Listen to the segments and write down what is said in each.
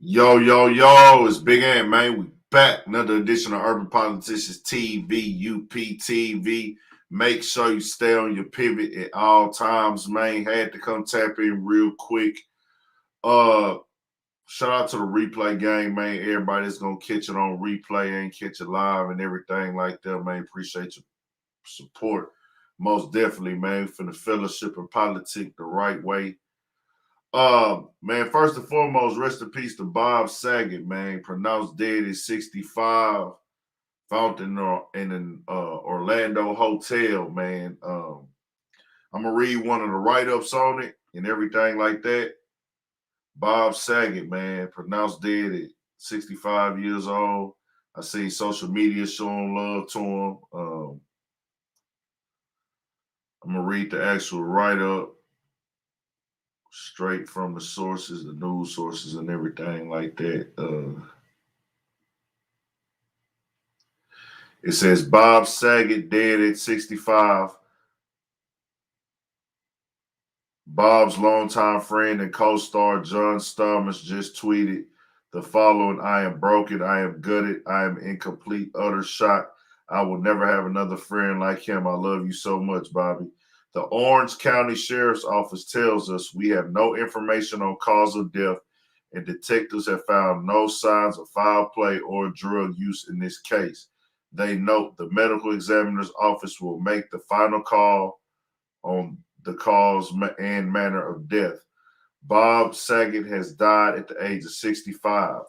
Yo, yo, yo, it's Big Ant, man. We back. Another edition of Urban Politicians TV, UPTV. Make sure you stay on your pivot at all times, man. Had to come tap in real quick. Uh, Shout out to the replay gang, man. Everybody that's gonna catch it on replay and catch it live and everything like that, man. Appreciate your support. Most definitely, man, for the fellowship and politics the right way. Man, first and foremost, rest in peace to Bob Saget, man. Pronounced dead at 65, found in an Orlando hotel, man. I'm gonna read one of the write-ups on it and everything like that. Bob Saget, man, pronounced dead at 65 years old. I see social media showing love to him. I'm gonna read the actual write-up straight from the sources, the news sources, and everything like that. It says Bob Saget dead at 65. Bob's longtime friend and co-star John Stamos just tweeted the following: I am broken, I am gutted, I am in complete, utter shock. I will never have another friend like him. I love you so much, Bobby. The Orange County Sheriff's Office tells us we have no information on cause of death, and detectives have found no signs of foul play or drug use in this case. They note the medical examiner's office will make the final call on the cause and manner of death. Bob Saget has died at the age of 65.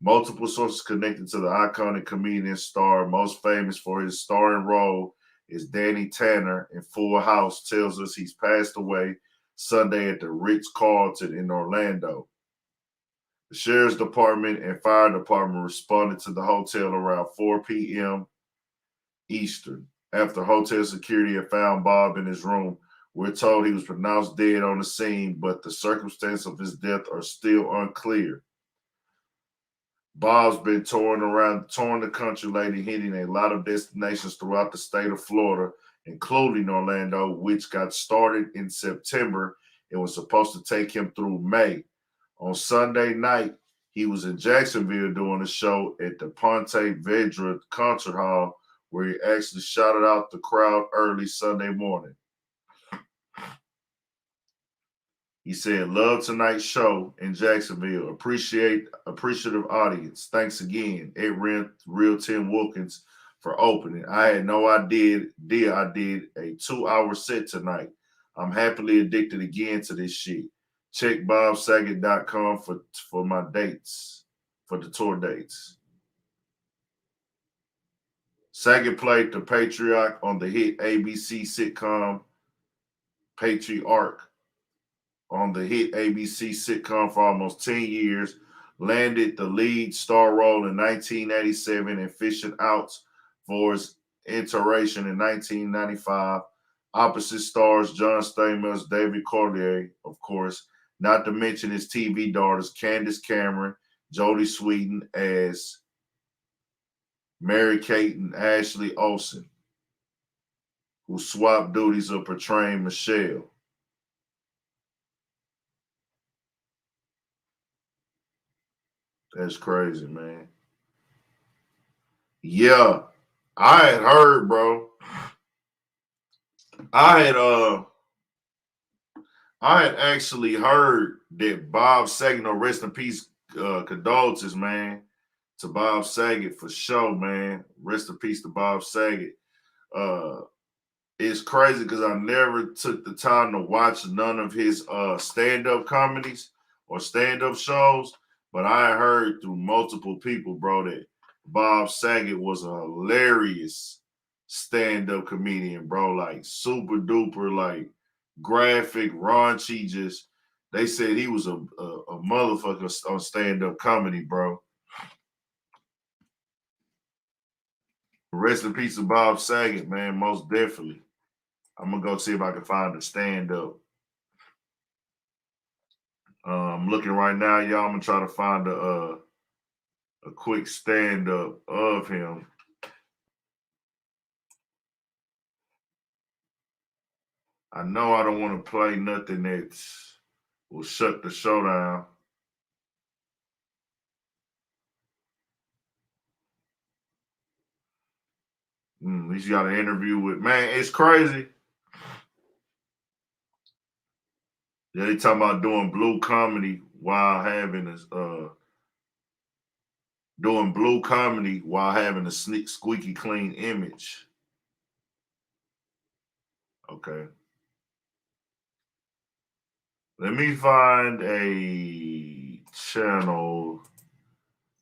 Multiple sources connected to the iconic comedian star, most famous for his starring role, is Danny Tanner in Full House, tells us he's passed away Sunday at the Ritz-Carlton in Orlando. The sheriff's department and fire department responded to the hotel around 4 p.m. Eastern. After hotel security had found Bob in his room, we're told he was pronounced dead on the scene, but the circumstances of his death are still unclear. Bob's been touring the country lately, hitting a lot of destinations throughout the state of Florida, including Orlando, which got started in September and was supposed to take him through May. On Sunday night, he was in Jacksonville doing a show at the Ponte Vedra Concert Hall, where he actually shouted out the crowd early Sunday morning. He said, "Love tonight's show in Jacksonville. Appreciative audience. Thanks again, Real Tim Wilkins for opening. I had no idea I did a 2-hour set tonight. I'm happily addicted again to this shit. Check bobsaget.com for my dates, for the tour dates." Saget played the patriarch on the hit ABC sitcom Patriarch for almost 10 years, landed the lead star role in 1987 and Fishing Outs for his iteration in 1995. Opposite stars John Stamos, David Corlier, of course, not to mention his TV daughters Candace Cameron, Jodie Sweetin as Mary Kate and Ashley Olsen, who swapped duties of portraying Michelle. That's crazy, man. Yeah, I had heard, bro. I had I had actually heard that Bob Saget, no rest in peace, condolences, man, to Bob Saget for sure, man. Rest in peace to Bob Saget. Uh, it's crazy because I never took the time to watch none of his stand-up comedies or stand-up shows, but I heard through multiple people, bro, that Bob Saget was a hilarious stand-up comedian, bro. Like super duper, like graphic, raunchy. Just they said he was a motherfucker on stand-up comedy, bro. Rest in peace to Bob Saget, man. Most definitely. I'm gonna go see if I can find a stand-up. I'm looking right now, y'all. I'm gonna try to find a quick stand-up of him. I know I don't want to play nothing that will shut the show down. He's got an interview with, man, it's crazy. Yeah, they talking about doing blue comedy while having a squeaky clean image. Okay. Let me find a channel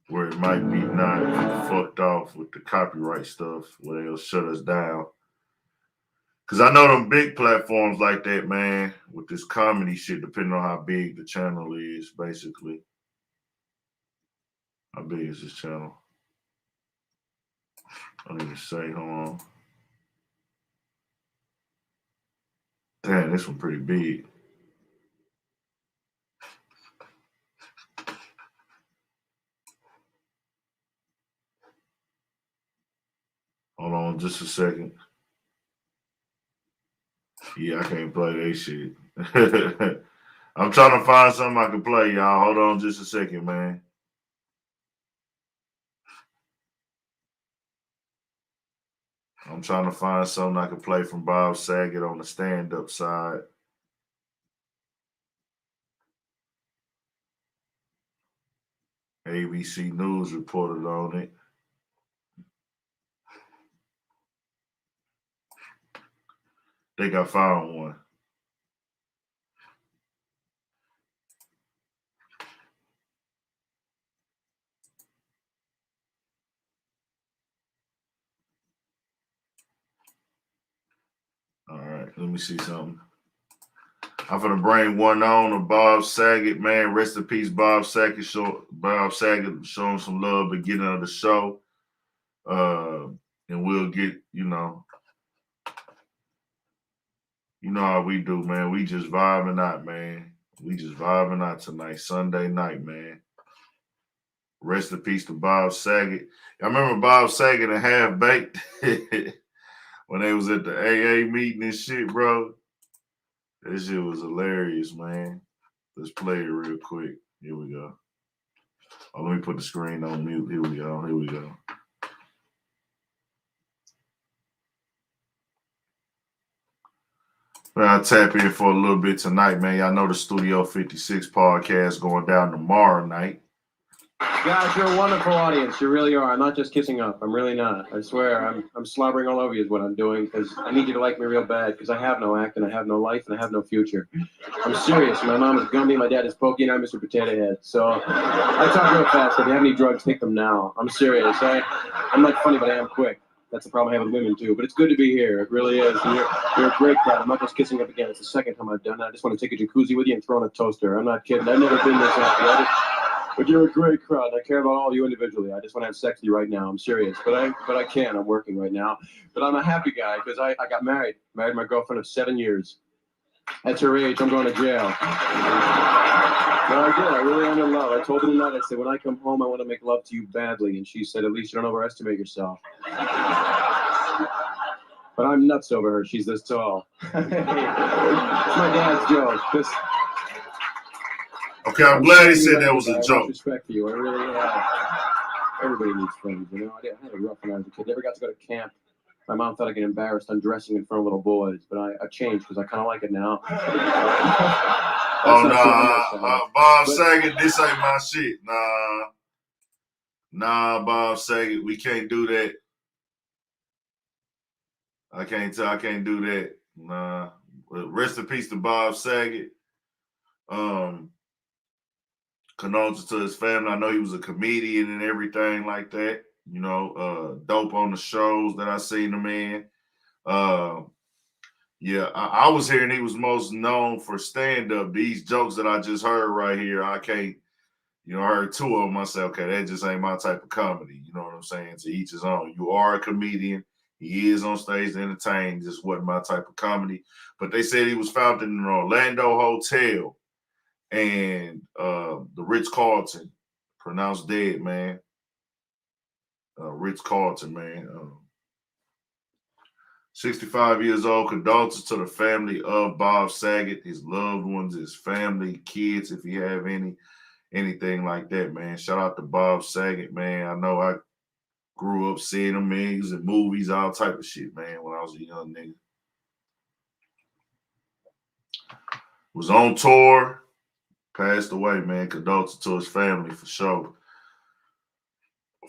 where it might be not fucked off with the copyright stuff, where they'll shut us down. Cause I know them big platforms like that, man, with this comedy shit, depending on how big the channel is, basically. How big is this channel? I don't even say, hold on. Damn, this one pretty big. Hold on just a second. Yeah, I can't play that shit. I'm trying to find something I can play, y'all. Hold on just a second, man. I'm trying to find something I can play from Bob Saget on the stand-up side. ABC News reported on it. Think I found one. All right, let me see something. I'm gonna bring one on of Bob Saget, man. Rest in peace, Bob Saget. Bob Saget showing some love beginning of the show. And we'll get, you know how we do, man. We just vibing out, man. We just vibing out tonight, Sunday night, man. Rest in peace to Bob Saget. I remember Bob Saget and Half Baked when they was at the AA meeting and shit, bro. That shit was hilarious, man. Let's play it real quick. Here we go. Oh, let me put the screen on mute. Here we go. Here we go. I'll tap in for a little bit tonight, man. Y'all know the Studio 56 podcast going down tomorrow night. Guys, you're a wonderful audience. You really are. I'm not just kissing up. I'm really not. I swear. I'm slobbering all over you is what I'm doing because I need you to like me real bad because I have no act and I have no life and I have no future. I'm serious. My mom is Gumby. My dad is Pokey and I'm Mr. Potato Head. So I talk real fast. If you have any drugs, take them now. I'm serious. I'm not funny, but I am quick. That's the problem I have with women, too. But it's good to be here. It really is. And you're a great crowd. I'm not just kissing up again. It's the second time I've done that. I just want to take a jacuzzi with you and throw in a toaster. I'm not kidding. I've never been this happy. But you're a great crowd. I care about all of you individually. I just want to have sex with you right now. I'm serious. But I can't. I'm working right now. But I'm a happy guy because I got married. Married my girlfriend of 7 years. At her age, I'm going to jail. No, I did. I really am in love. I told her tonight, I said, when I come home, I want to make love to you badly. And she said, at least you don't overestimate yourself. But I'm nuts over her. She's this tall. It's my dad's joke. Okay, I'm glad he said that was a joke. I have respect for you. I really have. Everybody needs friends, you know. I had a rough when I was a kid. Never got to go to camp. My mom thought I'd get embarrassed undressing in front of little boys, but I changed because I kind of like it now. Bob Saget, this ain't my shit. Nah, Bob Saget, we can't do that. I can't do that. Nah. Rest in peace to Bob Saget. Condolences to his family. I know he was a comedian and everything like that. You know, dope on the shows that I seen him in. Yeah, I was hearing he was most known for stand-up. These jokes that I just heard right here, I can't, I heard two of them. I said, okay, that just ain't my type of comedy. You know what I'm saying? To each his own. You are a comedian. He is on stage to entertain. Just wasn't my type of comedy. But they said he was found in an Orlando hotel and the Ritz-Carlton, pronounced dead, man. Ritz-Carlton, man. 65 years old. Condolences to the family of Bob Saget, his loved ones, his family, kids, if you have anything like that, man. Shout out to Bob Saget, man. I know Grew up seeing them niggas in movies, all type of shit, man, when I was a young nigga. Was on tour, passed away, man. Condolences to his family for sure.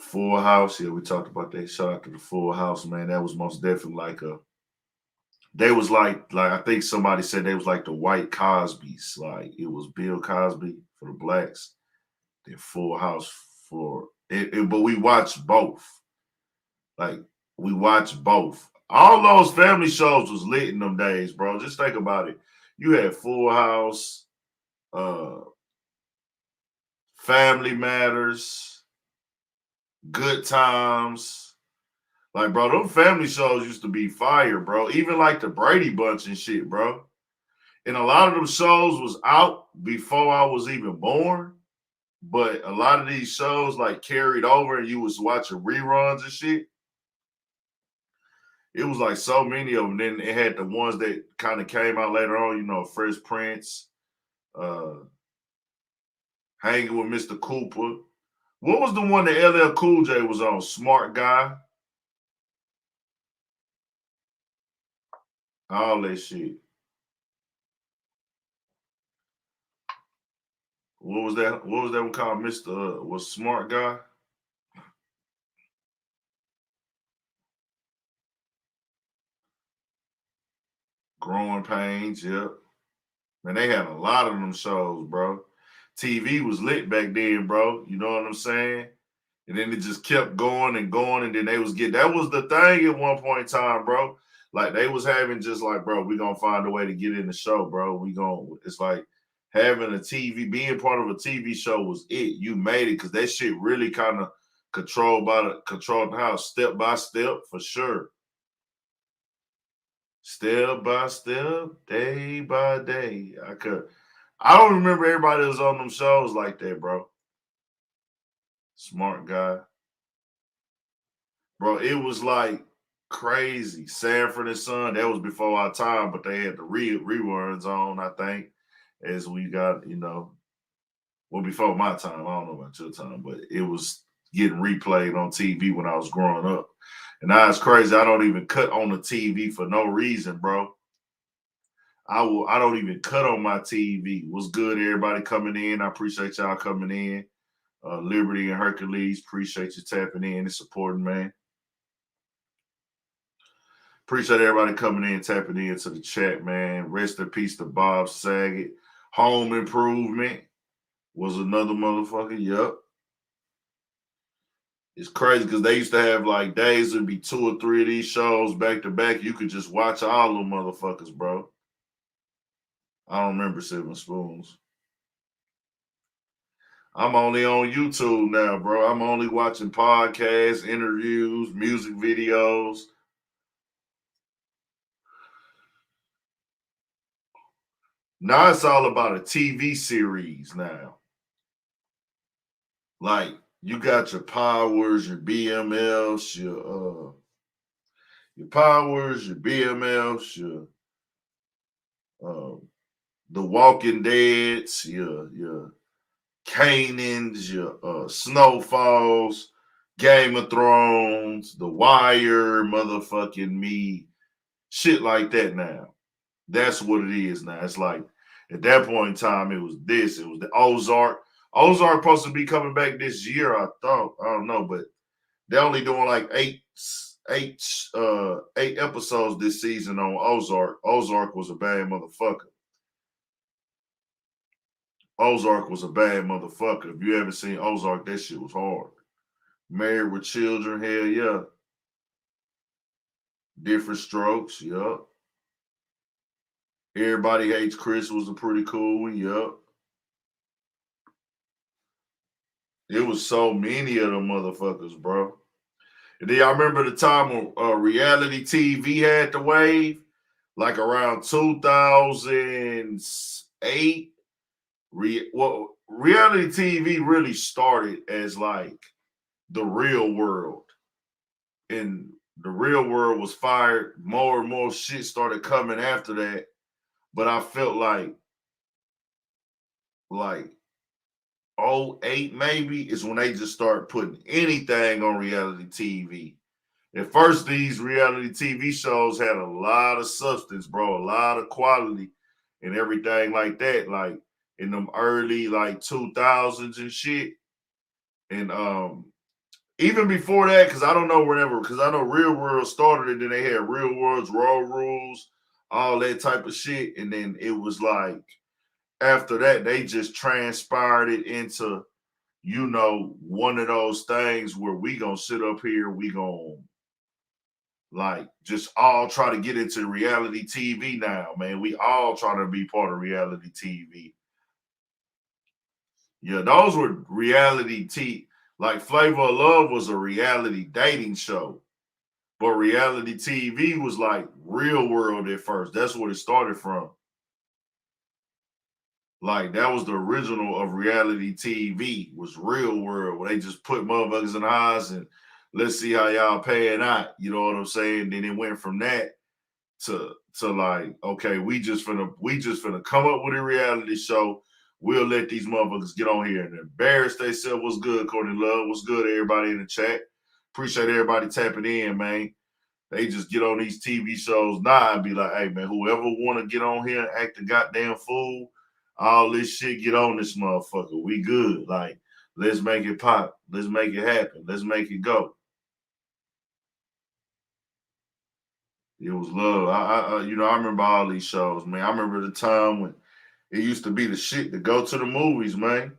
Full House, yeah, we talked about that. Shout out to the Full House, man. That was most definitely like a. They was like I think somebody said they was like the white Cosbys. Like it was Bill Cosby for the blacks, then Full House for it. But we watched both. Like we watched both. All those family shows was lit in them days, bro. Just think about it. You had Full House, uh, Family Matters, Good Times. Like, bro, them family shows used to be fire, bro. Even like the Brady Bunch and shit, bro. And a lot of them shows was out before I was even born. But a lot of these shows like carried over and you was watching reruns and shit. It was like so many of them. Then it had the ones that kind of came out later on, you know, Fresh Prince, Hanging with Mr. Cooper. What was the one that LL Cool J was on? Smart Guy. All that shit. What was that? What was that one called? Mr. Was Smart Guy? Growing Pains, yep. Man, they had a lot of them shows, bro. TV was lit back then, bro. You know what I'm saying? And then it just kept going and going, and then they was that was the thing at one point in time, bro. Like they was having just like, bro, we gonna find a way to get in the show, bro. It's like having a TV, being part of a TV show was it. You made it because that shit really kind of controlled the house step by step for sure. Step by step, day by day. I don't remember everybody that was on them shows like that, bro. Smart Guy. Bro, it was like crazy. Sanford and Son, that was before our time, but they had the reruns on, I think, as we got, well, before my time. I don't know about your time, but it was getting replayed on TV when I was growing up. And now it's crazy. I don't even cut on the TV for no reason, bro. I don't even cut on my TV. What's good, everybody coming in? I appreciate y'all coming in. Liberty and Hercules, appreciate you tapping in and supporting, man. Appreciate everybody coming in, tapping into the chat, man. Rest in peace to Bob Saget. Home Improvement was another motherfucker. Yep. It's crazy because they used to have like days would be 2 or 3 of these shows back to back. You could just watch all them motherfuckers, bro. I don't remember Seven Spoons. I'm only on YouTube now, bro. I'm only watching podcasts, interviews, music videos. Now it's all about a TV series now. Like you got your Powers, your BMFs, your Powers, your BMFs, your The Walking Deads, your Kanans, your Snowfalls, Game of Thrones, The Wire, motherfucking me, shit like that now. That's what it is now. It's like at that point in time, it was the Ozark. Ozark supposed to be coming back this year, I thought. I don't know, but they're only doing like eight episodes this season on Ozark. Ozark was a bad motherfucker. Ozark was a bad motherfucker. If you haven't seen Ozark, that shit was hard. Married with Children, hell yeah. Different Strokes, yup. Everybody Hates Chris was a pretty cool one, yup. It was so many of them motherfuckers, bro. And then I remember the time when reality TV had the wave, like around 2008. Reality TV really started as like the Real World. And the Real World was fired. More and more shit started coming after that. But I felt like '08 maybe is when they just started putting anything on reality TV. At first, these reality TV shows had a lot of substance, bro, a lot of quality and everything like that. Like in them early like 2000s and shit. And even before that, because I don't know whenever, because I know Real World started and then they had Real World's Raw Rules, all that type of shit. And then it was like after that, they just transpired it into, you know, one of those things where we gonna sit up here, we gonna like just all try to get into reality TV now, man. We all trying to be part of reality TV. Yeah, those were reality like Flavor of Love was a reality dating show. But reality TV was like Real World at first. That's what it started from. Like that was the original of reality TV was Real World, where they just put motherfuckers in the eyes and let's see how y'all paying out. You know what I'm saying? Then it went from that to like, okay, we just finna come up with a reality show. We'll let these motherfuckers get on here and embarrass themselves. What's good, Courtney Love? What's good, everybody in the chat? Appreciate everybody tapping in, man. They just get on these TV shows now and be like, hey, man, whoever want to get on here and act a goddamn fool, all this shit, get on this motherfucker. We good. Like, let's make it pop. Let's make it happen. Let's make it go. It was love. I remember all these shows, man. I remember the time when it used to be the shit to go to the movies, man.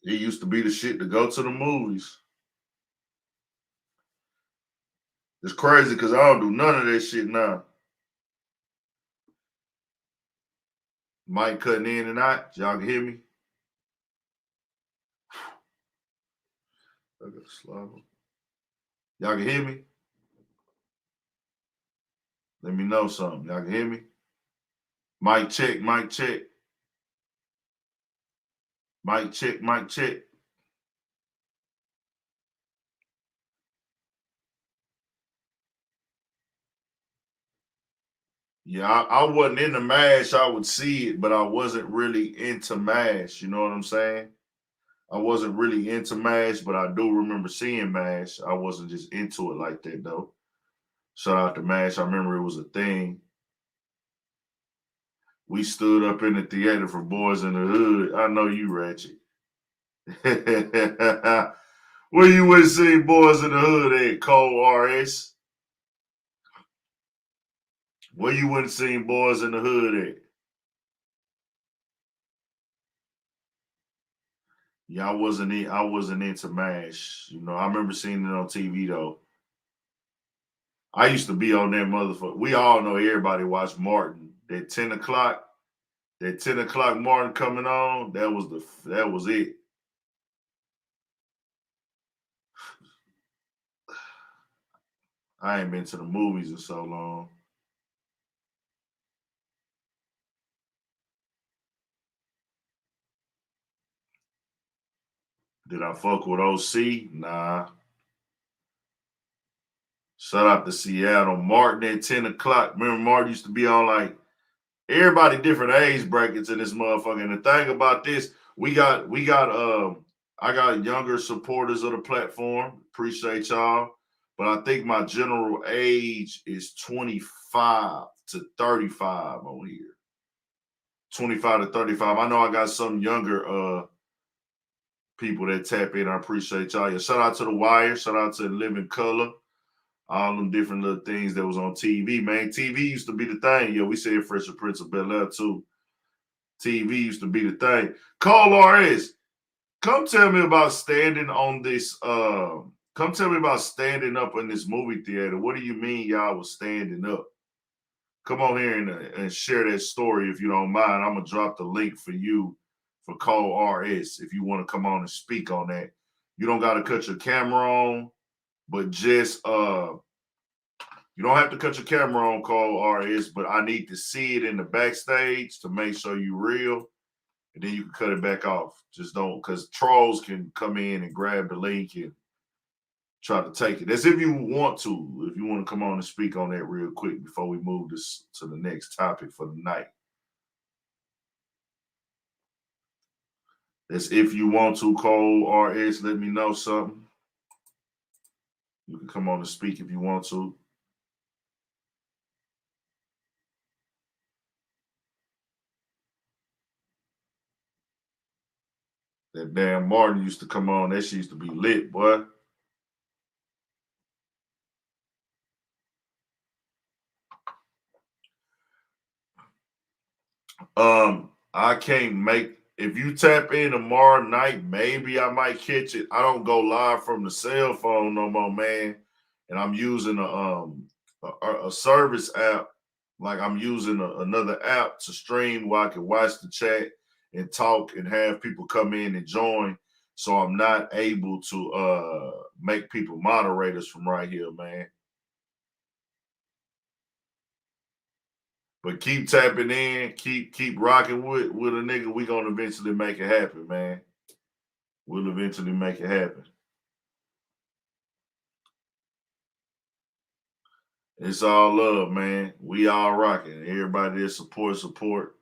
It used to be the shit to go to the movies. It's crazy because I don't do none of that shit now. Mic cutting in and out. Y'all can hear me? I got slow. Y'all can hear me? Let me know something. Y'all can hear me? Mic check, mic check. Mic check, mic check. Yeah, I wasn't into MASH. I would see it, but I wasn't really into MASH. You know what I'm saying? I wasn't really into MASH, but I do remember seeing MASH. I wasn't just into it like that, though. Shout out to MASH. I remember it was a thing. We stood up in the theater for Boys in the Hood. I know you, Ratchet. Where you would see Boys in the Hood at, Cole RS? Where you wouldn't see Boys in the Hood at? Yeah, I wasn't into MASH. You know, I remember seeing it on TV though. I used to be on that motherfucker. We all know everybody watched Martin. That 10 o'clock Martin coming on, that was it. I ain't been to the movies in so long. Did I fuck with OC? Nah. Shout out to Seattle. Martin at 10 o'clock. Remember, Martin used to be on like everybody different age brackets in this motherfucker. And the thing about this, I got younger supporters of the platform. Appreciate y'all. But I think my general age is 25 to 35 on here. 25 to 35. I know I got some younger people that tap in. I appreciate y'all. Yeah, shout out to The Wire. Shout out to Living Color. All them different little things that was on TV, man. TV used to be the thing. Yeah, we said Fresh Prince of Bel-Air too. TV used to be the thing. Cole RS, come tell me about standing on this. Come tell me about standing up in this movie theater. What do you mean y'all was standing up? Come on here and share that story if you don't mind. I'm gonna drop the link for you for Cole RS if you want to come on and speak on that. You don't got to cut your camera on, but just you don't have to cut your camera on, Cole RS, but I need to see it in the backstage to make sure you real, and then you can cut it back off. Just don't, because trolls can come in and grab the link and try to take it. That's if you want to. If you want to come on and speak on that real quick before we move this to the next topic for the night. That's if you want to, Cole RS, let me know something. You can come on and speak if you want to. That damn Martin used to come on. That shit used to be lit, boy. I can't make. If you tap in tomorrow night, maybe I might catch it. I don't go live from the cell phone no more, man. And I'm using a service app. Like I'm using another app to stream where I can watch the chat and talk and have people come in and join. So I'm not able to make people moderators from right here, man. But keep tapping in, keep rocking with a nigga. We gonna eventually make it happen, man. We'll eventually make it happen. It's all love, man. We all rocking. Everybody that support.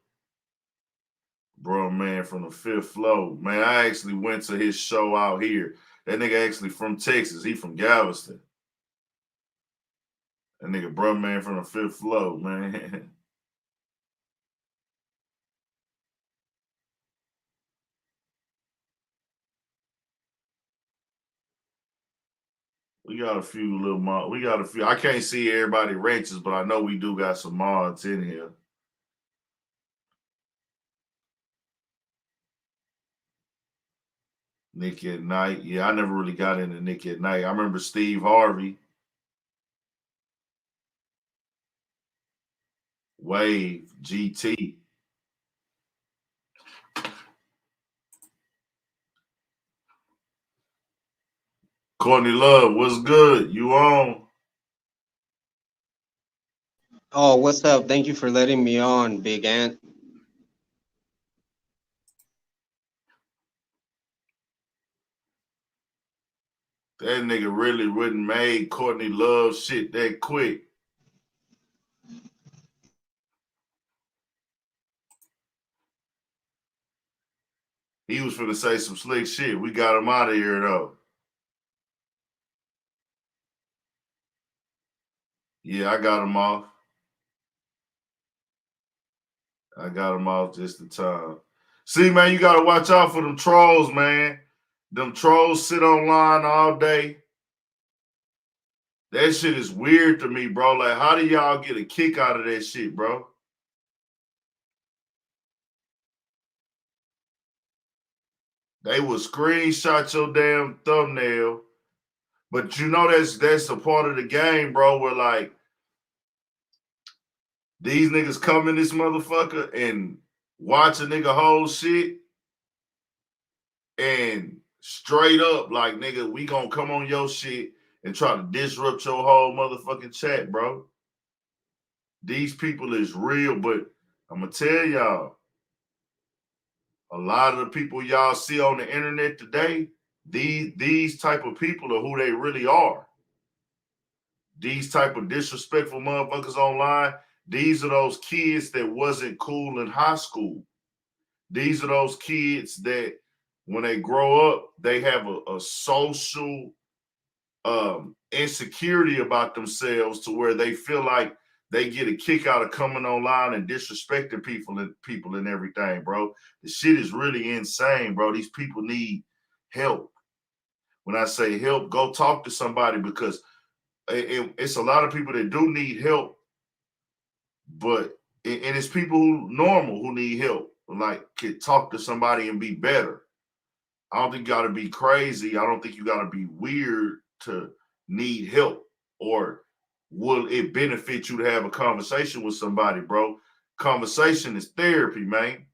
Bro, man, from the fifth floor. Man, I actually went to his show out here. That nigga actually from Texas. He from Galveston. That nigga, bro, man, from the fifth floor, man. We got a few little mods. We got a few. I can't see everybody ranches, but I know we do got some mods in here. Nick at Night. Yeah, I never really got into Nick at Night. I remember Steve Harvey. Wave, GT. Courtney Love, what's good? You on? Oh, what's up? Thank you for letting me on, Big Ant. That nigga really wouldn't made Courtney Love shit that quick. He was finna say some slick shit. We got him out of here though. Yeah, I got him off. I got him off just in time. See, man, you gotta watch out for them trolls, man. Them trolls sit online all day. That shit is weird to me, bro. Like, how do y'all get a kick out of that shit, bro? They will screenshot your damn thumbnail. But you know that's a part of the game, bro, where like these niggas come in this motherfucker and watch a nigga whole shit and straight up like, nigga, we gonna come on your shit and try to disrupt your whole motherfucking chat, bro. These people is real, but I'm gonna tell y'all, a lot of the people y'all see on the internet today, these type of people are who they really are. These type of disrespectful motherfuckers online, these are those kids that wasn't cool in high school. These are those kids that when they grow up, they have a social insecurity about themselves to where they feel like they get a kick out of coming online and disrespecting people and everything, bro. The shit is really insane, bro. These people need help. When I say help, go talk to somebody because it's a lot of people that do need help, but and it's people who normal who need help, like could talk to somebody and be better. I don't think you got to be crazy. I don't think you got to be weird to need help. Or will it benefit you to have a conversation with somebody, bro? Conversation is therapy, man.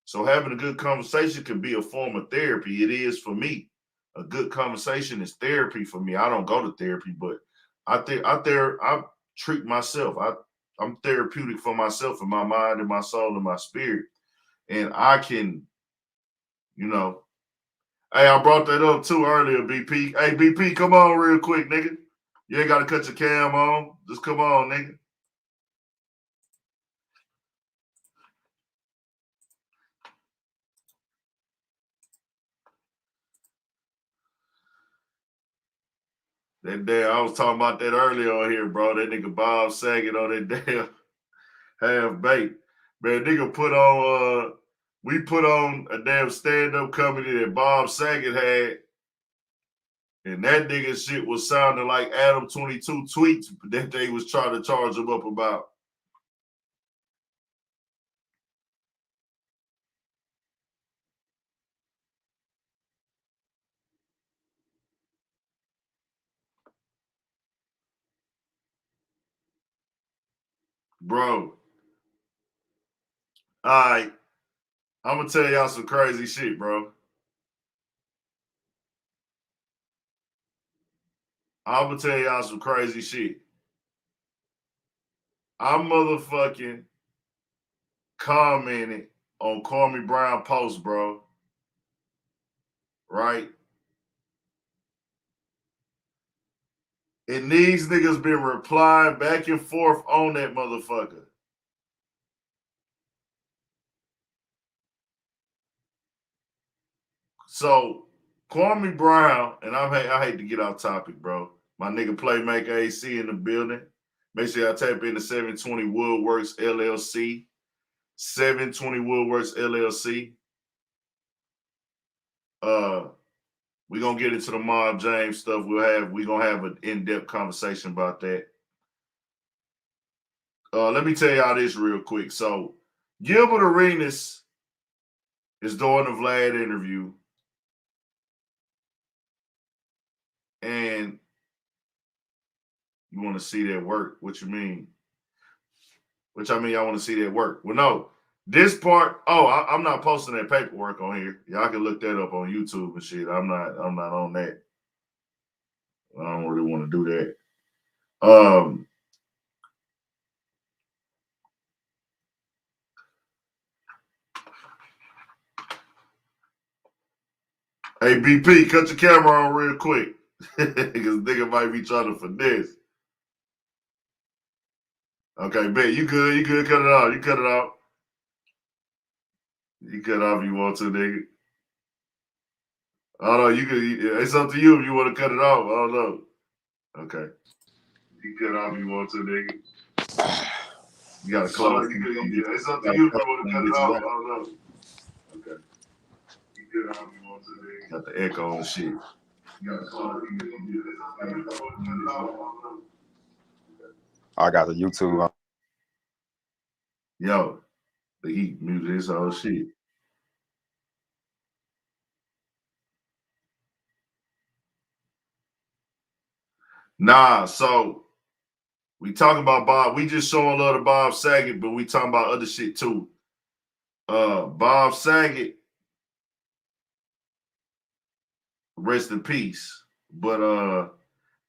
So having a good conversation can be a form of therapy. It is for me. A good conversation is therapy for me. I don't go to therapy, but I treat myself. I'm therapeutic for myself and my mind and my soul and my spirit. And I can, you know, hey, I brought that up too earlier, BP. Hey, BP, come on real quick, nigga. You ain't got to cut your cam on. Just come on, nigga. That damn, I was talking about that earlier on here, bro. That nigga Bob Saget on that damn half baked. Man, nigga put on we put on a damn stand-up comedy that Bob Saget had. And that nigga shit was sounding like Adam 22 tweets that they was trying to charge him up about. Bro. All right. I'm going to tell y'all some crazy shit, bro. I'm going to tell y'all some crazy shit. I'm motherfucking commented on Kwame Brown post, bro. Right? And these niggas been replying back and forth on that motherfucker. So Kwame Brown, and I hate to get off topic, bro. My nigga Playmaker AC in the building. Make sure y'all tap into 720 Woodworks LLC. 720 Woodworks LLC. We're gonna get into the Mob James stuff. We're gonna have an in-depth conversation about that. Let me tell y'all this real quick. So Gilbert Arenas is doing the Vlad interview. And you want to see that work. What you mean? Which I mean, I want to see that work. Well, no. This part, I'm not posting that paperwork on here. Y'all can look that up on YouTube and shit. I'm not on that. I don't really want to do that. Hey, BP, cut your camera on real quick. Because nigga might be trying to finesse. Okay, bet. You good. You good. Cut it off. You cut it off. You cut off if you want to, nigga. I don't know. You could. It's up to you if you want to cut it off. I don't know. Okay. You cut off if you want to, nigga. You gotta close. It's up to you if you want to cut it off. I don't know. Okay. You cut off if you want to, nigga. Got the echo and shit. You gotta close. I got the YouTube on. Yo, he muted his whole shit. Nah, so we talking about Bob. We just showing love to Bob Saget, but we talking about other shit too. Bob Saget, rest in peace. But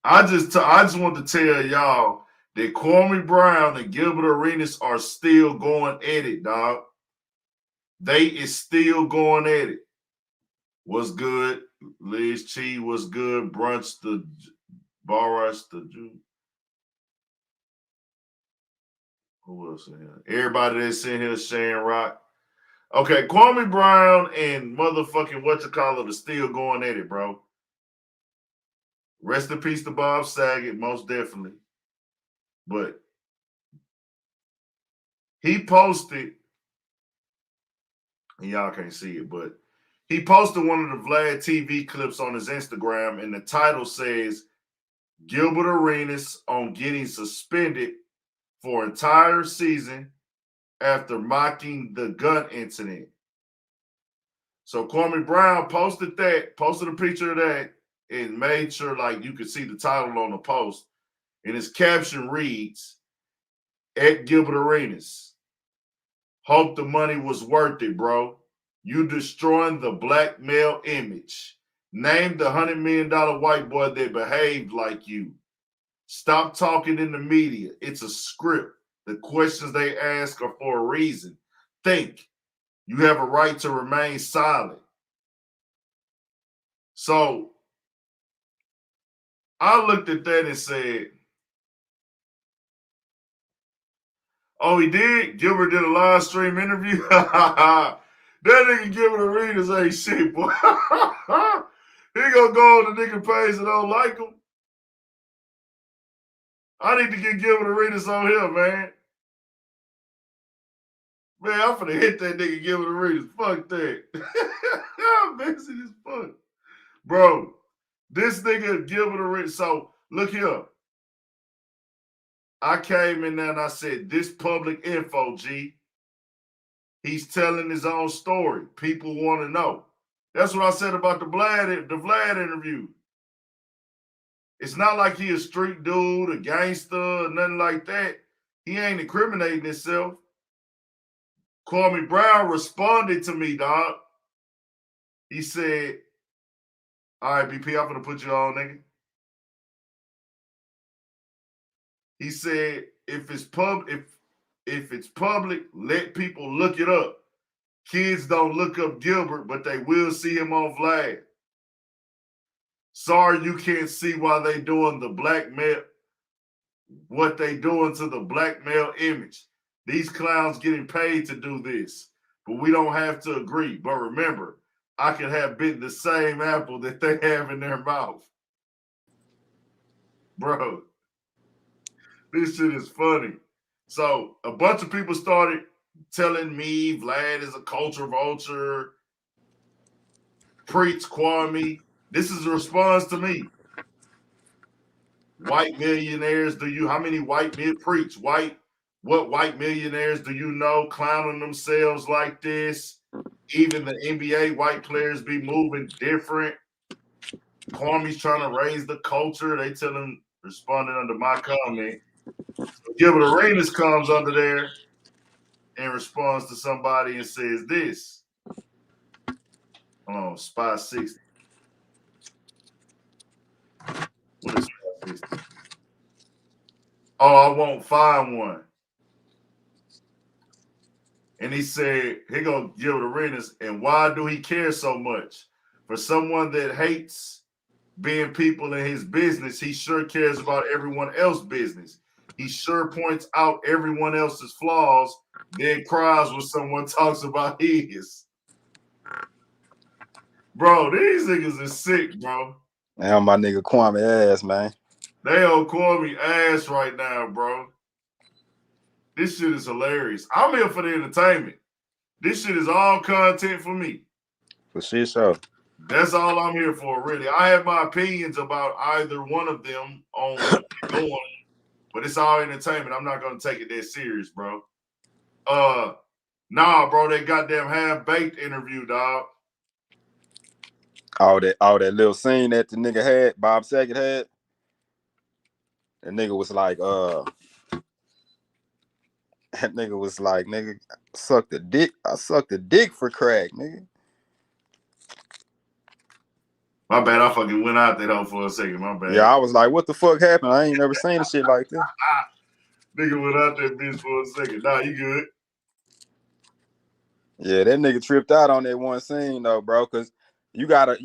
I just want to tell y'all that Kwame Brown and Gilbert Arenas are still going at it, dog. They is still going at it. What's good? Liz Chi, what's good? Brunch the Boris the Jew. Who else in here? Everybody that's in here, Shane Rock. Okay, Kwame Brown and motherfucking whatchamacallit are still going at it, bro. Rest in peace to Bob Saget, most definitely. But he posted, and y'all can't see it, but he posted one of the Vlad TV clips on his Instagram, and the title says, Gilbert Arenas on getting suspended for entire season after mocking the gun incident. So Kwame Brown posted a picture of that, and made sure like you could see the title on the post. And his caption reads, at Gilbert Arenas, hope the money was worth it, bro. You destroying the black male image. Name the $100 million white boy that behaved like you. Stop talking in the media. It's a script. The questions they ask are for a reason. Think. You have a right to remain silent. So I looked at that and said, oh, he did? Gilbert did a live stream interview? That nigga Gilbert Arenas ain't shit, boy. He gonna go on the nigga page and don't like him. I need to get Gilbert Arenas on here, man. Man, I'm finna hit that nigga Gilbert Arenas. Fuck that. I'm messing as fuck. Bro, this nigga Gilbert Arenas. So, look here. I came in there and I said, this public info, G. He's telling his own story. People want to know. That's what I said about the Vlad interview. It's not like he a street dude, a gangster, or nothing like that. He ain't incriminating himself. Kwame Brown responded to me, dog. He said, all right, BP, I'm going to put you on, nigga. He said, if it's public, let people look it up. Kids don't look up Gilbert, but they will see him on Vlad. Sorry you can't see why they doing the blackmail, what they doing to the blackmail image. These clowns getting paid to do this, but we don't have to agree. But remember, I could have bitten the same apple that they have in their mouth. Bro, this shit is funny. So a bunch of people started telling me Vlad is a culture vulture. Preach Kwame. This is a response to me. White millionaires, how many white preach? What white millionaires do you know clowning themselves like this? Even the NBA white players be moving different. Kwame's trying to raise the culture. They tell him, responding under my comment. So Gilbert Arenas comes under there and responds to somebody and says this. Oh, Spy 60. What is Spy 60? Oh, I won't find one. And he said, here go Gilbert Arenas, and why do he care so much? For someone that hates being people in his business, he sure cares about everyone else's business. He sure points out everyone else's flaws, then cries when someone talks about his. Bro, these niggas is sick, bro. Damn, my nigga Kwame ass, man. They on Kwame ass right now, bro. This shit is hilarious. I'm here for the entertainment. This shit is all content for me. For shit show. That's all I'm here for, really. I have my opinions about either one of them on what they're doing, but it's all entertainment. I'm not gonna take it that serious, bro. Nah, bro, that goddamn half-baked interview, dog. All that little scene that the nigga had, Bob Saget had. That nigga was like, nigga, suck the dick. I sucked the dick for crack, nigga. My bad, I fucking went out that hole for a second. My bad. Yeah, I was like, what the fuck happened? I ain't never seen a shit like this. Nigga went out that bitch for a second. Nah, you good. Yeah, that nigga tripped out on that one scene though, bro, because you gotta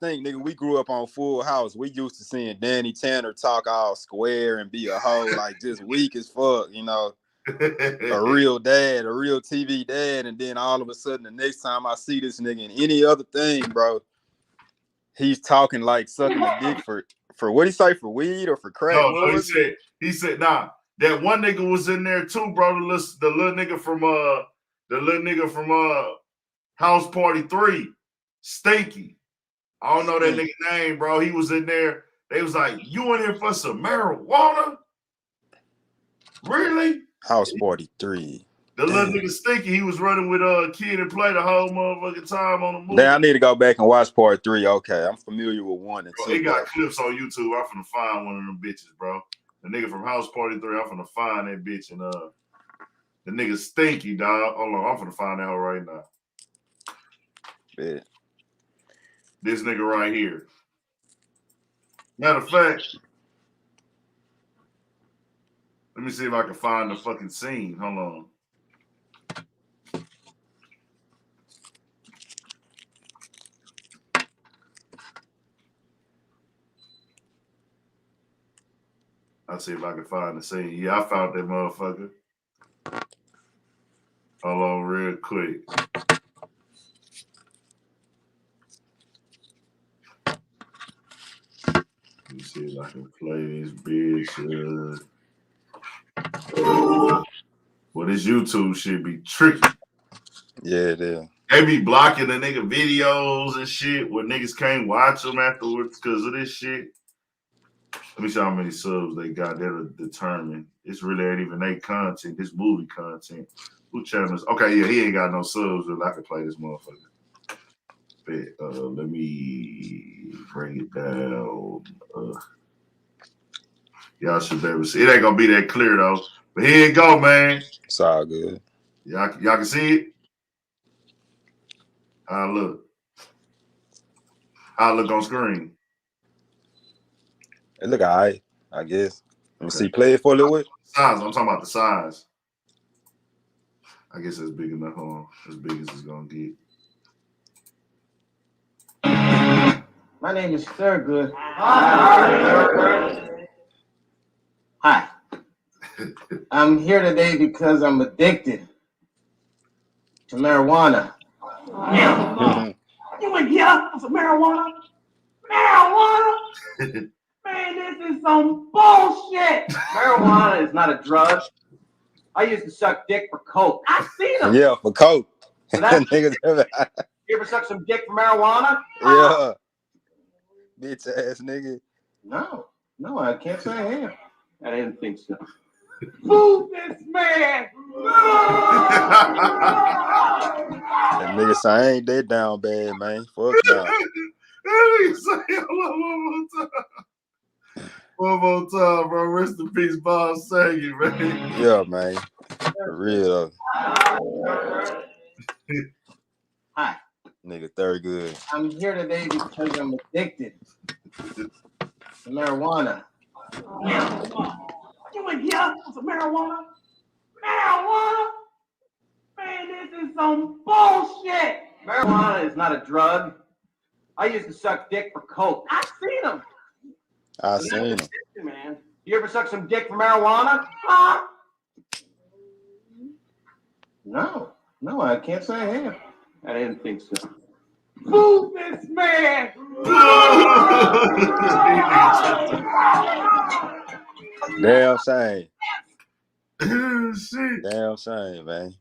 think, nigga, we grew up on Full House. We used to seeing Danny Tanner talk all square and be a hoe, like just weak as fuck, you know. A real dad, a real TV dad, and then all of a sudden the next time I see this nigga in any other thing, bro, he's talking like sucking a dick for what he say, for weed or for crack? No, he said, nah, that one nigga was in there too, bro. The little nigga from House Party 3, Stinky. I don't know that nigga name, bro. He was in there. They was like, you in here for some marijuana? Really? House Party 3. The little nigga Stinky, he was running with Kid and Play the whole motherfucking time on the movie. Damn, I need to go back and watch part 3. Okay, I'm familiar with 1 and 2. They got clips on YouTube. I'm finna find one of them bitches, bro. The nigga from House Party 3, I'm finna find that bitch. And the nigga Stinky, dog. Hold on, I'm finna find out right now. Yeah. This nigga right here. Matter of fact, let me see if I can find the fucking scene. Hold on. I'll see if I can find the scene. Yeah, I found that motherfucker. Hold on real quick. Let me see if I can play this bitch. But this YouTube shit be tricky. Yeah, it is. They be blocking the nigga videos and shit where niggas can't watch them afterwards because of this shit. Let me see how many subs they got. That'll determine. It's really ain't even their content. This movie content. Who channels? Okay, yeah, he ain't got no subs. But I can play this motherfucker. Let me bring it down. Y'all should be able to see. It ain't gonna be that clear though. But here you go, man. It's all good. Y'all can see it. Look. I look on screen. It look all right, I guess. Let me Okay. see. Play it for a little bit. Size. I'm talking about the size. I guess that's big enough. As big as it's gonna get. My name is Thurgood. Hi. I'm here today because I'm addicted to marijuana. You went here for some marijuana? Marijuana? Man, this is some bullshit. Marijuana is not a drug. I used to suck dick for coke. I seen him. Yeah, for coke. So that's, Niggas, you ever suck some dick for marijuana? yeah. Bitch ass nigga. No, I can't say I am. I didn't think so. Move this man. That nigga say I ain't that down bad, man. Fuck no. One more time, bro. Rest in peace, Bob Saget, man. Yeah, man. For real though. Hi. Nigga, Thurgood. I'm here today because I'm addicted to marijuana. You went here for some marijuana? Marijuana? Man, this is some bullshit. Marijuana is not a drug. I used to suck dick for coke. I seen him. I So seen him. that's addiction, man. You ever suck some dick for marijuana? No, I can't say I have. I didn't think so. Move this man. Damn shame. Shit. Damn shame, man.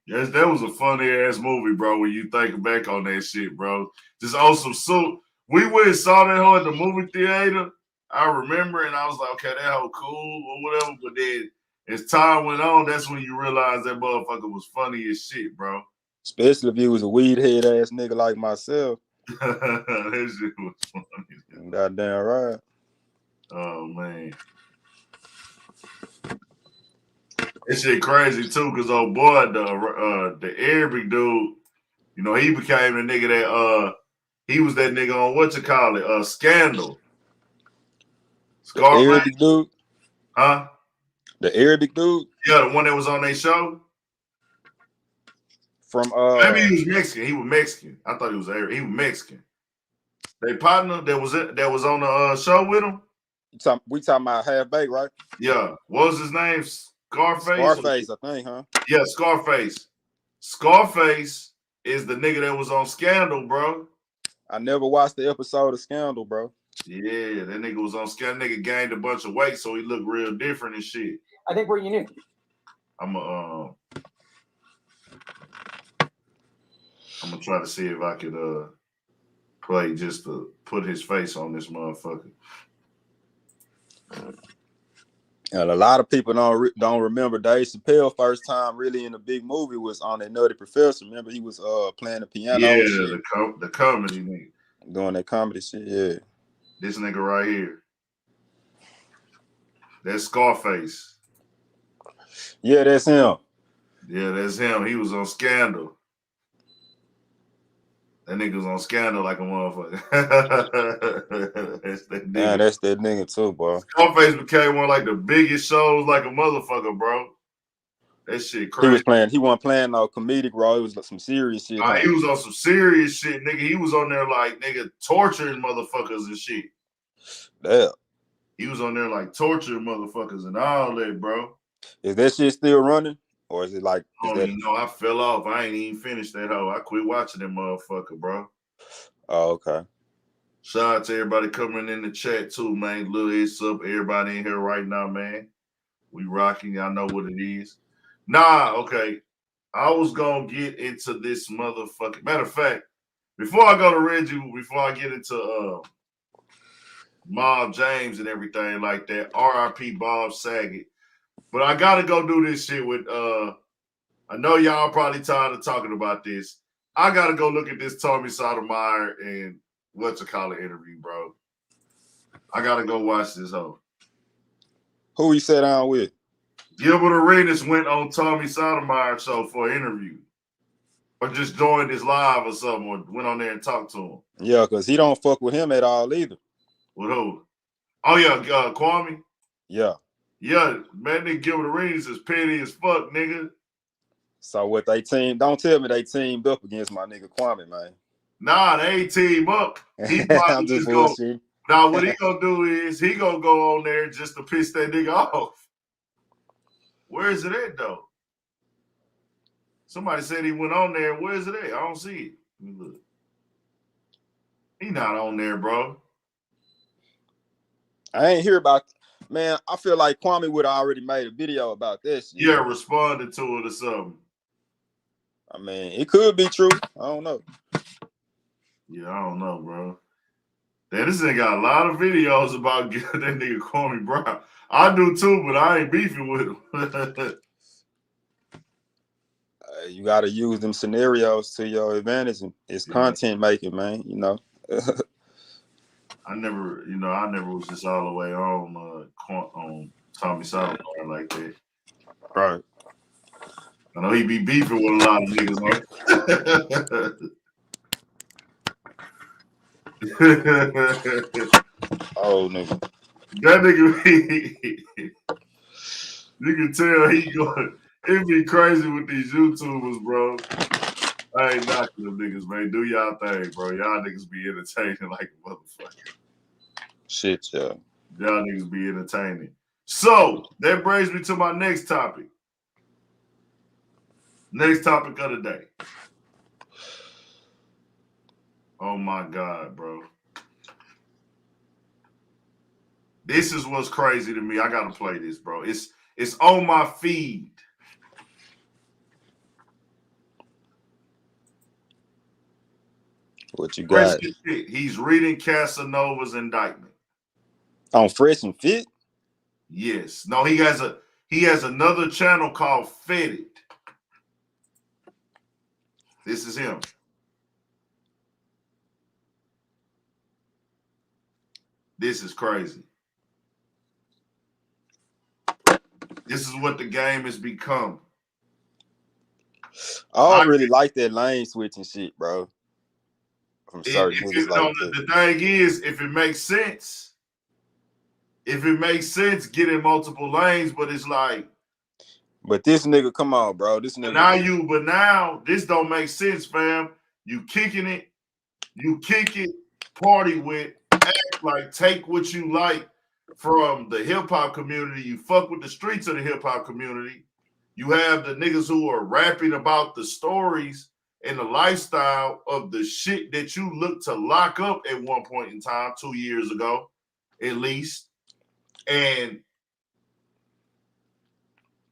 Yes, that was a funny ass movie, bro. When you think back on that shit, bro. Just awesome. So we went and saw that hoe at the movie theater. I remember, and I was like, okay, that hoe cool or whatever. But then as time went on, that's when you realize that motherfucker was funny as shit, bro. Especially if you was a weed head ass nigga like myself. That shit was funny. Goddamn right. Oh man. That shit crazy too, cause old boy, the Arabic dude, you know, he became the nigga that he was that nigga on what you call it, Scandal. The Scarface, Arabic dude? huh? The Arabic dude? Yeah, the one that was on their show. From Maybe he was Mexican. He was Mexican. I thought he was Arab. He was Mexican. They partner that was on the show with him. we talking about Half Baked, right? Yeah, what was his name? Scarface. Scarface, I think, huh? Yeah, Scarface. Scarface is the nigga that was on Scandal, bro. I never watched the episode of Scandal, bro. Yeah, that nigga was on Scandal. Nigga gained a bunch of weight, so he looked real different and shit. I think we're unique. I'm gonna try to see if I could play just to put his face on this motherfucker. And a lot of people don't remember Dave Chappelle first time really in a big movie was on that Nutty Professor. Remember he was playing the piano. Yeah, and shit. the comedy nigga. Doing that comedy shit, yeah. This nigga right here. That's Scarface. Yeah, that's him. Yeah, that's him. He was on Scandal. That nigga was on Scandal like a motherfucker. That's that nigga. Man, that's that nigga too, bro. Scarface became one of like the biggest shows like a motherfucker, bro. That shit crazy. He wasn't playing no comedic role. It was like some serious shit. He was on some serious shit, nigga. He was on there like nigga torturing motherfuckers and shit. Damn. He was on there like torturing motherfuckers and all that, bro. Is that shit still running? Or is it like I don't even know. I fell off. I ain't even finished that hoe. I quit watching that motherfucker, bro. Oh, okay. Shout out to everybody coming in the chat too, man. Little hits up, everybody in here right now, man. We rocking. Y'all know what it is. Nah, okay. I was gonna get into this motherfucking. Matter of fact, before I go to Reggie, before I get into Mob James and everything like that, R.I.P. Bob Saget. But I gotta go do this shit with I know y'all probably tired of talking about this. I gotta go look at this Tommy Sotomayor and what's a call interview, bro. I gotta go watch this hoe. Who he sat down with? Gilbert Arenas went on Tommy Sotomayor show for an interview. Or just joined his live or something, or went on there and talked to him. Yeah, because he don't fuck with him at all either. With who? Oh yeah, Kwame. Yeah. Yeah, man, nigga Gilbert Arenas is petty as fuck, nigga. So what they team? Don't tell me they teamed up against my nigga Kwame, man. Nah, they ain't team up. He I'm probably just just go. bullshit. Now what he gonna do is he gonna go on there just to piss that nigga off. Where is it at though? Somebody said he went on there. Where is it at? I don't see it. Let me look. He not on there, bro. I ain't hear about. Man, I feel like Kwame would have already made a video about this. Yeah, responded to it or something. I mean, it could be true. I don't know. Yeah, I don't know, bro. Damn, this nigga got a lot of videos about that nigga Kwame Brown. I do too, but I ain't beefing with him. You got to use them scenarios to your advantage. It's content making, man. You know. I never was just all the way on Tommy Sotomayor like that. Right. I know he be beefing with a lot of niggas, Oh, nigga. That nigga, you can tell he going. It be crazy with these YouTubers, bro. I ain't knocking them niggas, man. Do y'all thing, bro. Y'all niggas be entertaining like a motherfucker. Shit, yeah. Y'all niggas be entertaining. So that brings me to my next topic. Next topic of the day. Oh my God, bro. This is what's crazy to me. I gotta play this, bro. It's on my feed. What you got? He's reading Casanova's indictment. On Fresh and Fit? Yes. No, he has another channel called Fed It. This is him. This is crazy. This is what the game has become. I don't really like that lane switching shit, bro. From certain niggas like that. The thing is, if it makes sense, get in multiple lanes, but it's like. But this nigga, come on, bro. This nigga. But now this don't make sense, fam. You kick it, party with, act like, take what you like from the hip hop community. You fuck with the streets of the hip hop community. You have the niggas who are rapping about the stories and the lifestyle of the shit that you look to lock up at one point in time, 2 years ago, at least. And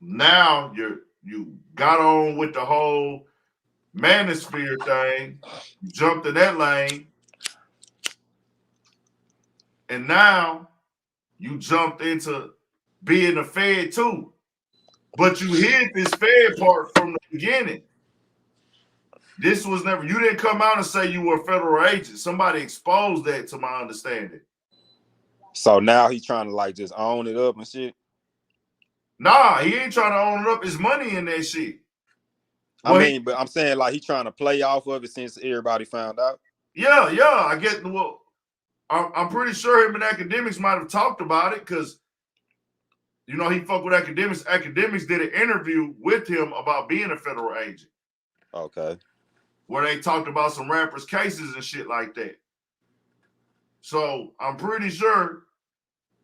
now you got on with the whole manosphere thing, you jumped in that lane, and now you jumped into being a Fed too. But you hid this Fed part from the beginning. This was never, you didn't come out and say you were a federal agent. Somebody exposed that, to my understanding. So now he's trying to like just own it up and shit. Nah, he ain't trying to own it up. His money in that shit. But I'm saying like he trying to play off of it since everybody found out. Yeah, I get. Well, I'm pretty sure him and Academics might have talked about it because, you know, he fucked with Academics. Academics did an interview with him about being a federal agent. Okay. Where they talked about some rappers' cases and shit like that. So I'm pretty sure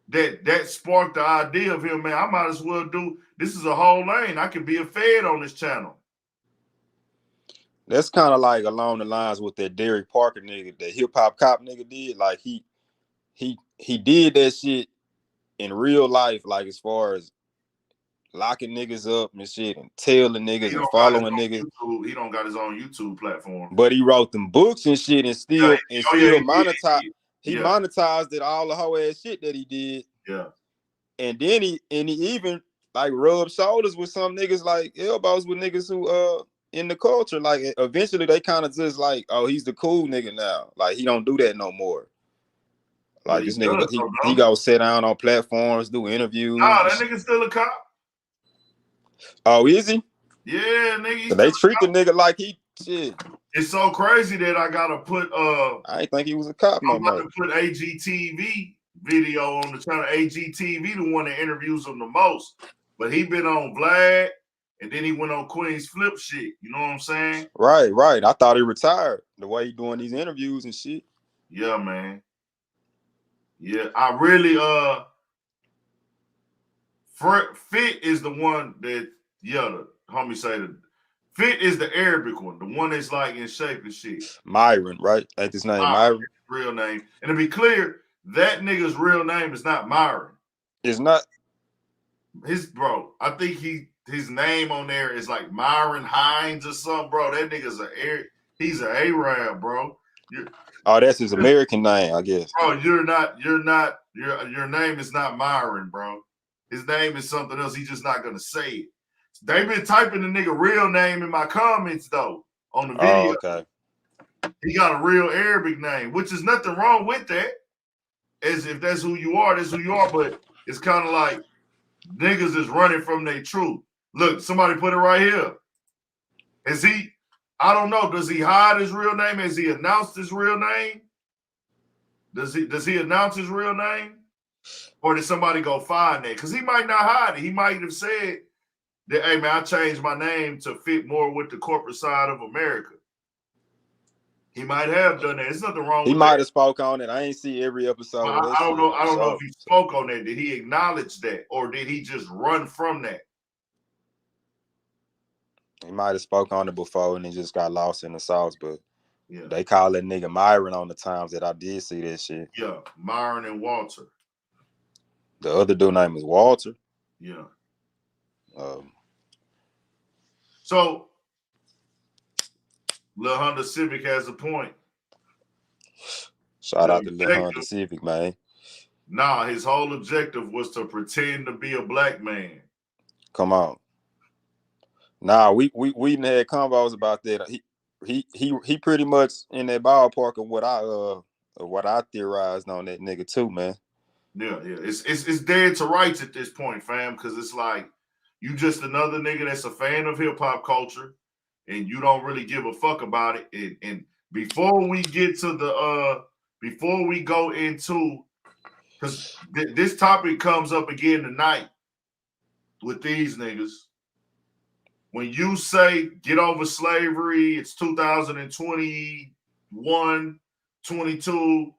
that sparked the idea of him, man, I might as well do, this is a whole lane. I can be a Fed on this channel. That's kind of like along the lines with that Derek Parker nigga, that hip hop cop nigga did. Like he did that shit in real life, like as far as locking niggas up and shit and tailing niggas He and don't got his following own niggas. YouTube. He don't got his own YouTube platform. But he wrote them books and shit and still monetized. He monetized it all the whole ass shit that he did. Yeah. And then he even like rubbed shoulders with some niggas, like elbows with niggas who in the culture. Like eventually they kind of just like, oh, he's the cool nigga now. Like he don't do that no more. Like this nigga, he go sit down on platforms, do interviews. Nah, that nigga still a cop. Oh, is he? Yeah, nigga. They treat the nigga like he shit. It's so crazy that I gotta put I ain't think he was a cop no more. I'm about to put AGTV video on the channel. AGTV, the one that interviews him the most. But he been on Vlad, and then he went on Queen's Flip shit. You know what I'm saying? Right. I thought he retired. The way he doing these interviews and shit. Yeah, man. Yeah, I really Fit is the one that the homie say the Fit is the Arabic one, the one that's like in shape and shit. Myron, right? Ain't his name Myron? Real name. And to be clear, that nigga's real name is not Myron. It's not I think his name on there is like Myron Hines or something, bro. That nigga's he's an Arab, bro. That's his American name, I guess. Bro, your name is not Myron, bro. His name is something else. He's just not gonna say it. They've been typing the nigga real name in my comments though on the video. Oh, okay. He got a real Arabic name, which is nothing wrong with that. As if that's who you are, that's who you are. But it's kind of like niggas is running from their truth. Look, somebody put it right here. I don't know. Does he hide his real name? Has he announced his real name? Does he announce his real name? Or did somebody go find that? Because he might not hide it. He might have said that, hey man, I changed my name to fit more with the corporate side of America. He might have done that. There's nothing wrong with that. He might have spoke on it. I ain't see every episode. I don't know if he spoke on that. Did he acknowledge that? Or did he just run from that? He might have spoke on it before and he just got lost in the sauce, but yeah, they call that nigga Myron on the times that I did see that shit. Yeah, Myron and Walter. The other dude name is Walter. Yeah. So, Lil Honda Civic has a point. Shout out to Lil Honda Civic, man. Nah, his whole objective was to pretend to be a black man. Come on. Nah, we had convos about that. He pretty much in that ballpark of what I theorized on that nigga too, man. Yeah. It's dead to rights at this point, fam, because it's like you just another nigga that's a fan of hip hop culture, and you don't really give a fuck about it. And before we get to before we go into, because this topic comes up again tonight with these niggas. When you say get over slavery, it's 2021, 22.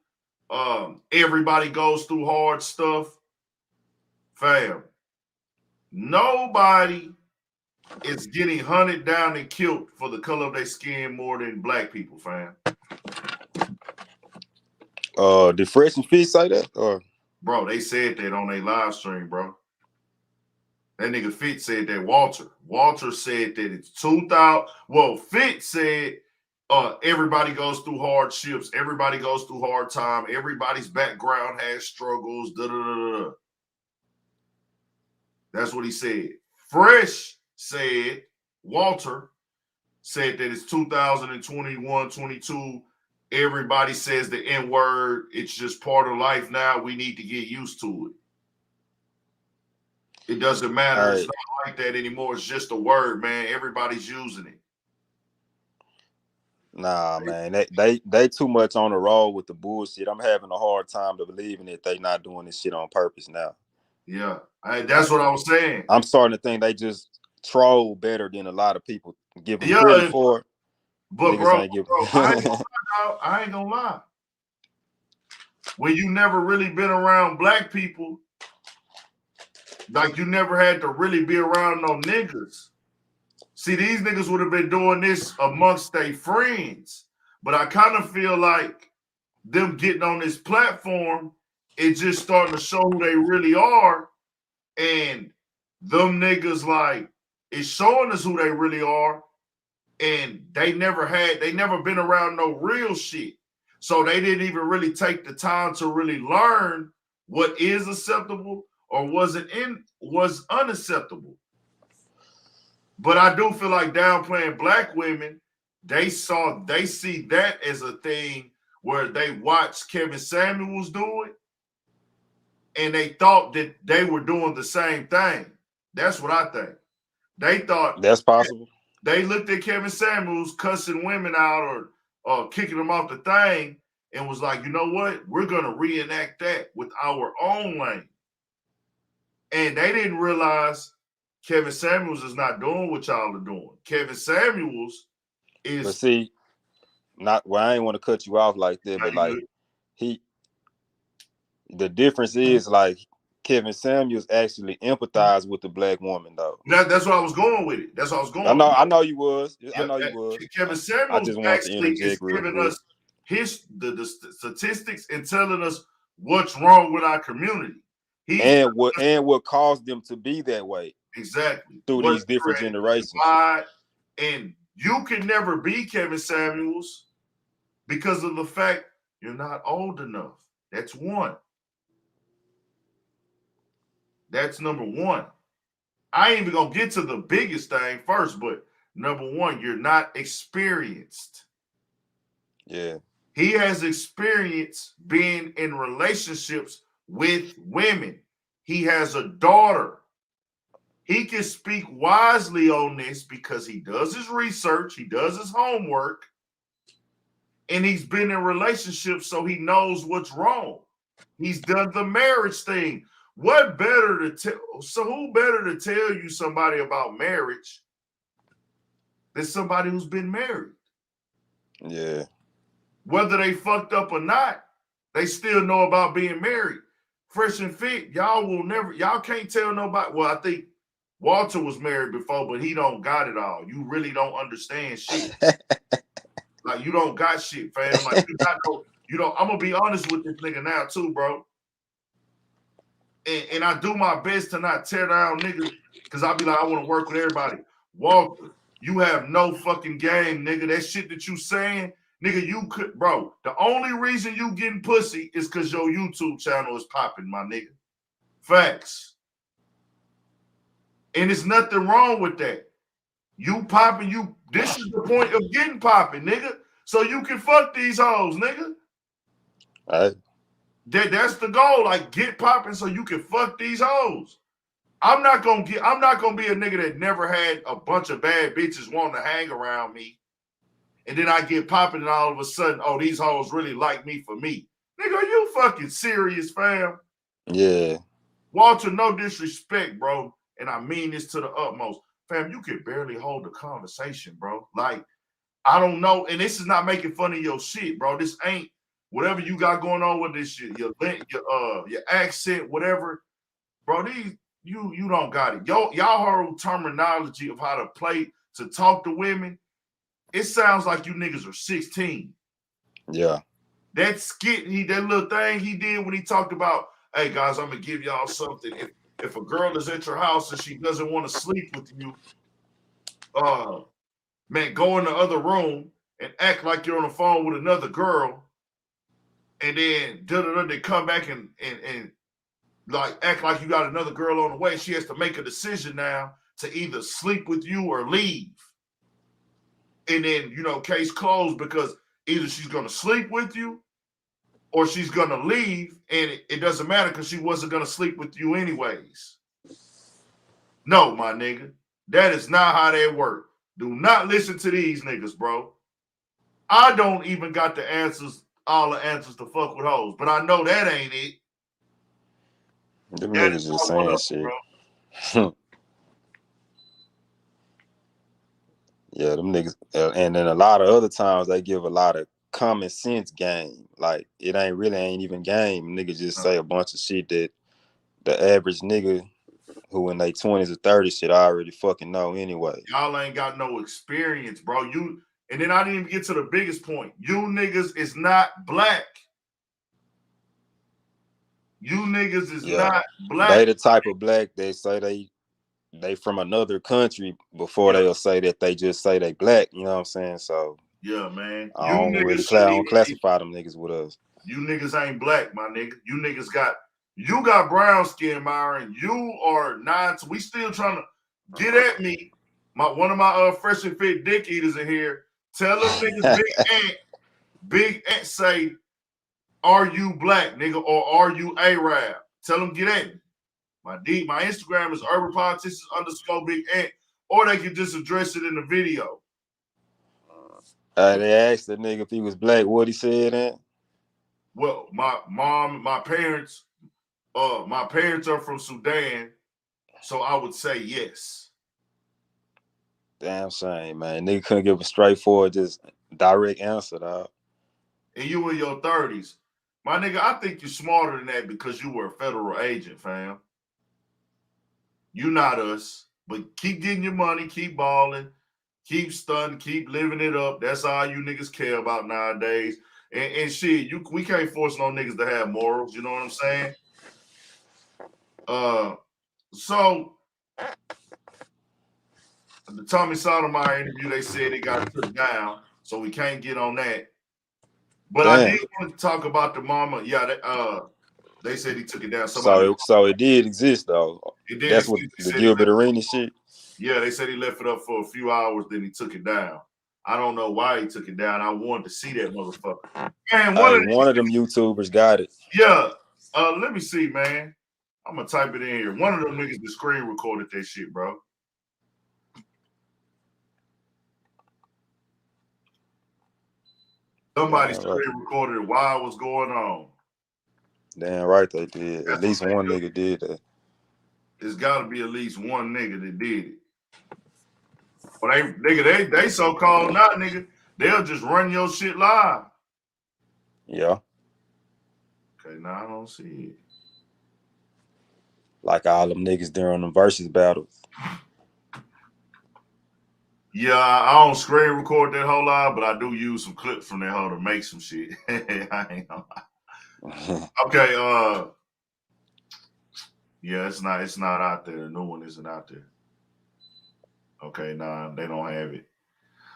Everybody goes through hard stuff. Fam, nobody is getting hunted down and killed for the color of their skin more than black people, fam. Did Fresh and Fit say that? Or bro, they said that on their live stream, bro. That nigga Fit said that. Walter said that it's 2000. Well, Fit said everybody goes through hardships. Everybody goes through hard time. Everybody's background has struggles. That's what he said. Fresh said, Walter said that it's 2021, 22. Everybody says the N-word. It's just part of life now. We need to get used to it. It doesn't matter. Right. It's not like that anymore. It's just a word, man. Everybody's using it. Nah, man. They too much on the road with the bullshit. I'm having a hard time to believing that they not doing this shit on purpose now. Yeah. That's what I was saying. I'm starting to think they just troll better than a lot of people give them credit for. But bro, I ain't gonna lie. When you never really been around black people, like you never had to really be around no niggas. See, these niggas would have been doing this amongst their friends. But I kind of feel like them getting on this platform, it's just starting to show who they really are. And them niggas like it's showing us who they really are, and they never been around no real shit. So they didn't even really take the time to really learn what is acceptable or was unacceptable. But I do feel like downplaying black women, they see that as a thing where they watched Kevin Samuels do it, and they thought that they were doing the same thing. That's what I think. They thought That's possible. they looked at Kevin Samuels cussing women out or kicking them off the thing and was like, you know what? We're going to reenact that with our own lane. And they didn't realize Kevin Samuels is not doing what y'all are doing. Kevin Samuels is. But see, I ain't want to cut you off like that, but like the difference is like Kevin Samuels actually empathized with the black woman though. That's what I was going with it. That's what I was going. I know you was. I know you was. Kevin Samuels actually is giving us the statistics and telling us what's wrong with our community. And what caused them to be that way. Exactly. Through these different generations. And you can never be Kevin Samuels because of the fact you're not old enough. That's one. That's number one. I ain't even gonna get to the biggest thing first, but number one, you're not experienced. Yeah. He has experience being in relationships with women. He has a daughter. He can speak wisely on this because he does his research, he does his homework, and he's been in relationships, so he knows what's wrong. He's done the marriage thing. What better to tell? So who better to tell you somebody about marriage than somebody who's been married? Yeah. Whether they fucked up or not, they still know about being married. Fresh and Fit, y'all can't tell nobody. Well, I think Walter was married before, but he don't got it all. You really don't understand shit. Like you don't got shit, fam. Like I'm gonna be honest with this nigga now too, bro. And I do my best to not tear down niggas because I'll be like, I want to work with everybody. Walter, you have no fucking game, nigga. That shit that you saying, nigga, you could, bro. The only reason you getting pussy is because your YouTube channel is popping, my nigga. Facts. And there's nothing wrong with that. You popping, this is the point of getting popping, nigga. So you can fuck these hoes, nigga. All right. That's the goal. Like, get popping so you can fuck these hoes. I'm not gonna be a nigga that never had a bunch of bad bitches wanting to hang around me. And then I get popping and all of a sudden, oh, these hoes really like me for me. Nigga, are you fucking serious, fam? Yeah. Walter, no disrespect, bro. And I mean this to the utmost. Fam, you can barely hold a conversation, bro. Like, I don't know. And this is not making fun of your shit, bro. This ain't whatever you got going on with this shit, your accent, whatever, bro. You don't got it. Y'all heard terminology of how to play to talk to women. It sounds like you niggas are 16. Yeah. That skit, that little thing he did when he talked about, hey guys, I'm gonna give y'all something. If a girl is at your house and she doesn't want to sleep with you, man, go in the other room and act like you're on the phone with another girl. And then they come back and like act like you got another girl on the way. She has to make a decision now to either sleep with you or leave. And then, case closed because either she's going to sleep with you or she's going to leave. And it doesn't matter because she wasn't going to sleep with you anyways. No, my nigga. That is not how they work. Do not listen to these niggas, bro. I don't even got all the answers to fuck with hoes, but I know that ain't it. Them niggas just saying shit. Yeah, them niggas, and then a lot of other times they give a lot of common sense game. Like it ain't even game. Niggas just say a bunch of shit that the average nigga who in their 20s or 30s shit already fucking know anyway. Y'all ain't got no experience, bro. And then I didn't even get to the biggest point. You niggas is not black. You niggas is not black. They the type of black they say they they from another country before they'll say that they just say they black. You know what I'm saying? So Yeah, man. I You don't niggas really shouldn't I don't even classify them niggas with us. You niggas ain't black, my nigga. You niggas got brown skin, Myron. You are not. We still trying to get at me. One of my fresh and fit dick eaters in here. Tell them niggas Big Ant say, are you black, nigga, or are you Arab? Tell them get at me. My Instagram is urbanpoliticians_Big Ant, or they can just address it in the video. They asked the nigga if he was black. What he said then? Well, my parents are from Sudan, so I would say yes. Damn shame, man. Nigga couldn't give a straightforward, just direct answer, dog. And you in your 30s. My nigga, I think you're smarter than that because you were a federal agent, fam. You not us, but keep getting your money, keep balling, keep stunting, keep living it up. That's all you niggas care about nowadays. And shit, we can't force no niggas to have morals. You know what I'm saying? So the Tommy Sotomayor interview, they said it got took down, so we can't get on that. But Damn. I did want to talk about the mama. Yeah, they said he took it down. So it did exist though. It did That's exist. what the Gilbert Arena shit. Yeah, they said he left it up for a few hours, then he took it down. I don't know why he took it down. I wanted to see that motherfucker. Man, one of them YouTubers got it. Yeah. Let me see, man. I'm gonna type it in here. One of them niggas that screen recorded that shit, bro. Somebody screen recorded it while it was going on. Damn right they did. At least one nigga did that. There's got to be at least one nigga that did it. But they so-called not, nigga. They'll just run your shit live. Yeah. Okay, now I don't see it. Like all them niggas during them versus battles. Yeah, I don't screen record that whole lot, but I do use some clips from that whole to make some shit. I ain't gonna lie. Okay, yeah, it's not out there. The new one isn't out there. Okay, nah, they don't have it.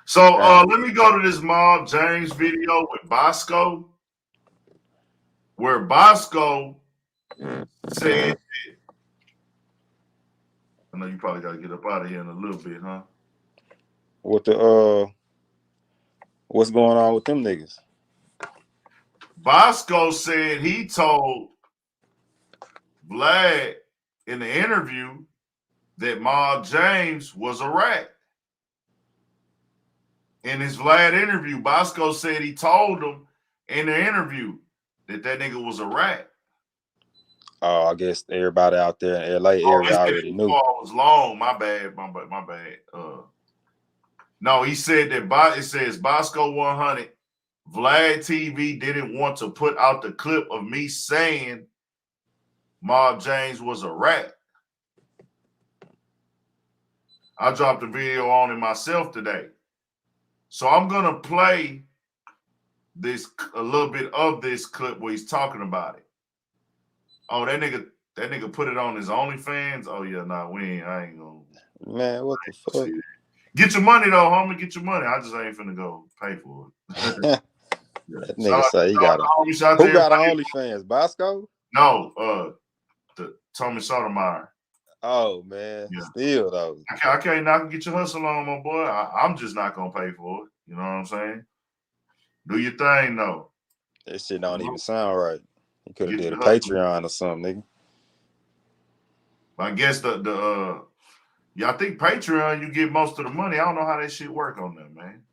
So let me go to this Mob James video with Bosco, where Bosco said, I know you probably got to get up out of here in a little bit, huh? What what's going on with them niggas? Bosco said he told Vlad in the interview that Mob James was a rat. In his Vlad interview, Bosco said he told him in the interview that nigga was a rat. Oh, I guess everybody out there in LA area already knew. Oh, it was long. My bad. No, he said that it says Bosco 100. Vlad TV didn't want to put out the clip of me saying Mob James was a rat. I dropped a video on it myself today. So I'm gonna play a little bit of this clip where he's talking about it. Oh, that nigga put it on his OnlyFans. Oh yeah, nah, I ain't gonna. Man, what the fuck? Get your money though, homie. Get your money. I just ain't finna go pay for it. That nigga say he got who got OnlyFans? Bosco? No, the Tommy Sotomayor. Oh man, yeah. Still though. I can't knock get your hustle on, my boy. I'm just not gonna pay for it. You know what I'm saying? Do your thing though. That shit don't even sound right. You could have did a Patreon or something, nigga. I guess I think Patreon you get most of the money. I don't know how that shit work on there, man.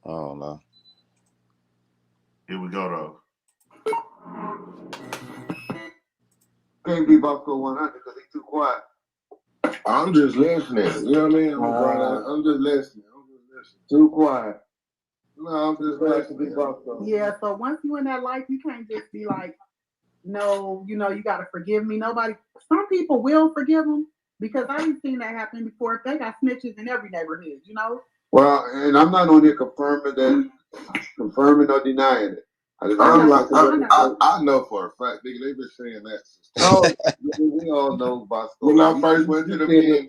I don't know. Here we go though. Can't be Bosco 100 because he's too quiet. I'm just listening. You know what I mean? I'm just listening. Too quiet. No, I'm just listening. Yeah, so once you in that life, you can't just be like, no, you got to forgive me. Nobody, some people will forgive them because I've seen that happen before. They got snitches in every neighborhood, Well, and I'm not on here confirming or denying it. I'm like, I know for a fact, nigga, they've been saying that since. Oh, we all know Bosco. When I first went to the pen,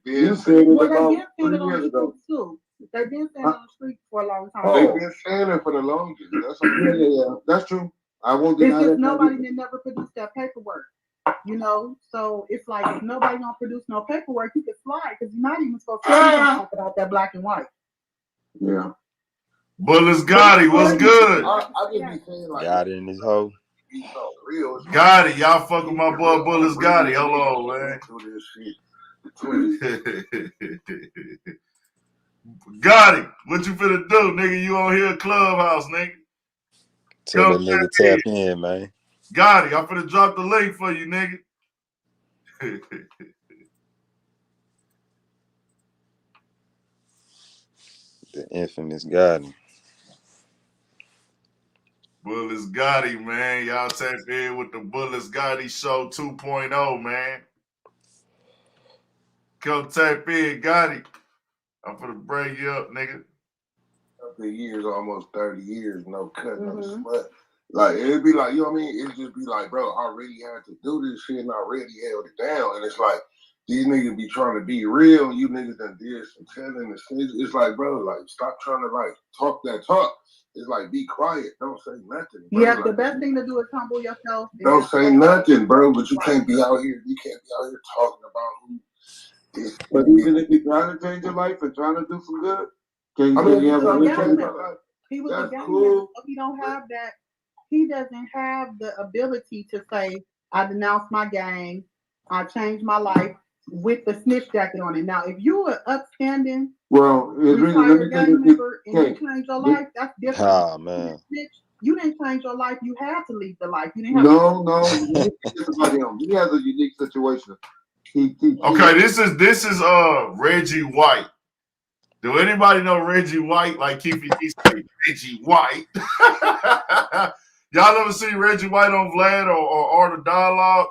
you said it Well, about they've been 3 saying it on years the ago. streets too. They've been saying it on the streets for a long time. They've been saying it for the longest. That's Yeah. That's true. I won't It's deny just that. nobody that never produced that paperwork. You know, so it's like if nobody gonna produce no paperwork, you can slide because you're not even supposed to talk about that black and white. Yeah. Bullets Gotti, what's good? I just be saying like, Got it in his hole. he's so real. Gotti, y'all fuck with my boy Bullets Gotti. Hold on, man. Do this shit. Gotti, what you finna do, nigga? You on here Clubhouse, nigga. Tell that nigga tap in, man. Gotti, I'm finna drop the link for you, nigga. The infamous Gotti. Bullets Gotti, man. Y'all tap in with the Bullets Gotti Show 2.0, man. Come tap in, Gotti. I'm finna bring you up, nigga. After years, almost 30 years, no cut, no sweat. Like, it'd be like, you know what I mean? It'd just be like, bro, I really had to do this shit and I really held it down. And it's like, these niggas be trying to be real. You niggas done did some telling and shit. It's like, bro, like, stop trying to, like, talk that talk. It's like, be quiet. Don't say nothing. Bro. Yeah, like, the best thing to do is humble yourself. Don't say nothing, bro. But you can't be out here. You can't be out here talking about who this. But even if you're trying to change your life and trying to do some good, can you have a good change? He was That's a gang cool. member, so he don't have that. He doesn't have the ability to say, I denounced my gang, I changed my life with the snitch jacket on it. Now, if you are upstanding, retired gang member and you change your life, that's different. Ah, man. You didn't change your life. You had to leave the life. You didn't have No. He has a unique situation. Okay, this is Reggie White. Do anybody know Reggie White? Like Keefe say, Reggie White. Y'all ever see Reggie White on Vlad or Art of Dialogue?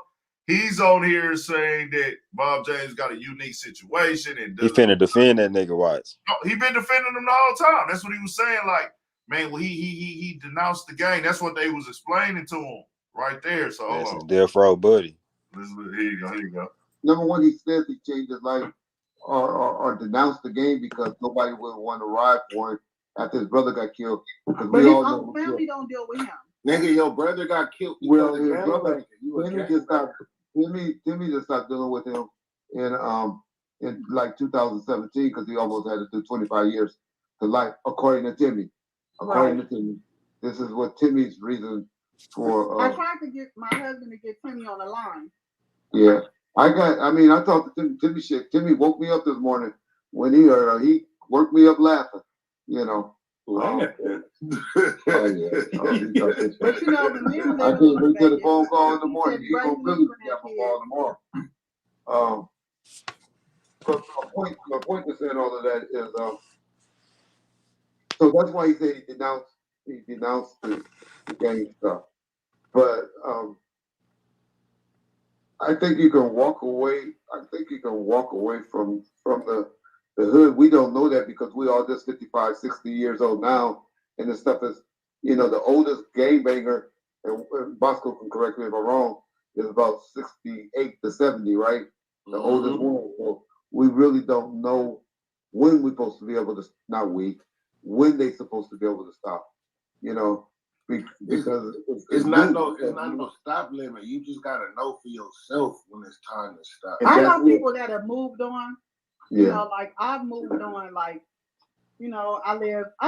He's on here saying that Bob James got a unique situation and he finna defend that nigga Watts. No, he been defending him the whole time. That's what he was saying. Like, man, well, he denounced the gang. That's what they was explaining to him right there. So that's his death row buddy. Here you go. Here you go. Number one, he says he changed his life or denounced the game because nobody would want to ride for him after his brother got killed. Because but his own family don't deal with him. Nigga, your brother got killed. Well, his brother, Timmy just stopped dealing with him in like 2017 because he almost had to do 25 years to life, according to Timmy. According to Timmy, this is what Timmy's reason for. I tried to get my husband to get Timmy on the line. Yeah, I talked to Timmy. Timmy woke me up this morning when he woke me up laughing. You know. Laughing. Oh yeah. But you know, the man I can't wait till the phone call in the morning. He's gonna really have a call tomorrow. My point to saying all of that is so that's why he said he denounced the gang stuff. But I think you can walk away. I think you can walk away from the hood. We don't know that because we all just 55, 60 years old now. And the stuff is, the oldest gangbanger, and Bosco can correct me if I'm wrong, is about 68 to 70, right? The oldest one. So we really don't know when we're supposed to be able to, when they're supposed to be able to stop, because it's not no stop limit. You just gotta know for yourself when it's time to stop. I know people that have moved on. You know, like I've moved on. Like, I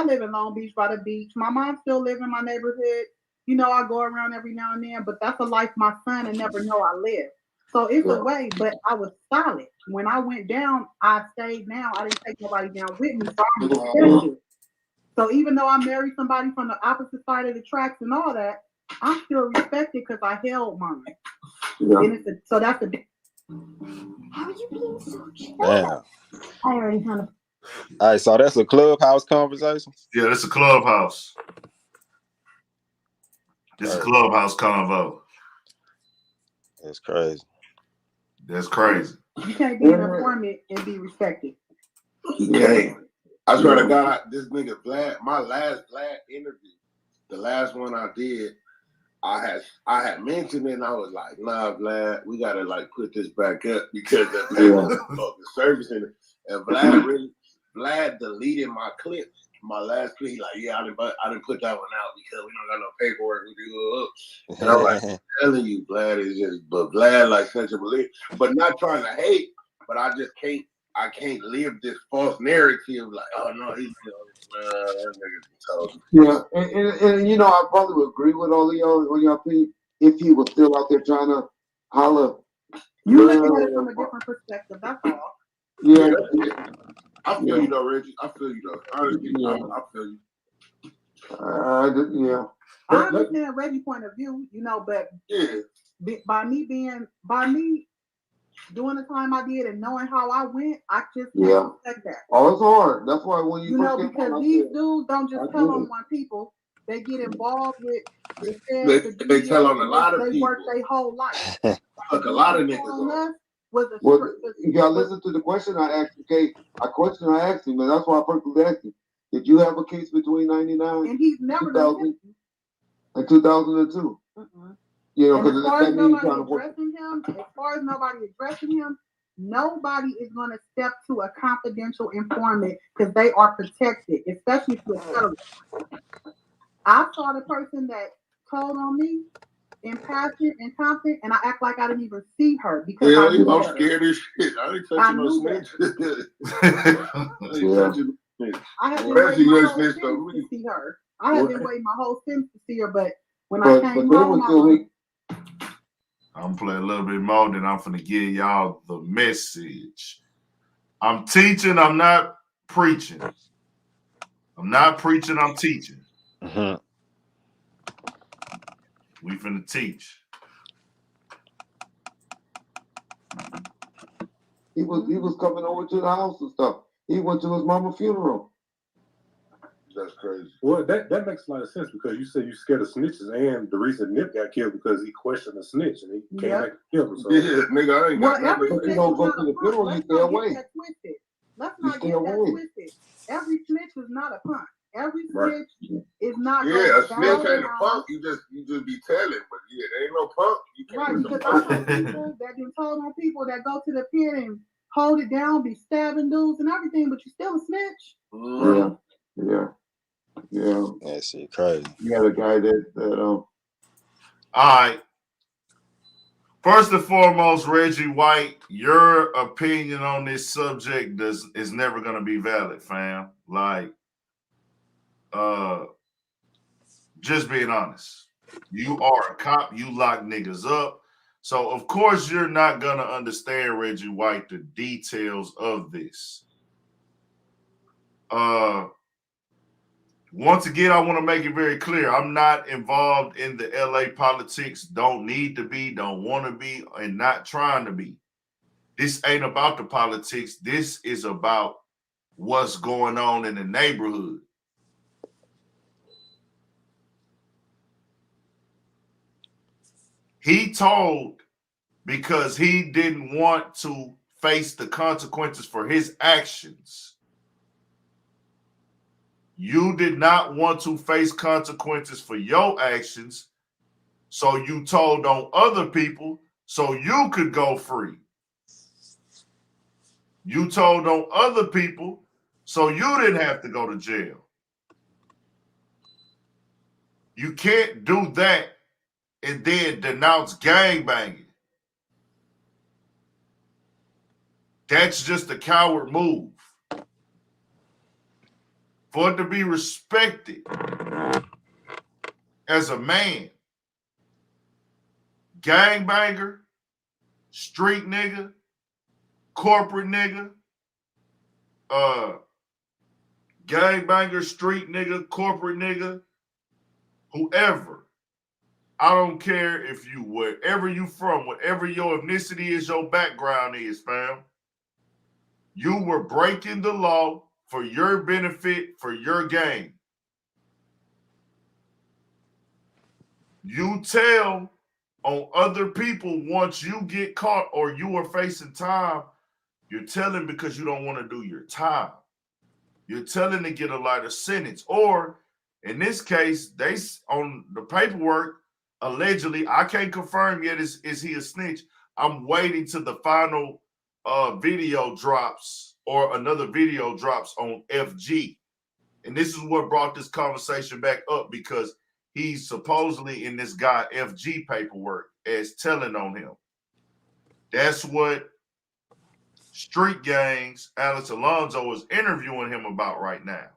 live in Long Beach by the beach. My mom still lives in my neighborhood. I go around every now and then, but that's a life my son will never know I live. So it's a way, but I was solid. When I went down, I stayed down. I didn't take nobody down with me. So I'm respected. So even though I married somebody from the opposite side of the tracks and all that, I'm still respected because I held mine. Yeah. And so that's a. How are you being so chill? Damn. I already kind of. All right, so that's a Clubhouse conversation? Yeah, that's a Clubhouse. This is a Clubhouse convo. That's crazy. That's crazy. You can't be an informant and be respected. You can't. I swear to God, this nigga Vlad, my last Vlad interview, the last one I did, I had mentioned it, and I was like, nah, Vlad, we gotta like put this back up because of the service in it. And Vlad deleted my clip, my last clip. He like, yeah, I didn't put that one out because we don't got no paperwork. And I'm like, I'm telling you, Vlad is just, but Vlad like such a believer, but not trying to hate, but I just can't. I can't live this false narrative like, oh no, he's that nigga told me. Yeah, and you know, I probably would agree with all of y'all on your opinion if he was still out there trying to holler. You look at it from a different perspective. That's all. Yeah, I feel you though, Reggie. I feel you though. Honestly, I feel you. Yeah. I understand Reggie's point of view, you know, but by me doing the time I did and knowing how I went, I just can't expect that. Oh, it's hard. That's why when you know, because these dudes don't just tell on one people. They get involved with they tell on a lot of people. They work their whole life. Look, a lot of niggas on us. You gotta listen to the question I asked. Okay, a question I asked him, and that's why I personally asked him. Did you have a case between '99 and he's never 2000 and 2002? You know, because that means trying to work. As far as nobody addressing him, nobody is going to step to a confidential informant because they are protected, especially if you're federal. I saw the person that told on me in passing and Compton, and I act like I didn't even see her because I'm scared as shit. I ain't touching no snitch. I have been waiting my whole sentence to see her. I have been waiting my whole sentence to see her, but when I came home, I'm playing a little bit more, then I'm finna give y'all the message. I'm teaching, I'm not preaching. I'm not preaching, I'm teaching. We finna teach. He was coming over to the house and stuff. He went to his mama's funeral. That's crazy. Well, that makes a lot of sense because you said you scared of snitches, and the reason Nip got killed because he questioned the snitch and he came back and killed him. So. Yeah, nigga, I ain't got nothing. But you don't go to the funeral, you stay away. Let's not get that twisted. Every snitch is not a punk. Every snitch is not. Yeah, a snitch ain't a punk. You just be telling, but there ain't no punk. You can't because I know people that been told on people that go to the pit and hold it down, be stabbing dudes and everything, but you still a snitch. Yeah. That shit crazy. You got a guy that All right. First and foremost, Reggie White, your opinion on this subject is never gonna be valid, fam. Like, just being honest. You are a cop, you lock niggas up. So of course you're not gonna understand, Reggie White, the details of this. Once again, I want to make it very clear. I'm not involved in the LA politics. Don't need to be, don't want to be, and not trying to be. This ain't about the politics. This is about what's going on in the neighborhood. He told because he didn't want to face the consequences for his actions. You did not want to face consequences for your actions, so you told on other people so you could go free. You told on other people so you didn't have to go to jail. You can't do that and then denounce gangbanging. That's just a coward move. For it to be respected as a man, gangbanger, street nigga, corporate nigga, gangbanger, street nigga, corporate nigga, whoever. I don't care if you, wherever you from, whatever your ethnicity is, your background is, fam. You were breaking the law for your benefit, for your gain. You tell on other people once you get caught or you are facing time, you're telling because you don't want to do your time. You're telling to get a lighter sentence, or In this case, they on the paperwork, allegedly, I can't confirm yet is he a snitch. I'm waiting till the final video drops or another video drops on FG. And this is what brought this conversation back up because he's supposedly in this guy FG paperwork as telling on him. That's what Street Gangs Alex Alonso is interviewing him about right now.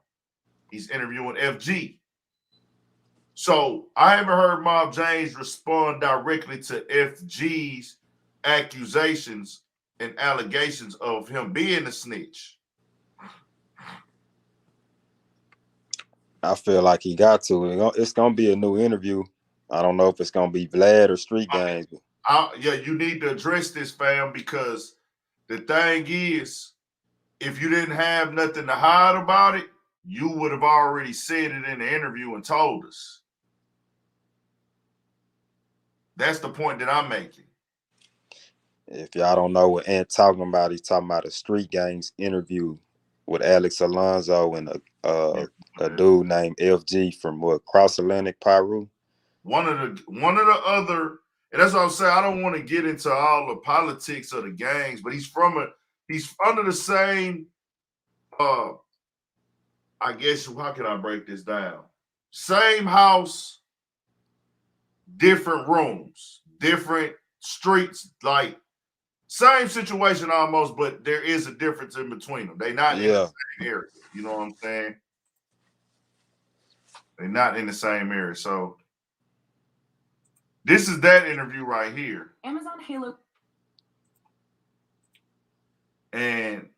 He's interviewing FG. So I haven't heard Mob James respond directly to FG's accusations and allegations of him being a snitch. I feel like he got to. It's gonna be a new interview. I don't know if it's gonna be Vlad or Street Gangs. Yeah, you need to address this, fam, because the thing is, if you didn't have nothing to hide about it, you would have already said it in the interview and told us. That's the point that I'm making. If y'all don't know what Ant talking about, he's talking about a Street Gangs interview with Alex Alonso and a dude named FG from Cross Atlantic Pyru. One of the other, and that's what I'm saying. I don't want to get into all the politics of the gangs, but he's under the same. I guess how can I break this down? Same house, different rooms, different streets, like same situation almost, but there is a difference in between them. They're not in the same area. You know what I'm saying? They're not in the same area. So this is that interview right here. Amazon Halo. And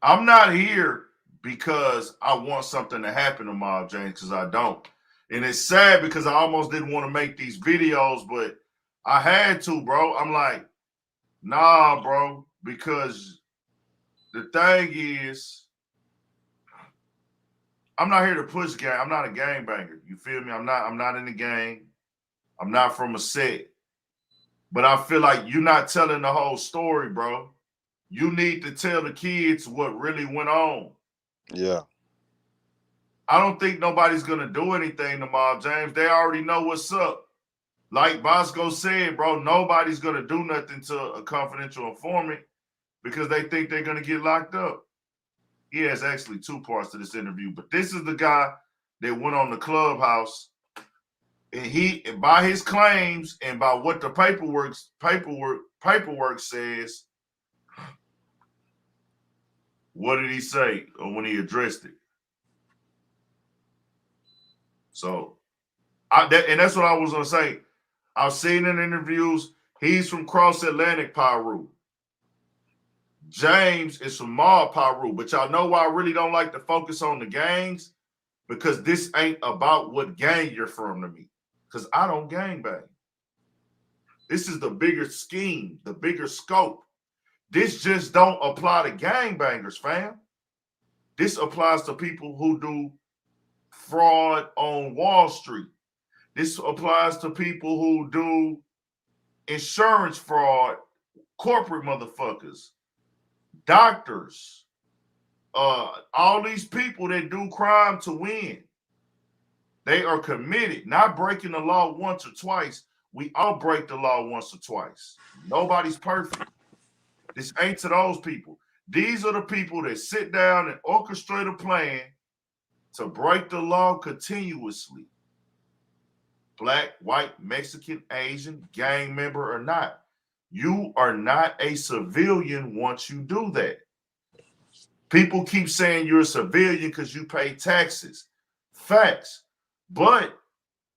I'm not here because I want something to happen to Mob James, because I don't. And it's sad because I almost didn't want to make these videos, but I had to, bro. I'm like, nah, bro, because the thing is, I'm not here to push gang. I'm not a gangbanger. You feel me? I'm not in the gang. I'm not from a set. But I feel like you're not telling the whole story, bro. You need to tell the kids what really went on. Yeah. I don't think nobody's going to do anything to Mob James. They already know what's up. Like Bosco said, bro, nobody's going to do nothing to a confidential informant because they think they're going to get locked up. He has actually two parts to this interview, but this is the guy that went on the Clubhouse, and he, by his claims and by what the paperwork says, what did he say when he addressed it? So, and that's what I was going to say. I've seen in interviews, he's from Cross Atlantic Pyru. James is from Mob Pyru. But y'all know why I really don't like to focus on the gangs? Because this ain't about what gang you're from to me. Because I don't gangbang. This is the bigger scheme, the bigger scope. This just don't apply to gangbangers, fam. This applies to people who do fraud on Wall Street. This applies to people who do insurance fraud, corporate motherfuckers, doctors, all these people that do crime to win. They are committed, not breaking the law once or twice. We all break the law once or twice. Nobody's perfect. This ain't to those people. These are the people that sit down and orchestrate a plan to break the law continuously. Black, white, Mexican, Asian, gang member or not. You are not a civilian once you do that. People keep saying you're a civilian because you pay taxes. Facts. But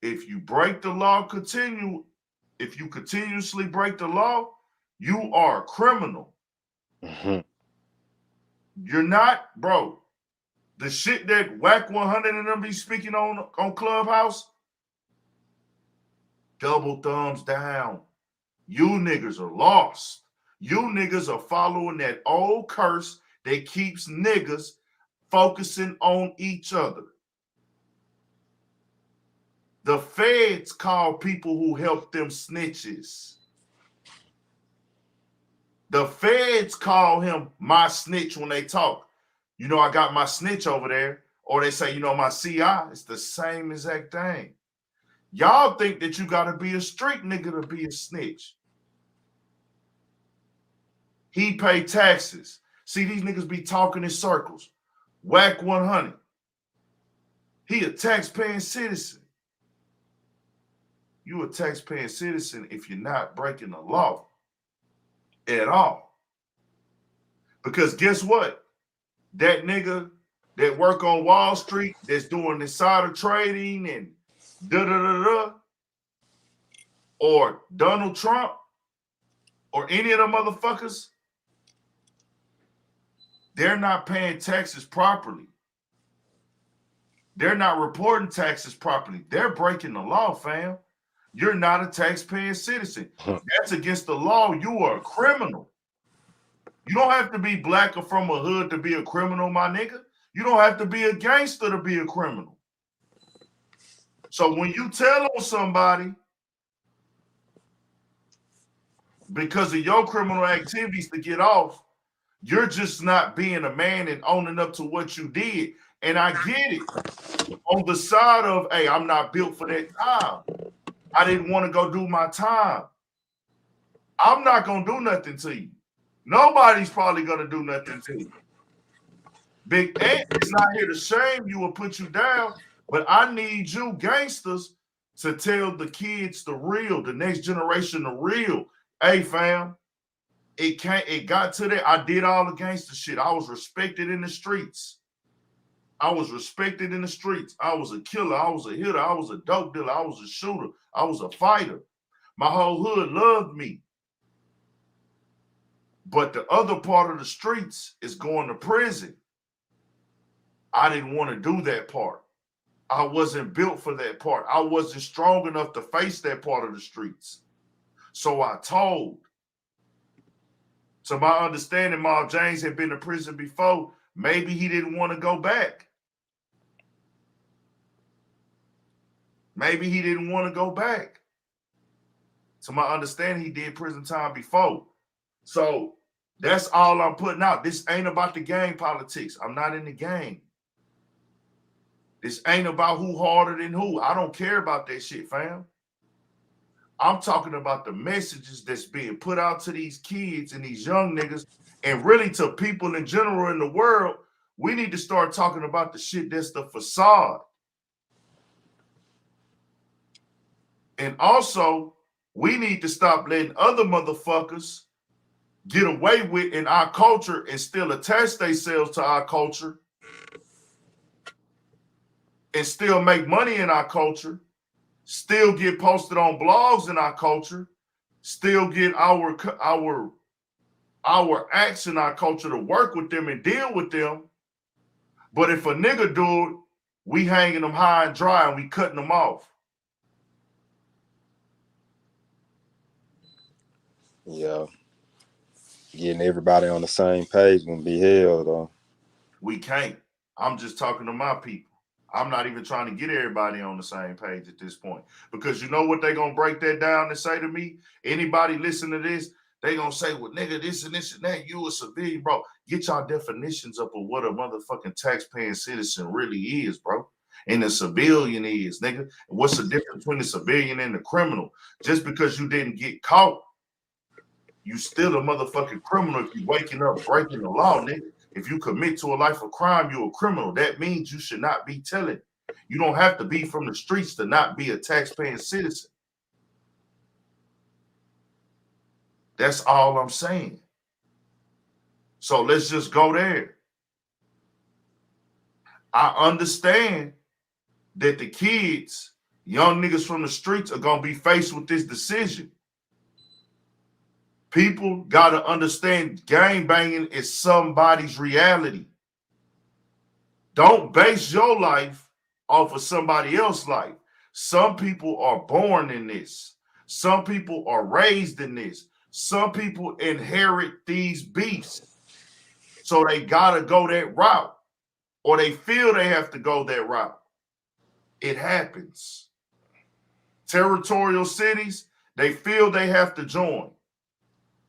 if you break the law, if you continuously break the law, you are a criminal. Mm-hmm. You're not, bro. The shit that Whack 100 and them be speaking on Clubhouse, double thumbs down. You niggas are lost. You niggas are following that old curse that keeps niggas focusing on each other. The feds call people who help them snitches. The feds call him my snitch when they talk. You know, I got my snitch over there, Or they say, you know, my CI, it's the same exact thing. Y'all think that you got to be a street nigga to be a snitch. He pay taxes. See, these niggas be talking in circles. Whack 100. He a tax-paying citizen. You a tax-paying citizen if you're not breaking the law at all. Because guess what? That nigga that work on Wall Street, that's doing insider trading and da-da-da-da, or Donald Trump, or any of them motherfuckers, they're not paying taxes properly. They're not reporting taxes properly. They're breaking the law, fam. You're not a tax-paying citizen. That's against the law. You are a criminal. You don't have to be black or from a hood to be a criminal, my nigga. You don't have to be a gangster to be a criminal. So when you tell on somebody because of your criminal activities to get off, you're just not being a man and owning up to what you did. And I get it. On the side of, hey, I'm not built for that time. I didn't want to go do my time. I'm not going to do nothing to you. Nobody's probably going to do nothing to you. Big Ant is not here to shame you or put you down, but I need you gangsters to tell the kids the real, the next generation the real. Hey, fam, it got to that. I did all the gangster shit. I was respected in the streets. I was respected in the streets. I was a killer. I was a hitter. I was a dope dealer. I was a shooter. I was a fighter. My whole hood loved me. But the other part of the streets is going to prison. I didn't want to do that part. I wasn't built for that part. I wasn't strong enough to face that part of the streets. So I told. To my understanding, Marv James had been to prison before. Maybe he didn't want to go back. Maybe he didn't want to go back. To my understanding, he did prison time before. So that's all I'm putting out. This ain't about the gang politics. I'm not in the game. This ain't about who harder than who. I don't care about that shit, fam. I'm talking about the messages that's being put out to these kids and these young niggas, and really to people in general in the world. We need to start talking about the shit that's the facade. And also, we need to stop letting other motherfuckers get away with in our culture and still attach themselves to our culture and still make money in our culture, still get posted on blogs in our culture, still get our acts in our culture to work with them and deal with them. But if a nigga do it, we hanging them high and dry and we cutting them off. Yeah. Getting everybody on the same page wouldn't be hell, though. We can't. I'm just talking to my people. I'm not even trying to get everybody on the same page at this point. Because you know what they're going to break that down and say to me? Anybody listen to this, they going to say, well, nigga, this and that, you a civilian, bro. Get y'all definitions up of what a motherfucking taxpaying citizen really is, bro. And a civilian is, nigga. What's the difference between a civilian and a criminal? Just because you didn't get caught, you still a motherfucking criminal if you waking up breaking the law, nigga. If you commit to a life of crime, you're a criminal. That means you should not be telling. You don't have to be from the streets to not be a taxpaying citizen. That's all I'm saying. So let's just go there. I understand that the kids, young niggas from the streets, are going to be faced with this decision. People got to understand gang banging is somebody's reality. Don't base your life off of somebody else's life. Some people are born in this. Some people are raised in this. Some people inherit these beasts. So they got to go that route, or they feel they have to go that route. It happens. Territorial cities, they feel they have to join.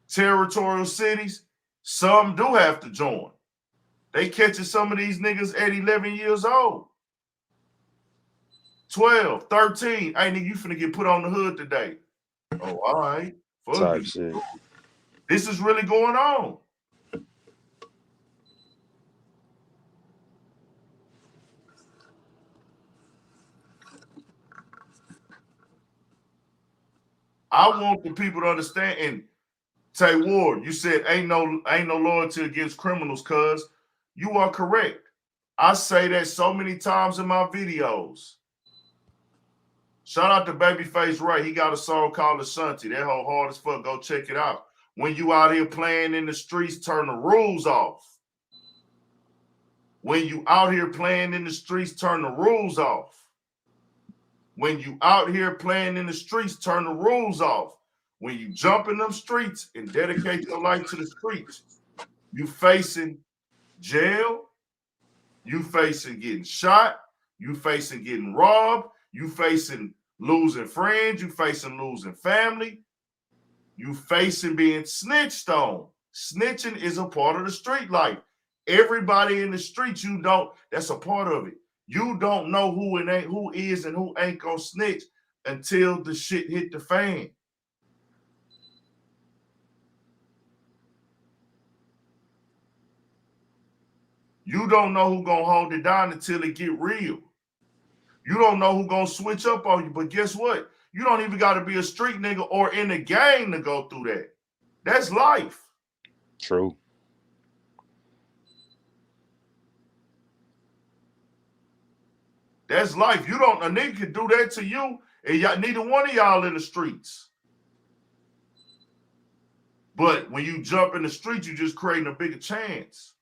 Territorial cities, some do have to join. They catching some of these niggas at 11 years old. 12, 13. Hey, nigga, you finna get put on the hood today. Oh, all right. Fuck Type you. shit. This is really going on. I want the people to understand. And Tay Ward, you said ain't no loyalty against criminals, cuz you are correct. I say that so many times in my videos. Shout out to Babyface Ray. He got a song called Ashanti. That whole hard as fuck. Go check it out. When you out here playing in the streets, turn the rules off. When you out here playing in the streets, turn the rules off. When you out here playing in the streets, turn the rules off. When you jump in them streets and dedicate your life to the streets, you facing jail, you facing getting shot, you facing getting robbed, you facing losing friends, you facing losing family, you facing being snitched on. Snitching is a part of the street life. Everybody in the streets, that's a part of it. You don't know who is and who ain't gonna snitch until the shit hit the fan. You don't know who gonna hold it down until it get real. You don't know who gonna switch up on you, but guess what? You don't even gotta be a street nigga or in a gang to go through that. That's life. True. That's life. A nigga can do that to you, and neither one of y'all in the streets. But when you jump in the streets, you just creating a bigger chance.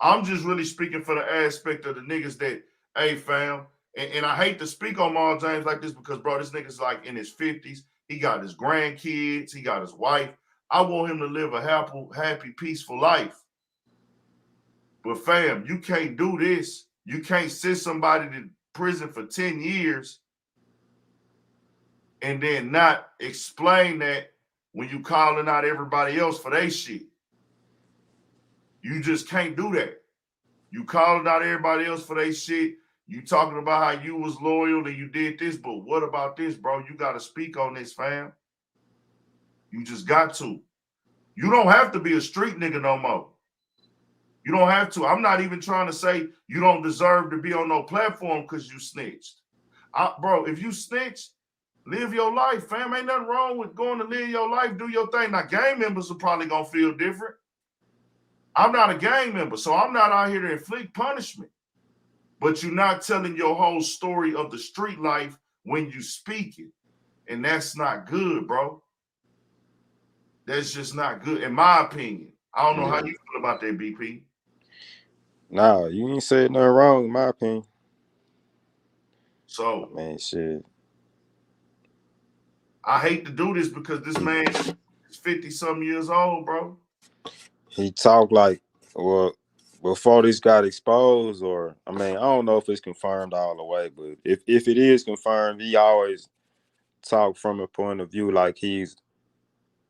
I'm just really speaking for the aspect of the niggas that, hey, fam, and I hate to speak on Marl James like this because, bro, this nigga's like in his 50s. He got his grandkids. He got his wife. I want him to live a happy, peaceful life. But, fam, you can't do this. You can't send somebody to prison for 10 years and then not explain that when you calling out everybody else for their shit. You just can't do that. You calling out everybody else for their shit. You talking about how you was loyal and you did this, but what about this, bro? You got to speak on this, fam. You just got to. You don't have to be a street nigga no more. You don't have to. I'm not even trying to say you don't deserve to be on no platform because you snitched. Bro, if you snitched, live your life, fam. Ain't nothing wrong with going to live your life, do your thing. Now, gang members are probably going to feel different. I'm not a gang member, so I'm not out here to inflict punishment. But you're not telling your whole story of the street life when you speak it. And that's not good, bro. That's just not good, in my opinion. I don't know how you feel about that, BP. Nah, you ain't said nothing wrong, in my opinion. So, man, shit. I hate to do this because this man is 50-something years old, bro. He talked like, well, before this got exposed, or I mean, I don't know if it's confirmed all the way, but if it is confirmed, he always talk from a point of view like he's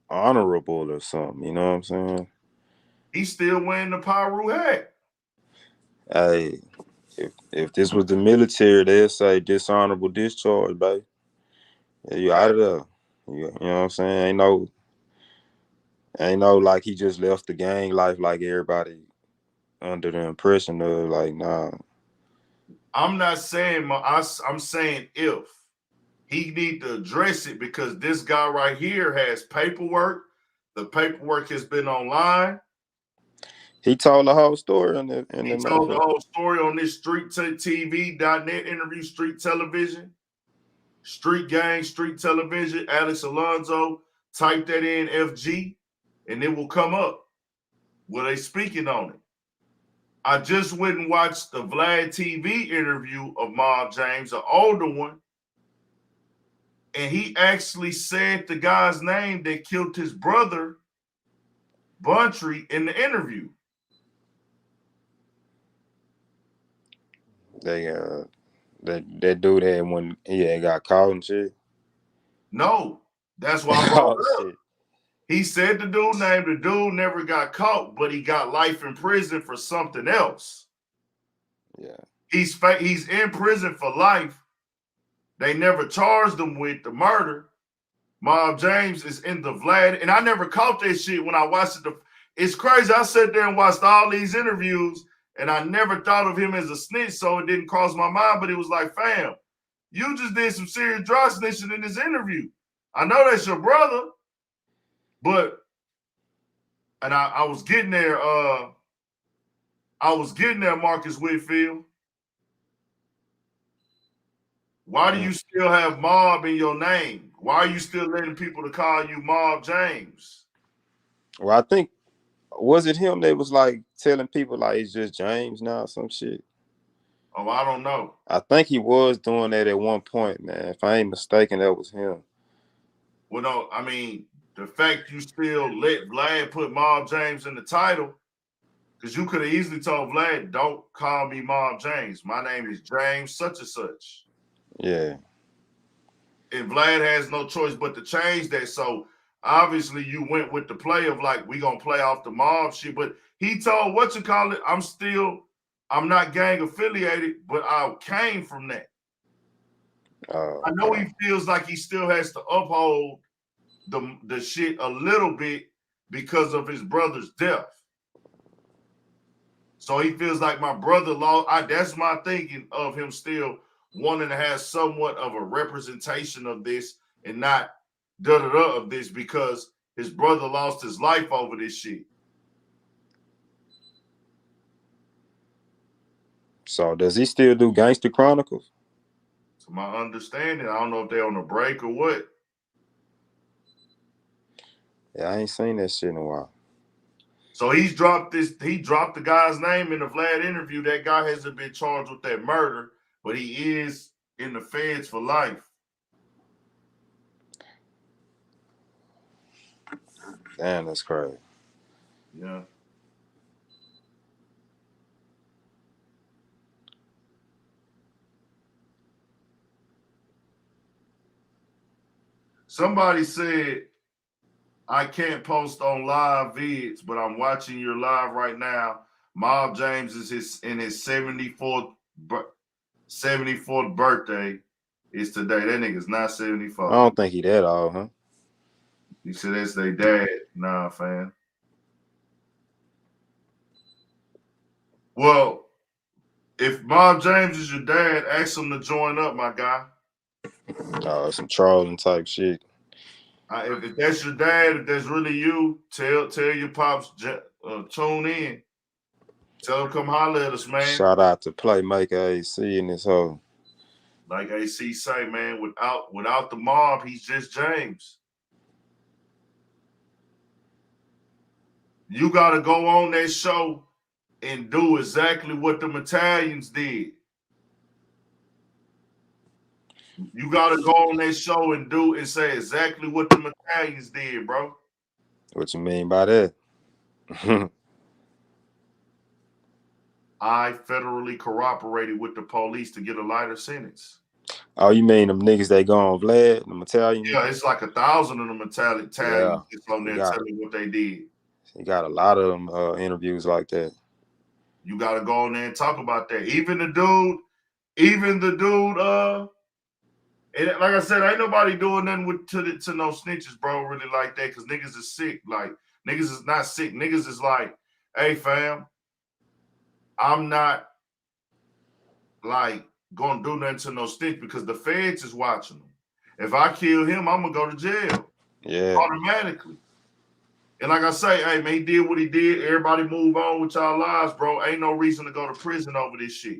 honorable or something. You know what I'm saying? He's still wearing the Pyru hat. Hey, if this was the military, they'd say dishonorable discharge, baby. Yeah, you out of there. You know what I'm saying? Ain't no like he just left the gang life like everybody under the impression of like, nah. I'm not saying I'm saying if he need to address it because this guy right here has paperwork. The paperwork has been online. He told the whole story in the He told the whole story on this StreetTV.net interview, Street Television, Street Gang, Street Television, Alex Alonso. Type that in FG, and it will come up where they speaking on it. I just went and watched the Vlad TV interview of Bob James, an older one, and he actually said the guy's name that killed his brother, Buntry, in the interview. That dude had when he had got caught and shit. No, that's why I brought it up. Shit. He said the dude name. The dude never got caught, but he got life in prison for something else. Yeah. He's in prison for life. They never charged him with the murder. Mob James is in the Vlad, and I never caught that shit when I watched it. It's crazy. I sat there and watched all these interviews, and I never thought of him as a snitch, so it didn't cross my mind. But it was like, fam, you just did some serious dry snitching in this interview. I know that's your brother, but and I was getting there. Marcus Whitfield. Why do you still have Mob in your name? Why are you still letting people to call you Mob James? Well, I think, was it him that was like telling people like it's just James now or some shit? Oh, I don't know. I think he was doing that at one point, man. If I ain't mistaken, that was him. Well, no, I mean, the fact you still let Vlad put Mob James in the title, because you could have easily told Vlad, don't call me Mob James. My name is James such and such. Yeah. And Vlad has no choice but to change that. So obviously you went with the play of like, we gonna play off the mob shit. But he told I'm not gang affiliated, but I came from that. I know he feels like he still has to uphold the shit a little bit because of his brother's death. So he feels like my brother lost. That's my thinking of him still wanting to have somewhat of a representation of this and not da-da-da of this because his brother lost his life over this shit. So does he still do Gangster Chronicles? To my understanding, I don't know if they're on a break or what. Yeah, I ain't seen that shit in a while. So he dropped the guy's name in the Vlad interview. That guy hasn't been charged with that murder, but he is in the feds for life. Damn, that's crazy. Yeah. Somebody said, I can't post on live vids, but I'm watching your live right now. Mob James is in his 74th birthday is today. That nigga's not 74. I don't think he that old, huh? He said that's their dad. Nah, fam. Well, if Mob James is your dad, ask him to join up, my guy. Oh, some trolling type shit. If that's your dad, if that's really you, tell your pops tune in. Tell him come holler at us, man. Shout out to Playmaker AC in this hole. Like AC say, man, without the mob, he's just James. You got to go on that show and do exactly what the Italians did. You got to go on that show and say exactly what the Italians did, bro. What you mean by that? I federally cooperated with the police to get a lighter sentence. Oh, you mean them niggas that go on Vlad, them Italian? Yeah, it's like 1,000 of them Italians Yeah, on there telling what they did. You got a lot of them interviews like that. You got to go on there and talk about that. Even the dude, and like I said, ain't nobody doing nothing to no snitches, bro, really like that, because niggas is sick. Like, niggas is not sick. Niggas is like, hey, fam, I'm not, like, going to do nothing to no snitch because the feds is watching them. If I kill him, I'm going to go to jail. Yeah. Automatically. And like I say, hey, man, he did what he did. Everybody move on with y'all lives, bro. Ain't no reason to go to prison over this shit.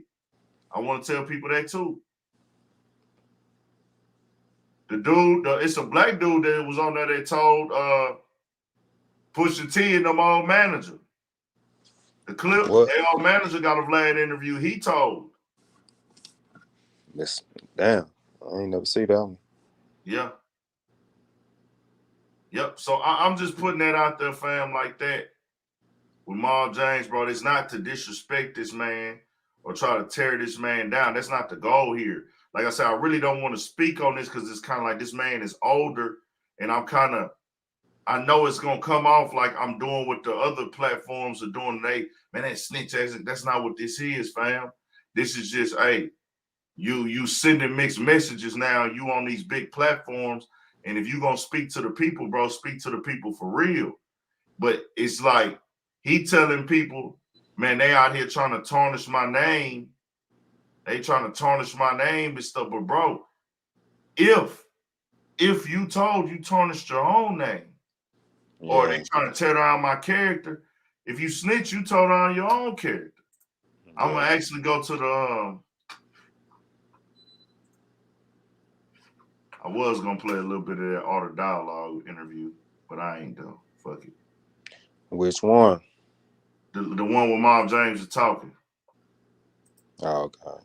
I want to tell people that, too. The dude, it's a black dude that was on there that told Pusha T and them old manager. The clip, their old manager got a Vlad interview. He told. Damn, I ain't never see that one. Yeah. Yep. So I'm just putting that out there, fam, like that. With Mob James, bro, it's not to disrespect this man or try to tear this man down. That's not the goal here. Like I said, I really don't want to speak on this because it's kind of like this man is older, and I'm kind of I know it's gonna come off like I'm doing what the other platforms are doing. Man, that snitch exit. That's not what this is, fam. This is just, hey, you sending mixed messages now. You on these big platforms, and if you gonna speak to the people, bro, speak to the people for real. But it's like he telling people, man, they out here trying to tarnish my name. They trying to tarnish my name and stuff. But bro, if you told you tarnished your own name, or they trying to tear down my character, if you snitch, you tore down your own character. I'm gonna actually go to the I was gonna play a little bit of that Art of Dialogue interview, but I ain't though. Fuck it. Which one? The one where Mom James is talking. Oh, okay.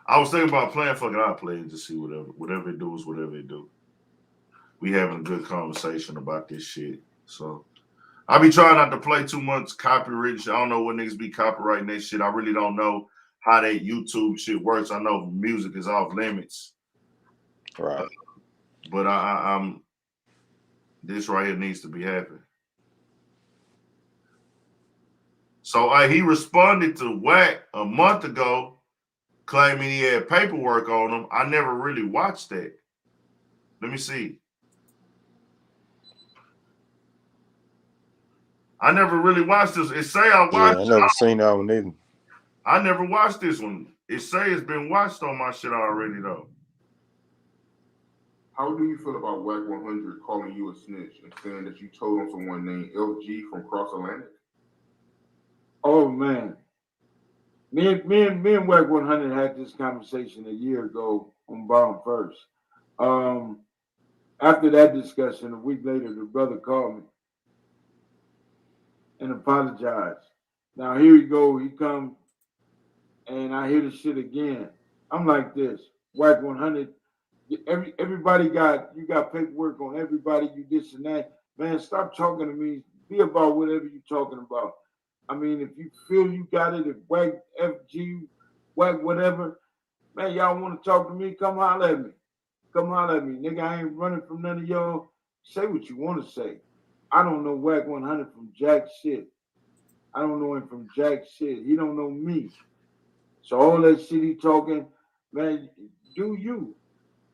I was thinking about playing. Fuck it, I'll play it to see whatever it do is whatever it do. We having a good conversation about this shit. So I be trying not to play too much copyright shit. I don't know what niggas be copyrighting that shit. I really don't know how that YouTube shit works. I know music is off limits. Right. But I'm this right here needs to be happening. So he responded to Wack a month ago, claiming he had paperwork on him. I never really watched that. Let me see. I never really watched this. It say I watched. Yeah, I never seen that one either. I never watched this one. It say it's been watched on my shit already though. How do you feel about Wack 100 calling you a snitch and saying that you told on someone named LG from Cross Atlantic? Oh man, me and Wack 100 had this conversation a year ago on Bomb First. After that discussion, a week later, the brother called me and apologized. Now here you go, he come and I hear the shit again. I'm like this, Wack 100. Everybody you got paperwork on everybody, you this and that. Man, stop talking to me. Be about whatever you're talking about. I mean, if you feel you got it, if Wack FG, Wack whatever, man, y'all want to talk to me, come holler at me. Come holler at me. Nigga, I ain't running from none of y'all. Say what you want to say. I don't know Wack 100 from jack shit. I don't know him from jack shit. He don't know me. So all that shit he talking, man, do you.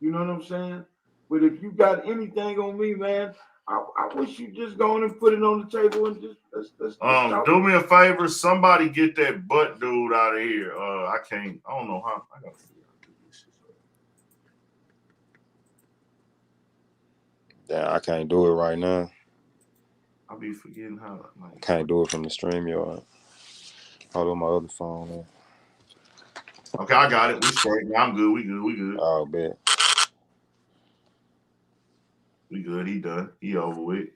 You know what I'm saying? But if you got anything on me, man, I wish you just go on and put it on the table and just let's talk. Do me a favor, somebody get that butt dude out of here. I don't know how. I gotta figure out how to do this shit. Yeah, I can't do it right now. I'll be forgetting how. I can't do it from the StreamYard. Hold on my other phone there. Okay, I got it. We straight. I'm good. We good. Oh, bet. We good. He done. He over with.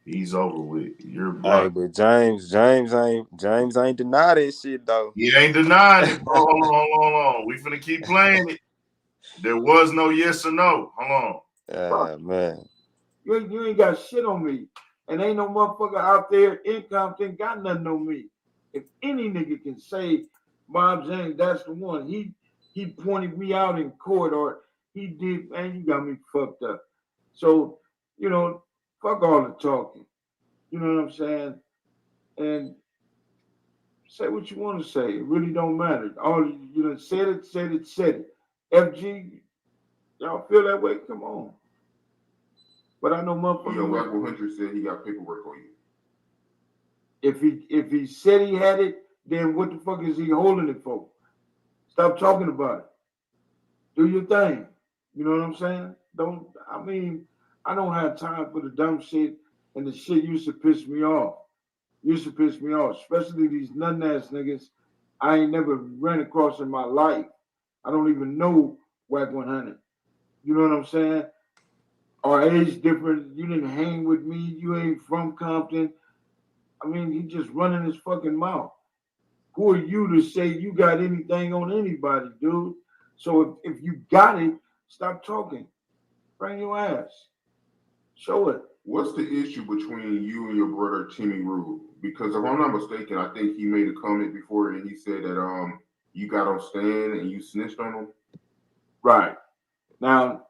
He's over with. You're Hey, blocked. but James ain't deny that shit though. He ain't denying it, bro. Hold on. We finna keep playing it. There was no yes or no. Hold on. Man. You ain't got shit on me. And ain't no motherfucker out there in Compton got nothing on me. If any nigga can say Bob James, that's the one. He pointed me out in court or he did, man, you got me fucked up. So, you know, fuck all the talking. You know what I'm saying? And say what you want to say. It really don't matter. All you know, said it. FG, y'all feel that way? Come on. But I know motherfuckers. Yeah, Wack 100 said he got paperwork on you. If he said he had it, then what the fuck is he holding it for? Stop talking about it. Do your thing. You know what I'm saying? I don't have time for the dumb shit and the shit used to piss me off. Especially these nut ass niggas I ain't never ran across in my life. I don't even know Wack 100. You know what I'm saying? Our age different. You didn't hang with me. You ain't from Compton. I mean, he just running his fucking mouth. Who are you to say you got anything on anybody, dude? So if you got it, stop talking. Bring your ass. Show it. What's the issue between you and your brother Timmy Rule? Because if I'm not mistaken, I think he made a comment before and he said that you got on Stan and you snitched on him. Right. Now,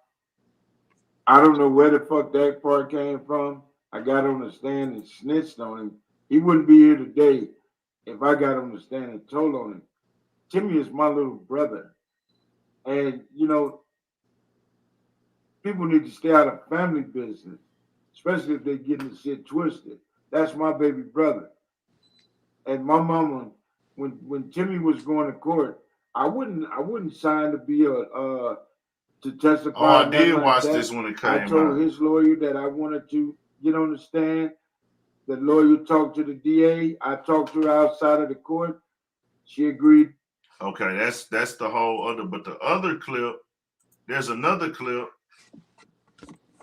I don't know where the fuck that part came from. I got on the stand and snitched on him. He wouldn't be here today if I got on the stand and told on him. Timmy is my little brother. And, you know, people need to stay out of family business, especially if they're getting the shit twisted. That's my baby brother. And my mama, when Timmy was going to court, I wouldn't sign to be to testify. Oh, I did like watch that. this when it came I told out. his lawyer that I wanted to get on the stand. The lawyer talked to the DA. I talked to her outside of the court. She agreed. Okay, that's the whole other. But the other clip, there's another clip.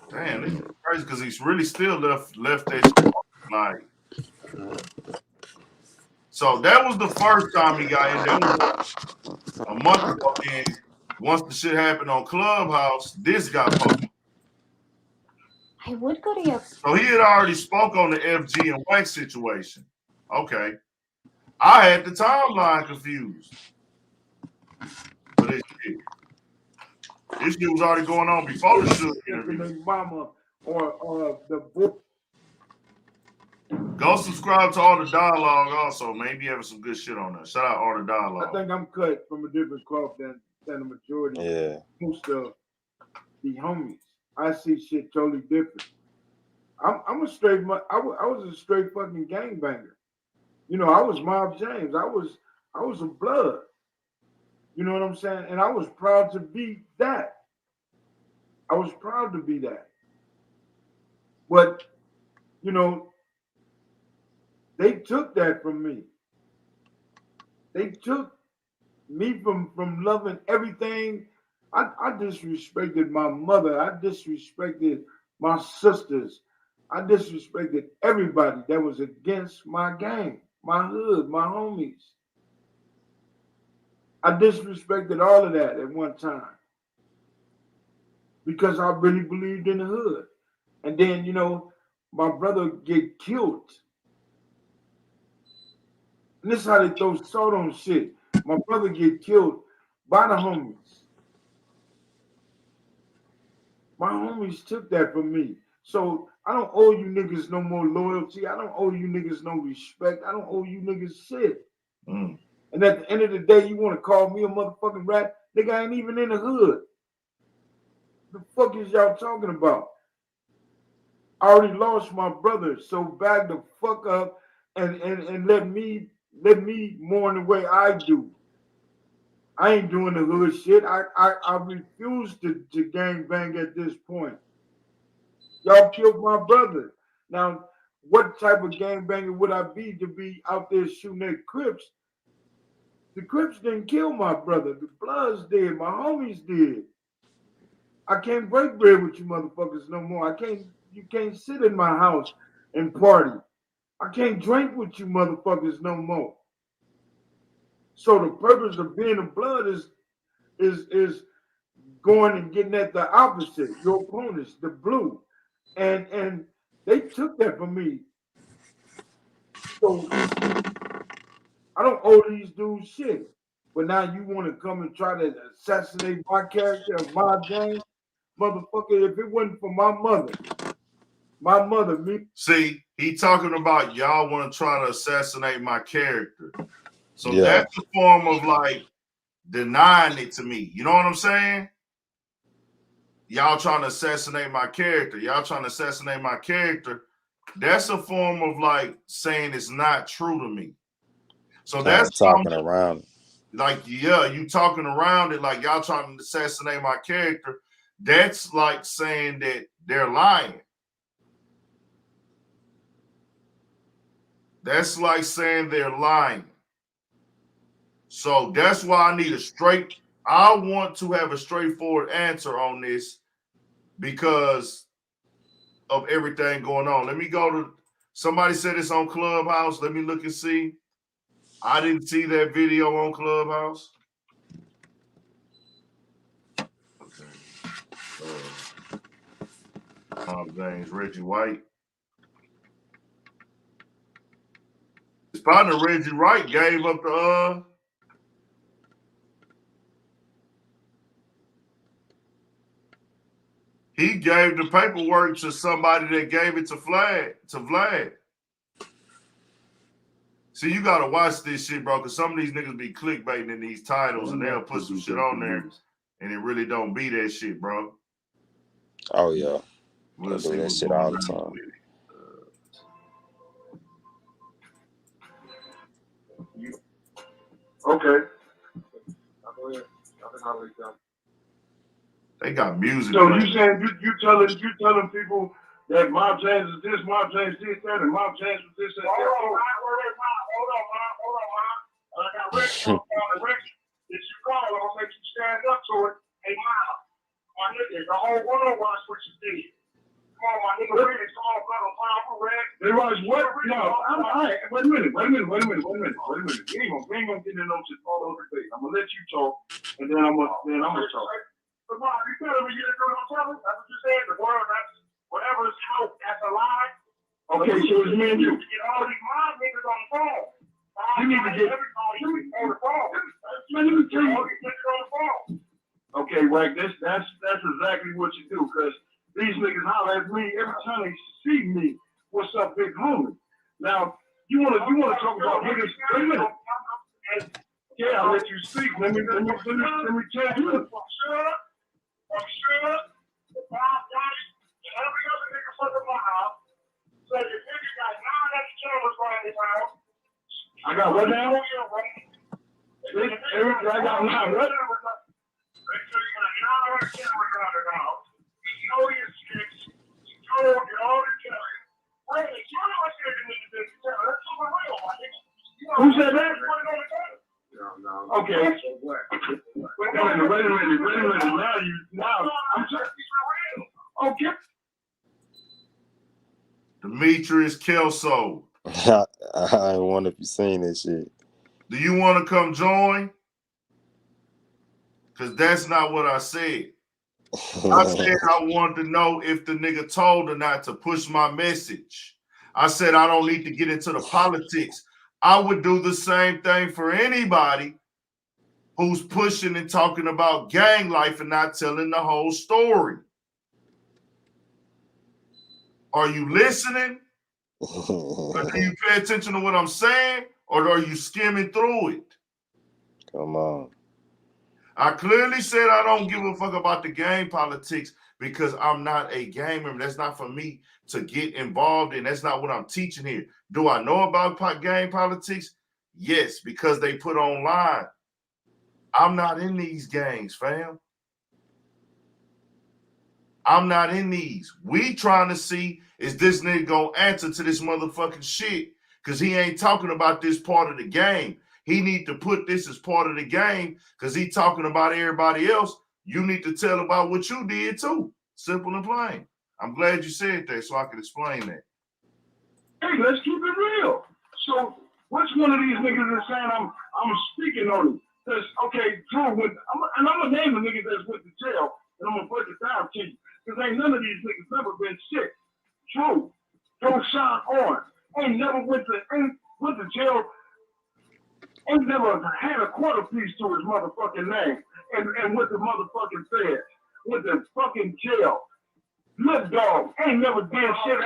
Damn, this is crazy because he's really still left that like. So that was the first time he got in. That was a month ago. Then once the shit happened on Clubhouse, this got posted. I would go to your. So he had already spoke on the FG and Wax situation. Okay. I had the timeline confused. But this shit was already going on before the shoot interview. Mama or the book. Go subscribe to All the Dialogue also, man. Be having some good shit on there. Shout out All the Dialogue. I think I'm cut from a different cloth than the majority. Yeah. Most of the homies. I see shit totally different. I'm a straight. I was a straight fucking gangbanger. You know, I was Mob James. I was a blood. You know what I'm saying? And I was proud to be that. I was proud to be that. But, you know, they took that from me. They took me from loving everything. I disrespected my mother. I disrespected my sisters. I disrespected everybody that was against my gang, my hood, my homies. I disrespected all of that at one time because I really believed in the hood. And then, you know, my brother get killed. And this is how they throw salt on shit. My brother get killed by the homies. My homies took that from me. So I don't owe you niggas no more loyalty. I don't owe you niggas no respect. I don't owe you niggas shit. Mm. And at the end of the day, you want to call me a motherfucking rat? Nigga, I ain't even in the hood. The fuck is y'all talking about? I already lost my brother, so back the fuck up and let me mourn the way I do. I ain't doing the hood shit. I refuse to gang bang at this point. Y'all killed my brother. Now, what type of gang banger would I be to be out there shooting at Crips? The Crips didn't kill my brother. The Bloods did. My homies did. I can't break bread with you motherfuckers no more. You can't sit in my house and party. I can't drink with you motherfuckers no more. So the purpose of being a blood is going and getting at the opposite, your opponents, the blue. And they took that from me. So I don't owe these dudes shit. But now you want to come and try to assassinate my character of my James? Motherfucker, if it wasn't for my mother, me. See, he talking about y'all want to try to assassinate my character. So Yeah. that's a form of like denying it to me. You know what I'm saying? Y'all trying to assassinate my character. Y'all trying to assassinate my character. That's a form of like saying it's not true to me. So that's talking around. Like, yeah, you talking around it like y'all trying to assassinate my character. That's like saying that they're lying. That's like saying they're lying. So that's why I need I want to have a straightforward answer on this because of everything going on. Let me go to, somebody said it's on Clubhouse. Let me look and see. I didn't see that video on Clubhouse. James, Reggie White. His partner Reggie White gave up the He gave the paperwork to somebody that gave it to Vlad. See, you gotta watch this shit, bro, because some of these niggas be clickbaiting in these titles and they'll put some shit on there and it really don't be that shit, bro. Oh yeah. We'll They do see that what's shit going all the on time. with it. Okay. They got music. So you saying you telling people that Mob James is this, Mob James did that, and Mob James was this and that. Hold on, I got Rex on the Rex. If you call, I'll make you stand up to it. Hey, Mom, my nigga, the whole world watch what you did. Come on, my nigga, Rex, come on, brother, Mom, Rex. They watch what? No, all right. Wait a minute. We ain't gonna get into no shit all over the place. I'm gonna let you talk, and then I'm gonna talk. But Mom, you telling me you didn't do what I'm telling? That's what you said. The world, that's whatever's out, that's a lie. Okay, so it's me and you. Get all these mob niggas on the phone. You need to get everybody on the phone. Let me tell you. On the phone. Okay, right. That's exactly what you do, because these niggas holler at me every time they see me. What's up, big homie? Now you wanna talk about niggas? Wait a minute. Yeah, I'll let you speak. Let me tell you. I'm sure the Bob Saget and every other nigga from the mob said the nigga got 9 extra cameras right now. I got what now? I got 9 what? Make sure you got 9 extra cameras right now. You know your sticks. You told you all the time. Wait, you know what you're going to do? That's super real, my nigga. Who said that? No. Okay. Wait a minute. Now, I'm just real. Okay. Demetrius Kelso. I wonder if you seen this shit. Do you want to come join? Because that's not what I said. I said I wanted to know if the nigga told or not to push my message. I said I don't need to get into the politics. I would do the same thing for anybody who's pushing and talking about gang life and not telling the whole story. Are you listening? Or do you pay attention to what I'm saying? Or are you skimming through it? Come on. I clearly said I don't give a fuck about the gang politics because I'm not a gamer. That's not for me to get involved in. That's not what I'm teaching here. Do I know about gang politics? Yes, because they put online. I'm not in these gangs, fam. I'm not in these. We trying to see is this nigga gonna answer to this motherfucking shit because he ain't talking about this part of the game. He need to put this as part of the game because he talking about everybody else. You need to tell about what you did too. Simple and plain. I'm glad you said that so I can explain that. Hey, let's keep it real. So, which one of these niggas is saying I'm speaking on it? Because, okay, Drew, I'm going to name the niggas that's went to jail, and I'm going to break it down to you. Because ain't none of these niggas never been sick. Drew, Sean Orange, ain't never went to jail, ain't never had a quarter piece to his motherfucking name, and went to motherfucking fed, went to fucking jail. Lip dog, ain't never did shit,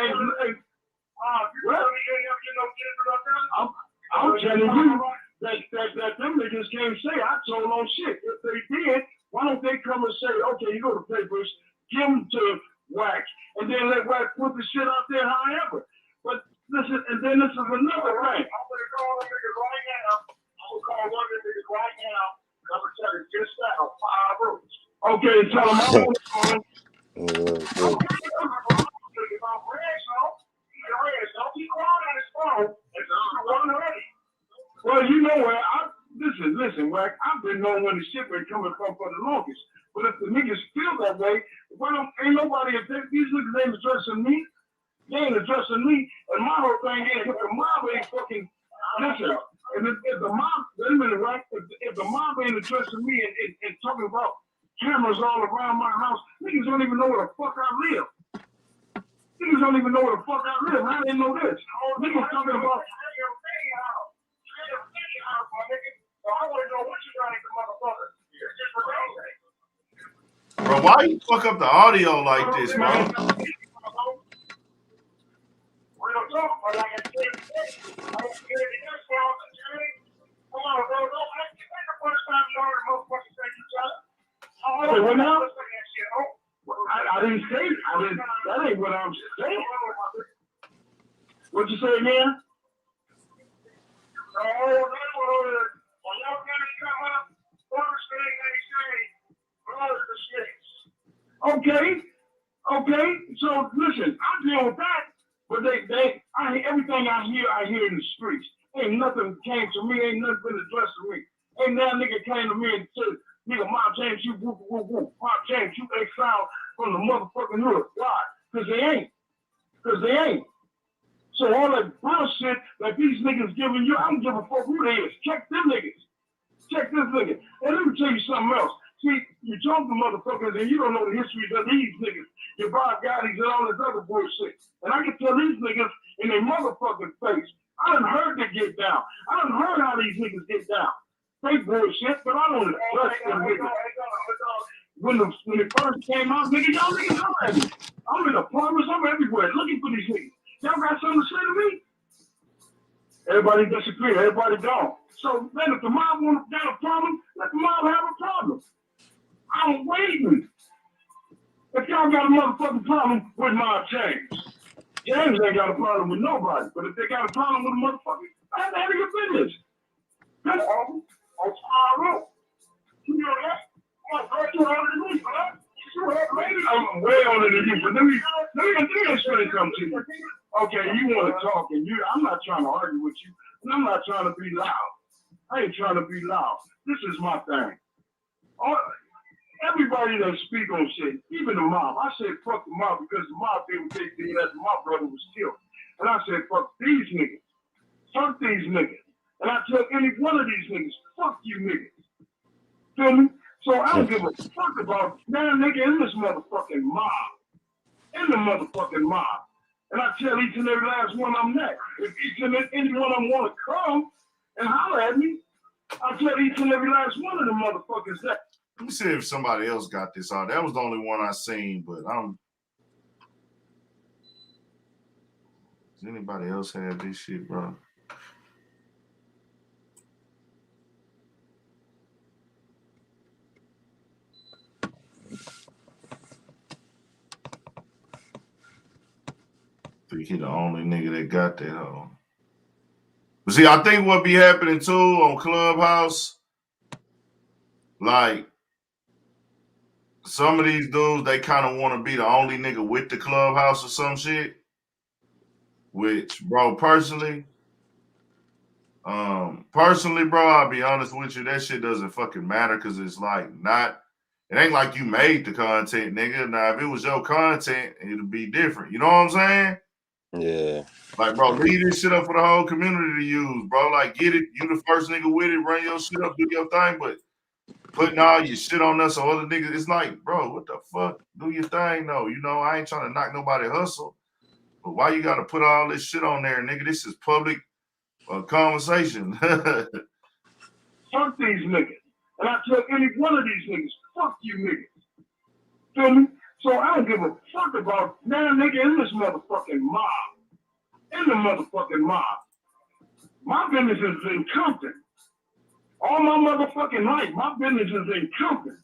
I'm telling you that them niggas can't say I told on shit. If they did, why don't they come and say, okay, you go to papers, give them to Wax, and then let Wax put the shit out there however. But listen, and then this is another thing. I'm gonna call them niggas right now. I'm gonna call one of them niggas right now. I'm gonna tell you just that on 5 roots. Okay, tell them I'm gonna call them. Well, you know where listen, Wack, I've been knowing when the shit been coming from for the longest. But if the niggas feel that way, ain't nobody, if these niggas ain't addressing me, they ain't addressing me, and my whole thing is, if the mob ain't fucking, listen, if the mob, wait a minute, right? If the mob ain't addressing me and talking about cameras all around my house, niggas don't even know where the fuck I live. Niggas don't even know where the fuck I live. I didn't know this. Niggas talking about I want to know what you got in the motherfucker. Bro, why you fuck up the audio like this, bro? Wait, what now? I didn't say that ain't what I'm saying. What'd you say again? Okay. So listen, I deal with that, but everything I hear in the streets. Ain't nothing came to me, ain't nothing been addressed to me. Ain't that nigga came to me and said, nigga, Bob James, you whoop, whoop, whoop. Bob James, you exiled from the motherfucking hood. Why? Because they ain't. So all that bullshit that these niggas giving you, I don't give a fuck who they is. Check them niggas. Check this nigga. And let me tell you something else. See, you talk to motherfuckers and you don't know the history of these niggas. Your Bob Gotti's and all this other bullshit. And I can tell these niggas in their motherfucking face, I done heard they get down. I done heard how these niggas get down. They bullshit, but I don't trust them niggas. When it first came out, nigga, y'all niggas know at me. I'm in apartments, I'm everywhere looking for these niggas. Y'all got something to say to me? Everybody disappeared, everybody gone. So then if the mob got a problem, let the mob have a problem. I'm waiting. If y'all got a motherfucking problem with Mob James ain't got a problem with nobody. But if they got a problem with a motherfucker, that's out of your business. That's all. That's all. You know that? I'm way older than you, but let me explain something to you. Okay, you want to talk, and I'm not trying to argue with you, and I'm not trying to be loud. I ain't trying to be loud. This is my thing. Everybody that speak on shit, even the mob, I said fuck the mob because the mob did what they did after my brother was killed. And I said fuck these niggas. Fuck these niggas. And I tell any one of these niggas, fuck you niggas. Feel me? So I don't give a fuck about man nigga in this motherfucking mob. In the motherfucking mob. And I tell each and every last one I'm next. If each and any one of them want to come and holler at me, I tell each and every last one of them motherfuckers that. Let me see if somebody else got this out. That was the only one I seen, but does anybody else have this shit, bro? I think he the only nigga that got that hoe. But see, I think what be happening too on Clubhouse, like some of these dudes, they kind of want to be the only nigga with the Clubhouse or some shit. Which, bro, personally, bro, I'll be honest with you, that shit doesn't fucking matter because it's like it ain't like you made the content, nigga. Now, if it was your content, it'd be different. You know what I'm saying? Yeah. Like, bro, leave this shit up for the whole community to use, bro. Like, get it. You the first nigga with it. Run your shit up, do your thing. But putting all your shit on us or other niggas, it's like, bro, what the fuck? Do your thing, though. You know, I ain't trying to knock nobody hustle. But why you got to put all this shit on there, nigga? This is public conversation. Fuck these niggas. And I tell any one of these niggas, fuck you niggas. Feel me? So I don't give a fuck about man nigga in this motherfucking mob. In the motherfucking mob. My business is in Compton. All my motherfucking life, my business is in Compton.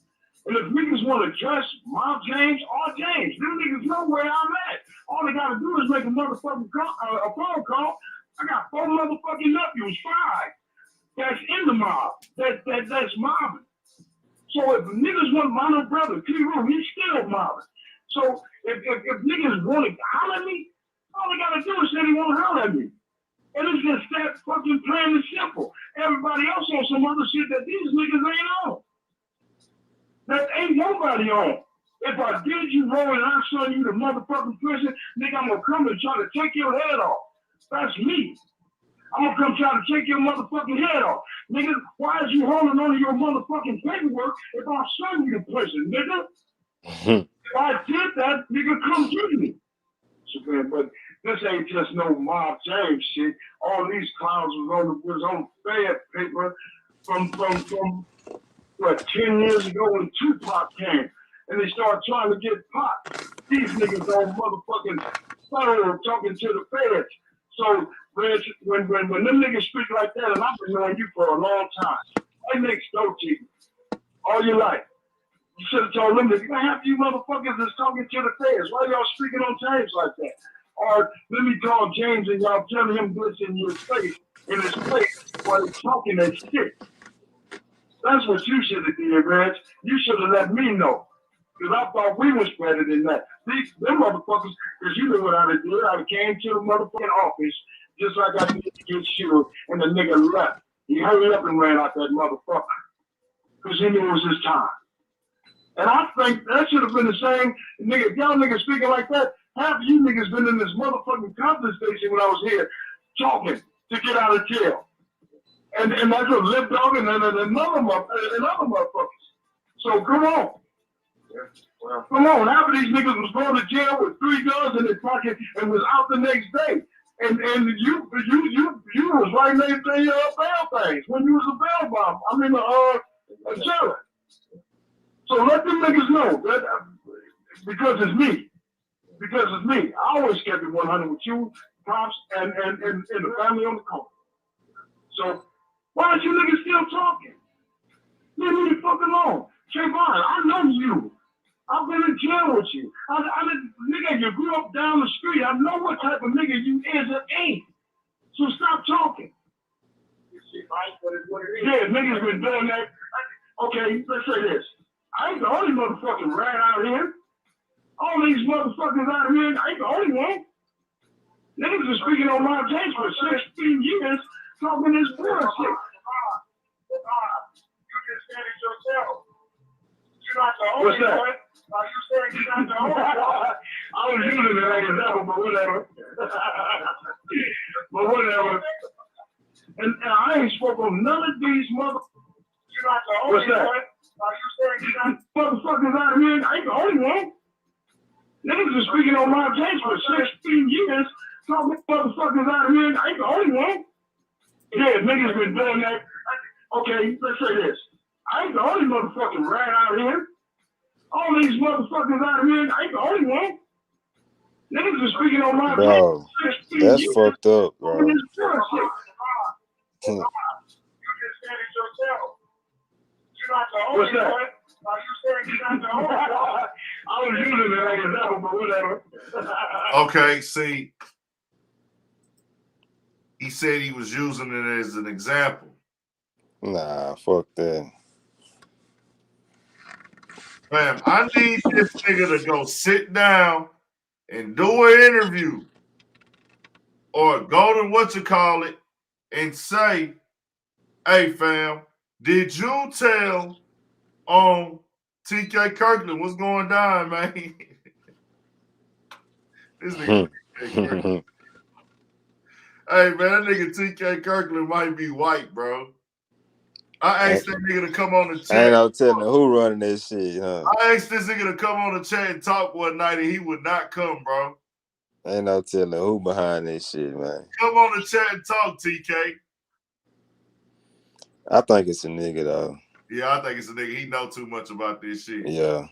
And if niggas want to dress Mob James or James, them niggas know where I'm at. All they gotta do is make a motherfucking a phone call. I got 4 motherfucking nephews, 5. That's in the mob. That's mobbing. So if niggas want my little brother, T-Room, he's still mobbing. So if niggas want to holler at me, all they gotta do is say they want to holler at me. And it's just that fucking plain and simple. Everybody else on some other shit that these niggas ain't on. That ain't nobody on. If I did you wrong and I show you the motherfucking prison, nigga, I'm gonna come and try to take your head off. That's me. I'm gonna come try to take your motherfucking head off. Nigga, why is you holding on to your motherfucking paperwork if I show you the prison, nigga? If I did that, nigga, come get me. So, man, but this ain't just no Mob James shit. All these clowns was on Fed paper from what 10 years ago when Tupac came. and they start trying to get popped. These niggas on motherfucking phone talking to the feds. So, Reg, when them niggas speak like that, and I've been knowing you for a long time, that niggas go to you all your life. You should have told them that half you motherfuckers is talking to the feds. Why y'all speaking on James like that? Or let me call James and y'all telling him this in your face, in his face, while he's talking that shit. That's what you should have did, Reg. You should have let me know. Because I thought we was better than that. Them motherfuckers, because you knew what I'd have did. I'd have came to the motherfucking office just like I did to get you, and the nigga left. He hurried up and ran out that motherfucker. Because he knew it was his time. And I think that should have been the same. Nigga, if y'all niggas speaking like that, half of you niggas been in this motherfucking conference station when I was here talking to get out of jail. And that's what Lip Dog and another motherfuckers. So come on. Yeah. Well, come on. Half of these niggas was going to jail with 3 guns in their pocket and was out the next day. And you was right there in your bail things when you was a bail bomb. I mean a jailer. So let them niggas know that because it's me. Because it's me. I always kept it 100 with you, Pops, and the family on the corner. So why aren't you niggas still talking? Leave me the fuck alone. Trayvon, I know you. I've been in jail with you. Nigga, you grew up down the street. I know what type of nigga you is and ain't. So stop talking. Yeah, niggas been doing that. Okay, let's say this. I ain't the only motherfucking rat out here. All these motherfuckers out here, I ain't the only one. Niggas been speaking on my case for 16 years, talking this bullshit. You just said it yourself. You're not the only one. You said you're not the only one. I was using it as an example, but whatever. But whatever. And I ain't spoke on none of these motherfuckers. You're not the only one. You said you're not motherfuckers out here. I ain't the only one. Niggas been speaking on my case for 16 years. Talking motherfuckers out here. I ain't the only one. Yeah, niggas been doing that. Okay, let's say this. I ain't the only motherfucking rat out here. All these motherfuckers out here, I ain't the only one. Niggas been speaking on my bro. That's years. fucked up, bro. You just said it yourself. You're not the only one. You said you're not the only one. I was using it as an example, but whatever. Okay, see, he said he was using it as an example. Nah, fuck that. Man, I need this nigga to go sit down and do an interview or go to what and say, hey, fam, did you tell TK Kirkland what's going down, man? This nigga TK Hey, man, that nigga TK Kirkland might be white, bro. I asked that nigga to come on the chat. Ain't no telling who running that shit, huh? I asked this nigga to come on the chat and talk one night, and he would not come, bro. Ain't no telling who behind this shit, man. Come on the chat and talk, TK. I think it's a nigga, though. Yeah, I think it's a nigga. He know too much about this shit. Yeah.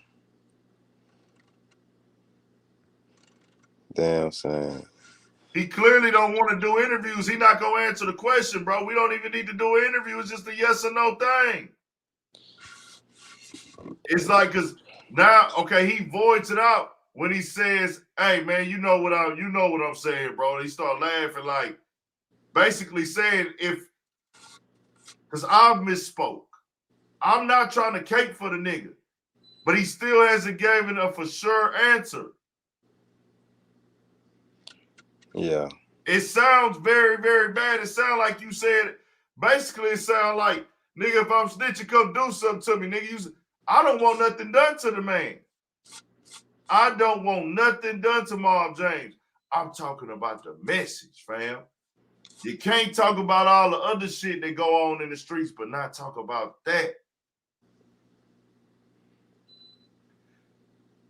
Damn, son. He clearly don't want to do interviews. He not going to answer the question, bro. We don't even need to do an interview. It's just a yes or no thing. It's like, because now, okay, he voids it out when he says, hey, man, you know what I'm saying, bro. He start laughing, like, basically saying because I misspoke. I'm not trying to cape for the nigga, but he still hasn't given a for sure answer. Yeah. It sounds very, very bad. It sounds like you said, basically it sounds like, nigga, if I'm snitching, come do something to me, nigga. I don't want nothing done to the man. I don't want nothing done to Bob James. I'm talking about the message, fam. You can't talk about all the other shit that go on in the streets, but not talk about that.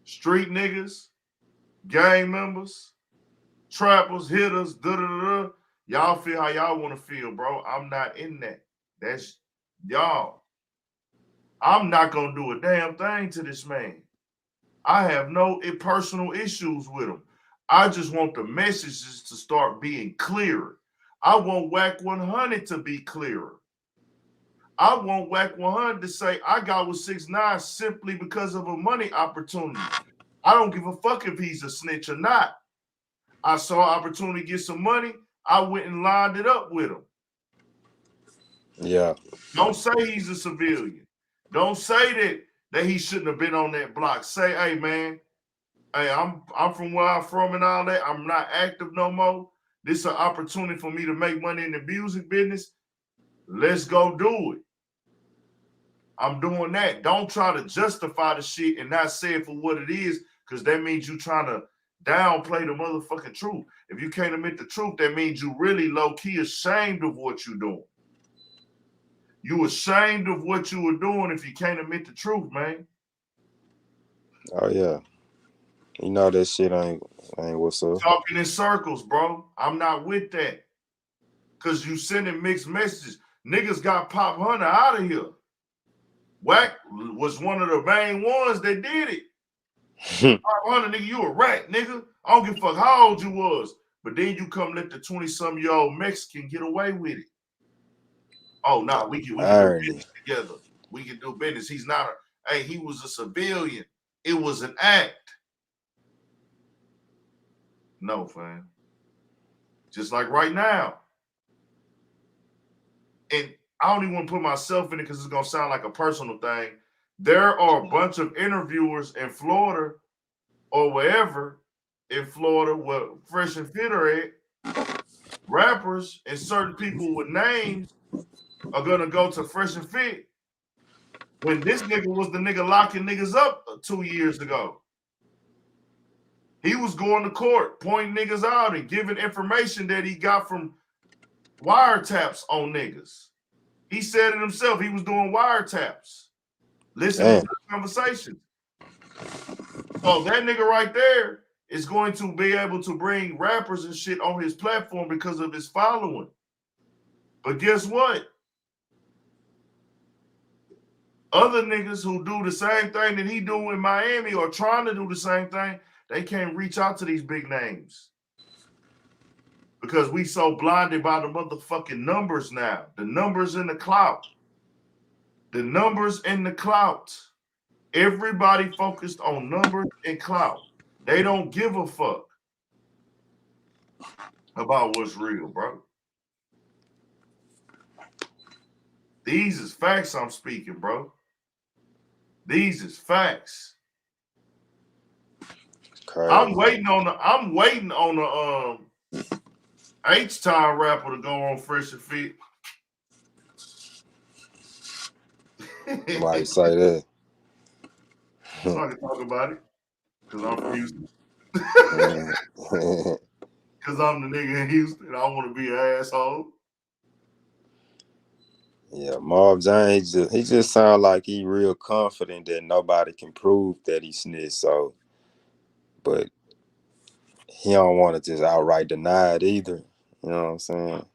Street niggas, gang members, trappers, hitters, da-da-da-da. Y'all feel how y'all want to feel, bro. I'm not in that. That's y'all. I'm not going to do a damn thing to this man. I have no personal issues with them. I just want the messages to start being clearer. I want Whack 100 to be clearer. I want Whack 100 to say I got with 6ix9ine simply because of a money opportunity. I don't give a fuck if he's a snitch or not. I saw an opportunity to get some money. I went and lined it up with him. Yeah. Don't say he's a civilian. Don't say that he shouldn't have been on that block. Say, hey man, hey, I'm from where I'm from and all that. I'm not active no more. This is an opportunity for me to make money in the music business. Let's go do it. I'm doing that. Don't try to justify the shit and not say it for what it is, because that means you trying to downplay the motherfucking truth. If you can't admit the truth, that means you really low-key ashamed of what you're doing. You ashamed of what you were doing if you can't admit the truth, man. Oh yeah. You know that shit ain't what's up. Talking in circles, bro. I'm not with that. Cause you sending mixed messages. Niggas got Pop Hunter out of here. Whack was one of the main ones that did it. Pop Hunter, nigga, you a rat, nigga. I don't give a fuck how old you was. But then you come let the 20-some-year-old Mexican get away with it. Oh, no, we can do business together. We can do business. He's not hey, he was a civilian. It was an act. No, fam. Just like right now. And I don't even want to put myself in it because it's going to sound like a personal thing. There are a bunch of interviewers in Florida or wherever in Florida where Fresh and Fit are at, rappers and certain people with names are going to go to Fresh and Fit when this nigga was the nigga locking niggas up 2 years ago. He was going to court, pointing niggas out and giving information that he got from wiretaps on niggas. He said it himself. He was doing wiretaps. Listen to the conversation. So that nigga right there is going to be able to bring rappers and shit on his platform because of his following. But guess what? Other niggas who do the same thing that he do in Miami or trying to do the same thing, they can't reach out to these big names. Because we so blinded by the motherfucking numbers now. The numbers in the clout. The numbers in the clout. Everybody focused on numbers and clout. They don't give a fuck about what's real, bro. These is facts I'm speaking, bro. These is facts. Crazy. I'm waiting on the H-Time rapper to go on Fresh and Fit. Why you say that? So I can talk about it. Because I'm from Houston. Because I'm the nigga in Houston. I want to be an asshole. Yeah, Marv James, he just sounds like he real confident that nobody can prove that he snitched. So, but he don't want to just outright deny it either. You know what I'm saying?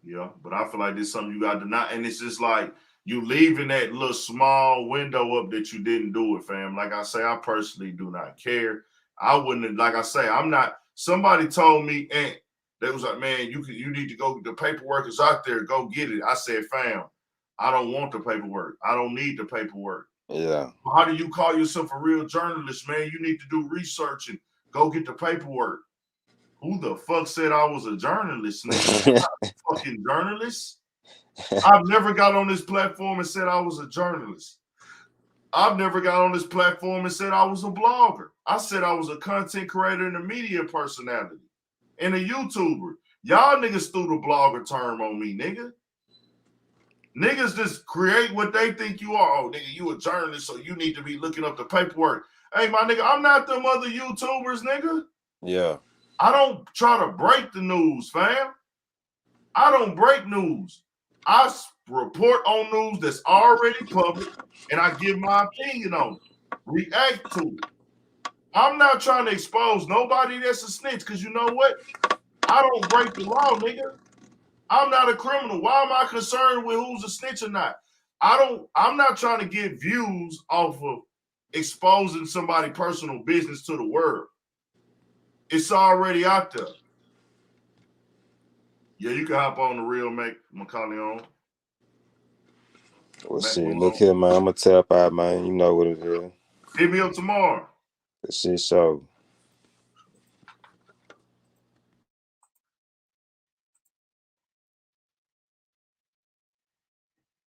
Yeah, but I feel like there's something you got to deny. And it's just like you leaving that little small window up that you didn't do it, fam. Like I say, I personally do not care. I wouldn't, like I say, I'm not, somebody told me, and they was like, man, you need to go, the paperwork is out there, go get it. I said, fam, I don't want the paperwork. I don't need the paperwork. Yeah. How do you call yourself a real journalist, man? You need to do research and go get the paperwork. Who the fuck said I was a journalist, nigga? I'm not a fucking journalist. I've never got on this platform and said I was a journalist. I've never got on this platform and said I was a blogger. I said I was a content creator and a media personality and a YouTuber. Y'all niggas threw the blogger term on me, nigga. Niggas just create what they think you are. Oh, nigga, you a journalist, so you need to be looking up the paperwork. Hey, my nigga, I'm not them other YouTubers, nigga. Yeah. I don't try to break the news, fam. I don't break news. I report on news that's already public, and I give my opinion on it. React to it. I'm not trying to expose nobody that's a snitch, because you know what? I don't break the law, nigga. I'm not a criminal. Why am I concerned with who's a snitch or not? I'm not trying to get views off of exposing somebody's personal business to the world. It's already out there. Yeah, you can hop on the real Macaulay on. Well, shit, look here, man. I'm gonna tap out, man. You know what it is. Hit me up tomorrow. That shit so.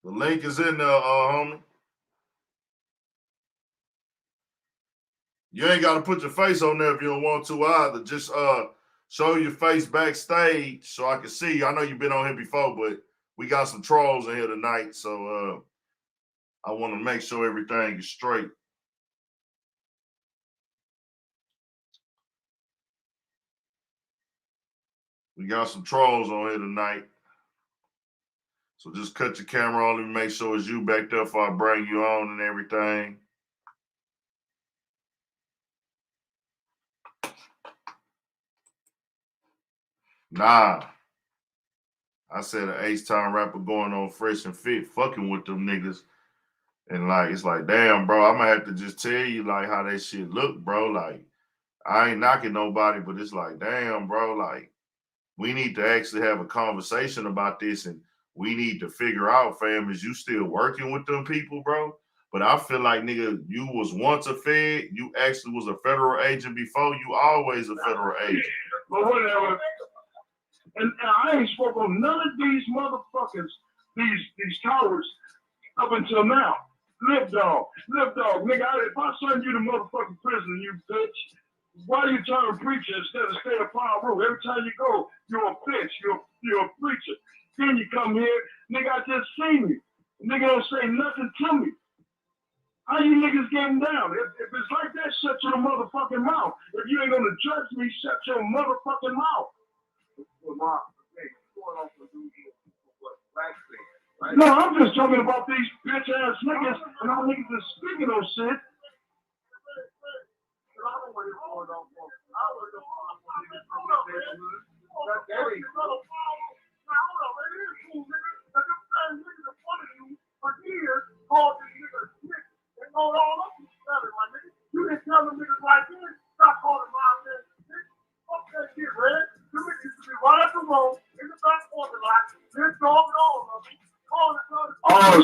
The link is in there, homie. You ain't got to put your face on there if you don't want to either. Just show your face backstage so I can see you. I know you've been on here before, but we got some trolls in here tonight, so I want to make sure everything is straight. We got some trolls on here tonight. So just cut your camera on and make sure it's you back there before I bring you on and everything. Nah. I said an H-Town rapper going on Fresh and Fit, fucking with them niggas. And like, it's like, damn, bro, I'm gonna have to just tell you like how that shit look, bro. Like, I ain't knocking nobody, but it's like, damn, bro, like, we need to actually have a conversation about this, and we need to figure out, fam, is you still working with them people, bro? But I feel like, nigga, you was once a Fed, you actually was a federal agent before, you always a federal agent. But whatever. And I ain't spoke on none of these motherfuckers, these cowards, up until now. Lip dog, nigga. If I send you to motherfucking prison, you bitch, why are you trying to preach instead of stay a fire rule? Every time you go, you're a bitch, you're a preacher. Then you come here, nigga, I just seen you. Nigga don't say nothing to me. How you niggas getting down? If it's like that, shut your motherfucking mouth. If you ain't gonna judge me, shut your motherfucking mouth. No, I'm just talking about these bitch ass niggas, and all niggas is speaking on shit. You didn't tell them niggas like this, stop calling my name. Fuck that shit, man. You niggas used to be right at the road, in the back corner lot, this dog and all of them. Oh,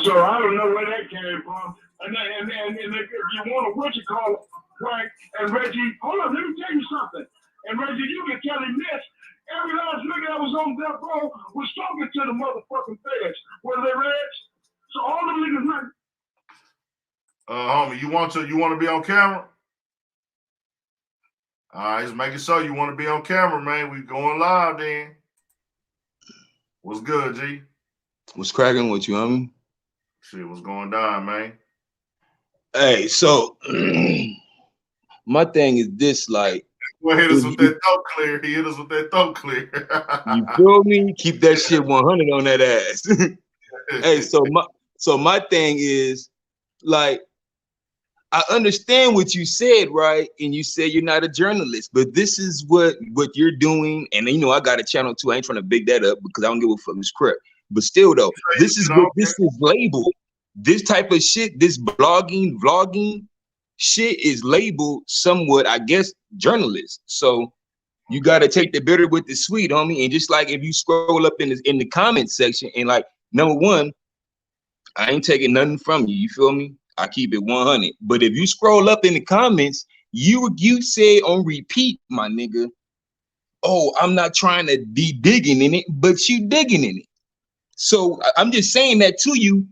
so I don't know where that came from. And if you want to, what you call it, Frank and Reggie, hold on, let me tell you something. And Reggie, you can tell him this. Every last nigga that was on death row was talking to the motherfucking feds. Were they reds? So all the niggas not. Homie, you want to be on camera? All right, just making sure you want to be on camera, man. We going live then. What's good, G? What's cracking with you, homie? Shit, what's going down, man? Hey, so my thing is this, like, well, hit us with that throat clear. He hit us with that throat clear. You feel me? Keep that shit 100 on that ass. Hey, so my thing is, like, I understand what you said, right? And you said you're not a journalist, but this is what you're doing. And you know, I got a channel too. I ain't trying to big that up because I don't give a fuck. It's crap. But still, though, this is what this is labeled. This type of shit, this blogging, vlogging shit is labeled somewhat, I guess, journalist. So you got to take the bitter with the sweet, homie. And just like if you scroll up in the comment section and like, number one, I ain't taking nothing from you. You feel me? I keep it 100. But if you scroll up in the comments, you say on repeat, my nigga, oh, I'm not trying to be digging in it, but you digging in it. So I'm just saying that to you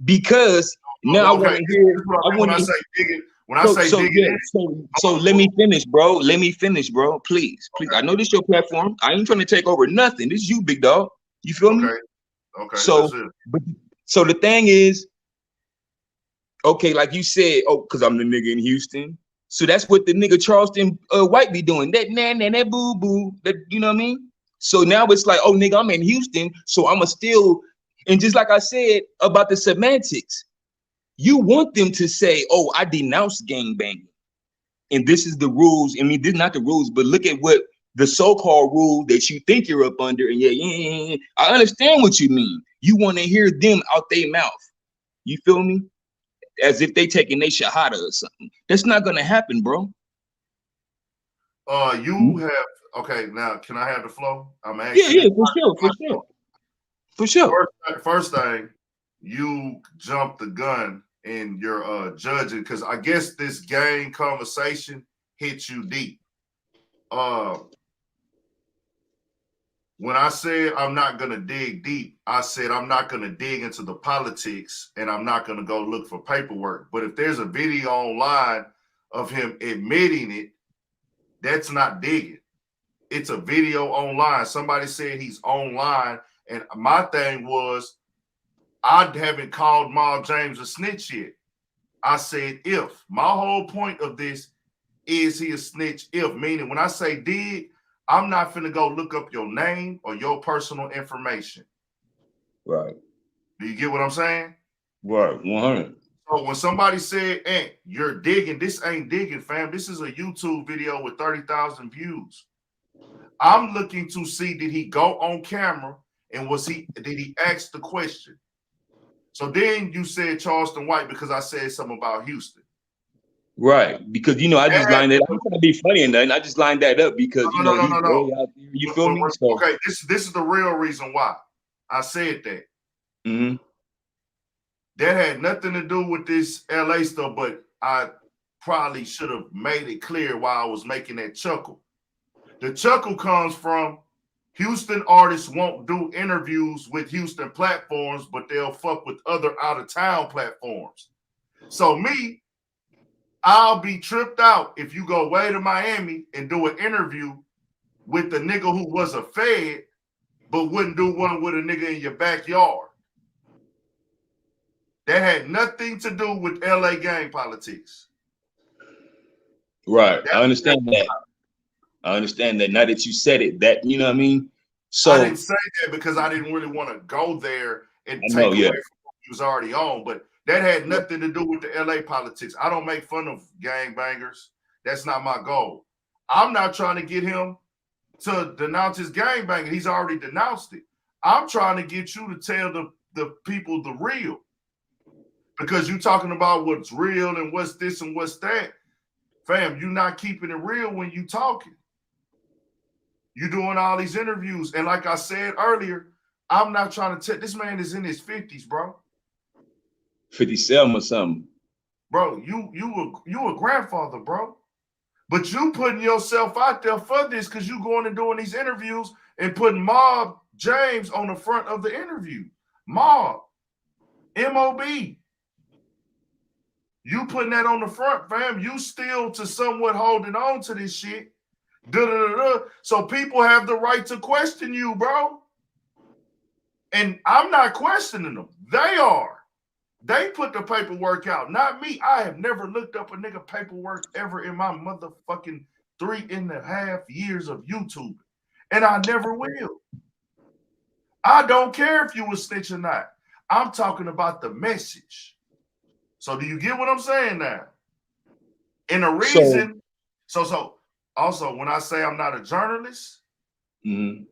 because now I want to hear. When I say digging, so let me finish, bro. Let me finish, bro. Please. I know this is your platform. I ain't trying to take over nothing. This is you, big dog. You feel me? Okay. So the thing is, okay, like you said, oh, because I'm the nigga in Houston. So that's what the nigga Charleston White be doing. That that boo boo. That, you know what I mean? So now it's like, oh nigga, I'm in Houston, so I'ma still, and just like I said about the semantics, you want them to say, oh, I denounce gangbanging. And this is the rules. I mean, this is not the rules, but look at what the so-called rule that you think you're up under. And yeah. I understand what you mean. You want to hear them out their mouth. You feel me? as if they taking their shahada or something. That's not gonna happen, bro. You have okay. Now, can I have the flow? I'm Yeah, asking. yeah, for sure. First thing, you jumped the gun in your judging because I guess this gang conversation hit you deep. When I said I'm not gonna dig deep, I said I'm not gonna dig into the politics and I'm not gonna go look for paperwork. But if there's a video online of him admitting it, that's not digging. It's a video online. Somebody said he's online, and my thing was I haven't called Miles James a snitch yet. I said if. My whole point of this is he a snitch if, meaning when I say dig, I'm not finna go look up your name or your personal information. Right. Do you get what I'm saying? Right, 100. So when somebody said, "Hey, you're digging," this ain't digging, fam. This is a YouTube video with 30,000 views. I'm looking to see, did he go on camera and did he ask the question? So then you said Charleston White because I said something about Houston. Right, because I just lined it up. I'm trying to be funny and nothing. I just lined that up because he's way out there. You feel me? So okay, this is the real reason why I said that. Mm-hmm. That had nothing to do with this LA stuff, but I probably should have made it clear why I was making that chuckle. The chuckle comes from Houston artists won't do interviews with Houston platforms, but they'll fuck with other out-of-town platforms. So me, I'll be tripped out if you go way to Miami and do an interview with the nigga who was a Fed, but wouldn't do one with a nigga in your backyard. That had nothing to do with LA gang politics. Right. I understand that. I understand that. Now that you said it, that you know what I mean? So I didn't say that because I didn't really want to go there and take away from what he was already on, but that had nothing to do with the LA politics. I don't make fun of gangbangers. That's not my goal. I'm not trying to get him to denounce his gangbanging. He's already denounced it. I'm trying to get you to tell the people the real. Because you're talking about what's real and what's this and what's that. Fam, you're not keeping it real when you talking. You're doing all these interviews. And like I said earlier, I'm not trying to tell, this man is in his 50s, bro. 57 or something. Bro, you a grandfather, bro. But you putting yourself out there for this because you going and doing these interviews and putting Mob James on the front of the interview. Mob. M-O-B. You putting that on the front, fam. You still to somewhat holding on to this shit. So people have the right to question you, bro. And I'm not questioning them. They are. They put the paperwork out, not me. I have never looked up a nigga paperwork ever in my motherfucking 3.5 years of YouTube. And I never will. I don't care if you was snitch or not. I'm talking about the message. So do you get what I'm saying now? And the reason, so also when I say I'm not a journalist, I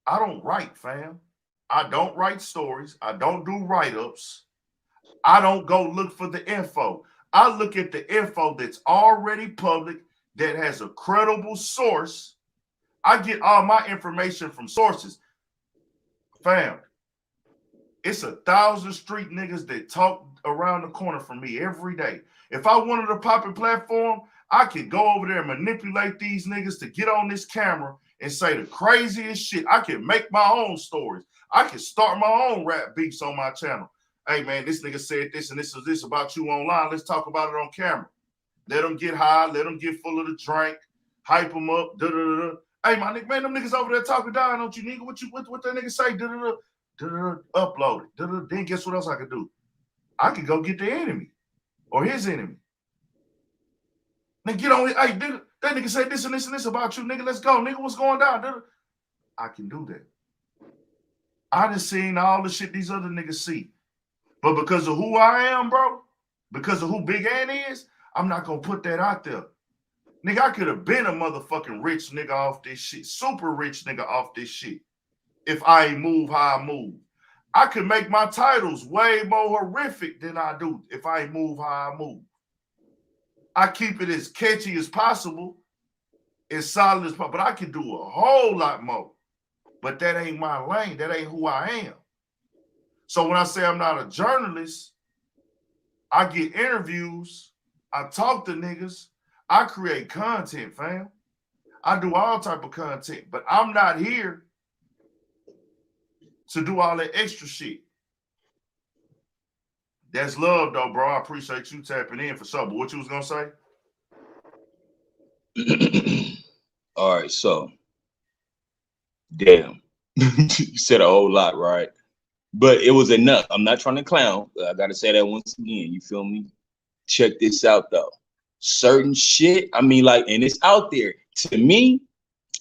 don't write, fam. I don't write stories. I don't do write-ups. I don't go look for the info. I look at the info that's already public, that has a credible source. I get all my information from sources. Fam, it's 1,000 street niggas that talk around the corner from me every day. If I wanted a popping platform, I could go over there and manipulate these niggas to get on this camera and say the craziest shit. I can make my own stories. I can start my own rap beefs on my channel. Hey, man, this nigga said this and this about you online. Let's talk about it on camera. Let them get high. Let them get full of the drink. Hype them up. Hey, my nigga, man, them niggas over there talking down, don't you, nigga? What that nigga say? Upload it. Then guess what else I could do? I could go get the enemy or his enemy. Then get on it. Hey, that nigga said this and this and this about you, nigga. Let's go, nigga. What's going down? I can do that. I done seen all the shit these other niggas see. But because of who I am, bro, because of who Big Ann is, I'm not gonna put that out there. Nigga, I could have been a motherfucking rich nigga off this shit, super rich nigga off this shit, if I ain't move how I move. I could make my titles way more horrific than I do if I move how I move. I keep it as catchy as possible, as solid as possible, but I can do a whole lot more. But that ain't my lane. That ain't who I am. So when I say I'm not a journalist, I get interviews, I talk to niggas, I create content, fam. I do all type of content, but I'm not here to do all that extra shit. That's love, though, bro. I appreciate you tapping in for sure. But what you was gonna say? All right, so damn, you said a whole lot, right? But it was enough. I'm not trying to clown, but I gotta say that once again. You feel me? Check this out though. Certain shit, I mean, like, and it's out there. To me,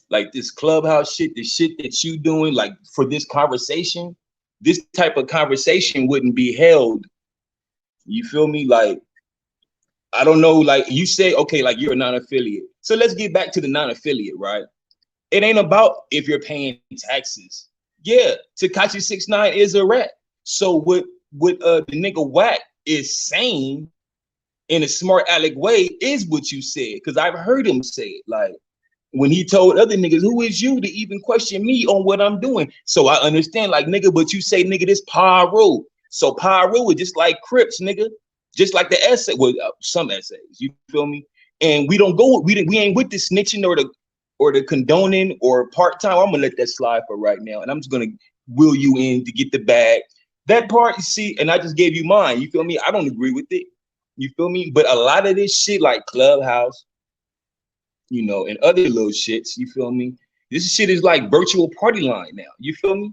like this clubhouse shit, the shit that you doing, like for this conversation, this type of conversation wouldn't be held. You feel me? Like, I don't know, like you say, okay, like you're a non-affiliate. So let's get back to the non-affiliate, right? It ain't about if you're paying taxes. Yeah, Tekashi 6ix9ine is a rat. So what the nigga Wack is saying in a smart aleck way is what you said, because I've heard him say it. Like when he told other niggas, who is you to even question me on what I'm doing? So I understand, like, nigga, but you say, nigga, this pyro. So pyro is just like Crips, nigga. Just like the essay, well, some essays, you feel me? And we don't go, we ain't with the snitching or the condoning or part-time. I'm gonna let that slide for right now. And I'm just gonna will you in to get the bag. That part, you see, and I just gave you mine, you feel me? I don't agree with it, you feel me? But a lot of this shit like Clubhouse, you know, and other little shits, you feel me? This shit is like virtual party line now, you feel me?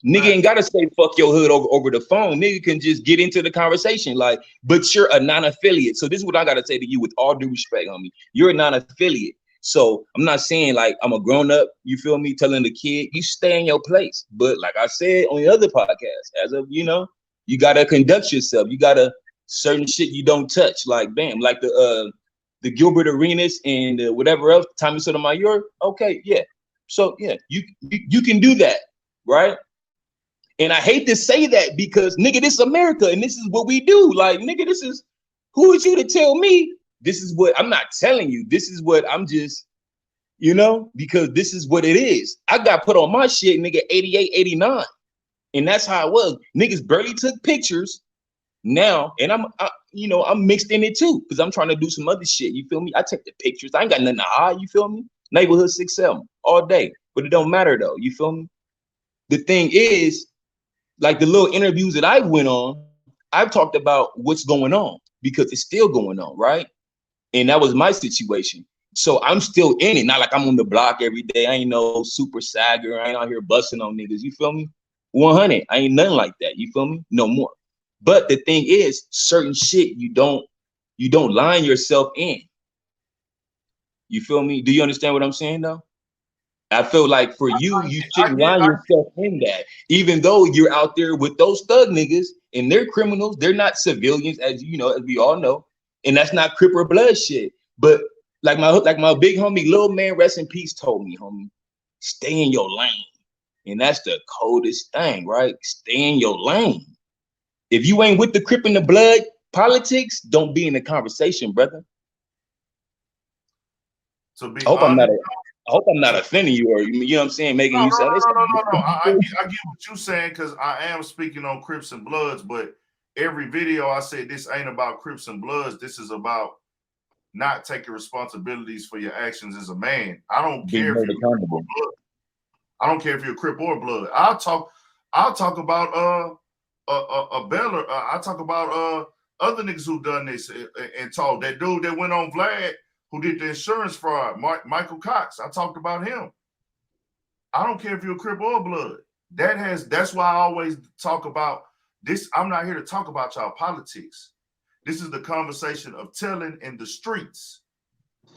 Nigga ain't gotta say fuck your hood over the phone. Nigga can just get into the conversation. Like, but you're a non-affiliate. So this is what I gotta say to you with all due respect, homie. You're a non-affiliate. So I'm not saying like I'm a grown-up, you feel me, telling the kid, you stay in your place. But like I said on the other podcast, as of, you know, you gotta conduct yourself. You gotta certain shit you don't touch. Like, bam, like the Gilbert Arenas and whatever else, Tommy Sotomayor. Okay, yeah. So yeah, you can do that, right? And I hate to say that because, nigga, this is America and this is what we do. Like, nigga, this is, who is you to tell me? This is what, I'm not telling you. This is what I'm just, you know, because this is what it is. I got put on my shit, nigga, 88, 89. And that's how it was. Niggas barely took pictures now. And you know, I'm mixed in it too because I'm trying to do some other shit. You feel me? I take the pictures. I ain't got nothing to hide. You feel me? Neighborhood 6-7 all day. But it don't matter though. You feel me? The thing is, like the little interviews that I went on, I've talked about what's going on because it's still going on, right? And that was my situation. So I'm still in it. Not like I'm on the block every day. I ain't no super sagger. I ain't out here busting on niggas. You feel me? 100. I ain't nothing like that. You feel me? No more. But the thing is, certain shit you don't line yourself in. You feel me? Do you understand what I'm saying though? I feel like for you, you shouldn't line yourself in that, even though you're out there with those thug niggas and they're criminals. They're not civilians, as you know, as we all know, and that's not Crip or blood shit. But like my big homie, Lil Man, rest in peace, told me, homie, stay in your lane, and that's the coldest thing, right? Stay in your lane. If you ain't with the Crip and the blood politics, don't be in the conversation, brother. To be I hope honest, I hope I'm not offending you, or you know what I'm saying, making you sound. No. I get what you're saying because I am speaking on Crips and Bloods, but every video I said this ain't about Crips and Bloods. This is about not taking responsibilities for your actions as a man. I don't care if you're a Crip or Blood. I don't care if you're a Crip or Blood. I'll talk about Beller. I talk about other niggas who done this and talk. That dude that went on Vlad who did the insurance fraud, Michael Cox. I talked about him. I don't care if you're a Crip or Blood. That's why I always talk about this. I'm not here to talk about y'all politics. This is the conversation of telling in the streets.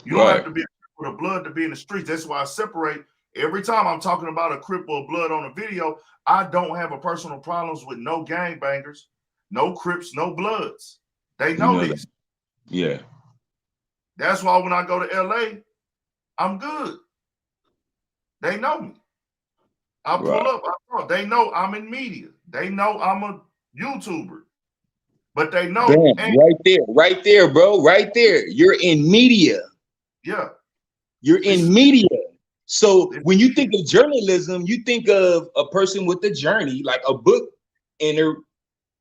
You don't have to be a Crip or a Blood to be in the streets. That's why I separate. Every time I'm talking about a Crip or a Blood on a video, I don't have a personal problems with no gangbangers, no Crips, no Bloods. They know this. Yeah. That's why when I go to LA, I'm good. They know me. I pull up. They know I'm in media. They know I'm a YouTuber. But they know. Bam, right there, bro. Right there. You're in media. Yeah. You're in media. So when you think of journalism, you think of a person with a journey, like a book, and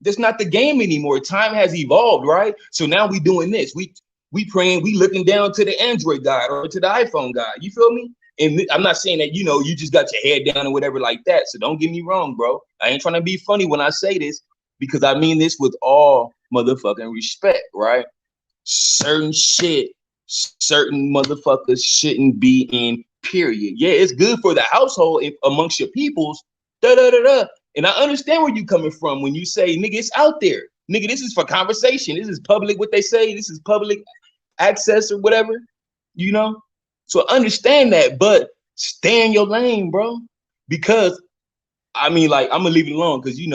that's not the game anymore. Time has evolved, right? So now we doing this. We praying, we looking down to the Android guy or to the iPhone guy. You feel me? And I'm not saying that, you just got your head down or whatever like that. So don't get me wrong, bro. I ain't trying to be funny when I say this, because I mean this with all motherfucking respect, right? Certain shit, certain motherfuckers shouldn't be in, period. Yeah, it's good for the household amongst your peoples, And I understand where you coming from when you say, nigga, it's out there. Nigga, this is for conversation. This is public, what they say. This is public access or whatever, So understand that, but stay in your lane, bro. Because I mean, like, I'm gonna leave it alone because I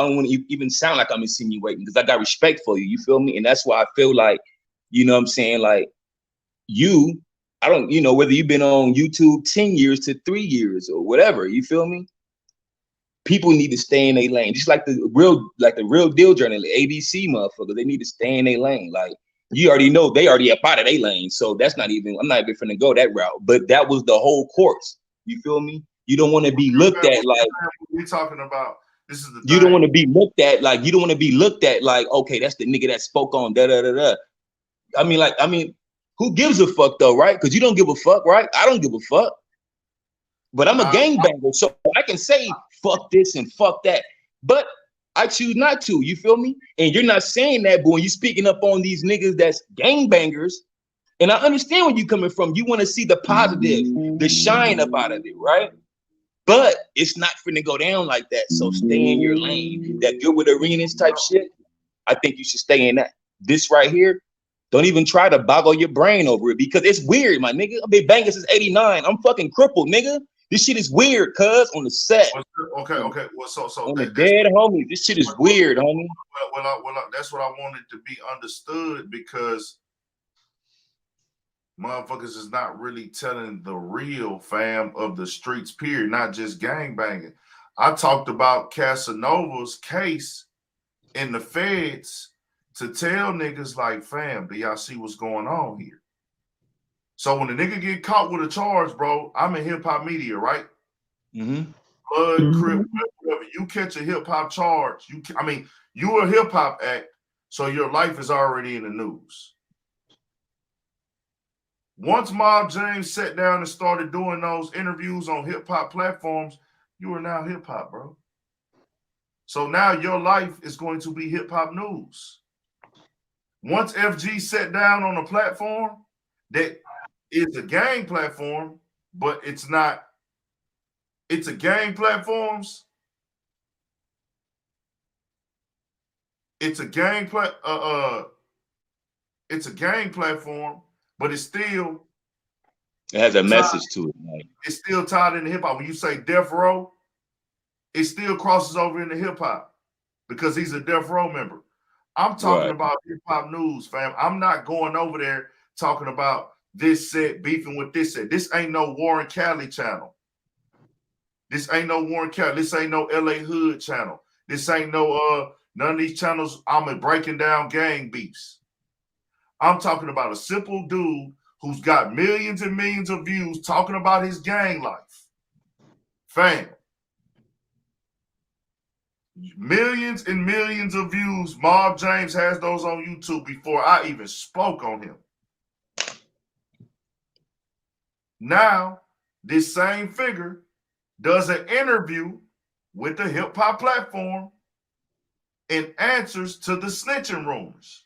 don't want to even sound like I'm insinuating, because I got respect for you. You feel me? And that's why I feel like, what I'm saying, like I don't, whether you've been on YouTube 10 years to 3 years or whatever, you feel me? People need to stay in their lane, just like the real deal journalist, ABC motherfucker. They need to stay in their lane. Like, you already know they already up out of their lane, so I'm not even finna go that route. But that was the whole course. You feel me? You don't want to be looked at like we're talking about. This is the you don't want to be looked at like, okay, that's the nigga that spoke on da. I mean, who gives a fuck though, right? Because you don't give a fuck, right? I don't give a fuck. But I'm a gangbanger, so I can say fuck this and fuck that. But I choose not to, you feel me? And you're not saying that, but when you're speaking up on these niggas that's gangbangers, and I understand where you're coming from. You want to see the positive, the shine up out of it, right? But it's not finna go down like that. So stay in your lane. That good with arenas type shit, I think you should stay in that. This right here, don't even try to boggle your brain over it, because it's weird, my nigga. I've been banging since '89. I'm fucking crippled, nigga. This shit is weird, cuz, on the set. Okay. Well, so on the dead homie, this shit is weird, homie. Well, that's what I wanted to be understood, because motherfuckers is not really telling the real fam of the streets, period, not just gang banging. I talked about Casanova's case in the feds to tell niggas like, fam, do y'all see what's going on here? So when the nigga get caught with a charge, bro, I'm in hip hop media, right? Mm-hmm. Blood, Crip, whatever. You catch a hip hop charge, you a hip hop act, so your life is already in the news. Once Mob James sat down and started doing those interviews on hip hop platforms, you are now hip hop, bro. So now your life is going to be hip hop news. Once FG sat down on a platform that is a gang platform, but it's not, it's a gang platforms. It's a gang it's a gang platform, but it has a message to it. Like, it's still tied into hip hop. When you say Death Row, it still crosses over into hip hop because he's a Death Row member. I'm talking about hip hop news, fam. I'm not going over there talking about this set beefing with this set. This ain't no Warren Cali channel. This ain't no Warren Cali. This ain't no LA Hood channel. This ain't no none of these channels. I'm breaking down gang beefs. I'm talking about a simple dude who's got millions and millions of views talking about his gang life. Fam. Millions and millions of views. Mob James has those on YouTube before I even spoke on him. Now, this same figure does an interview with the hip hop platform and answers to the snitching rumors.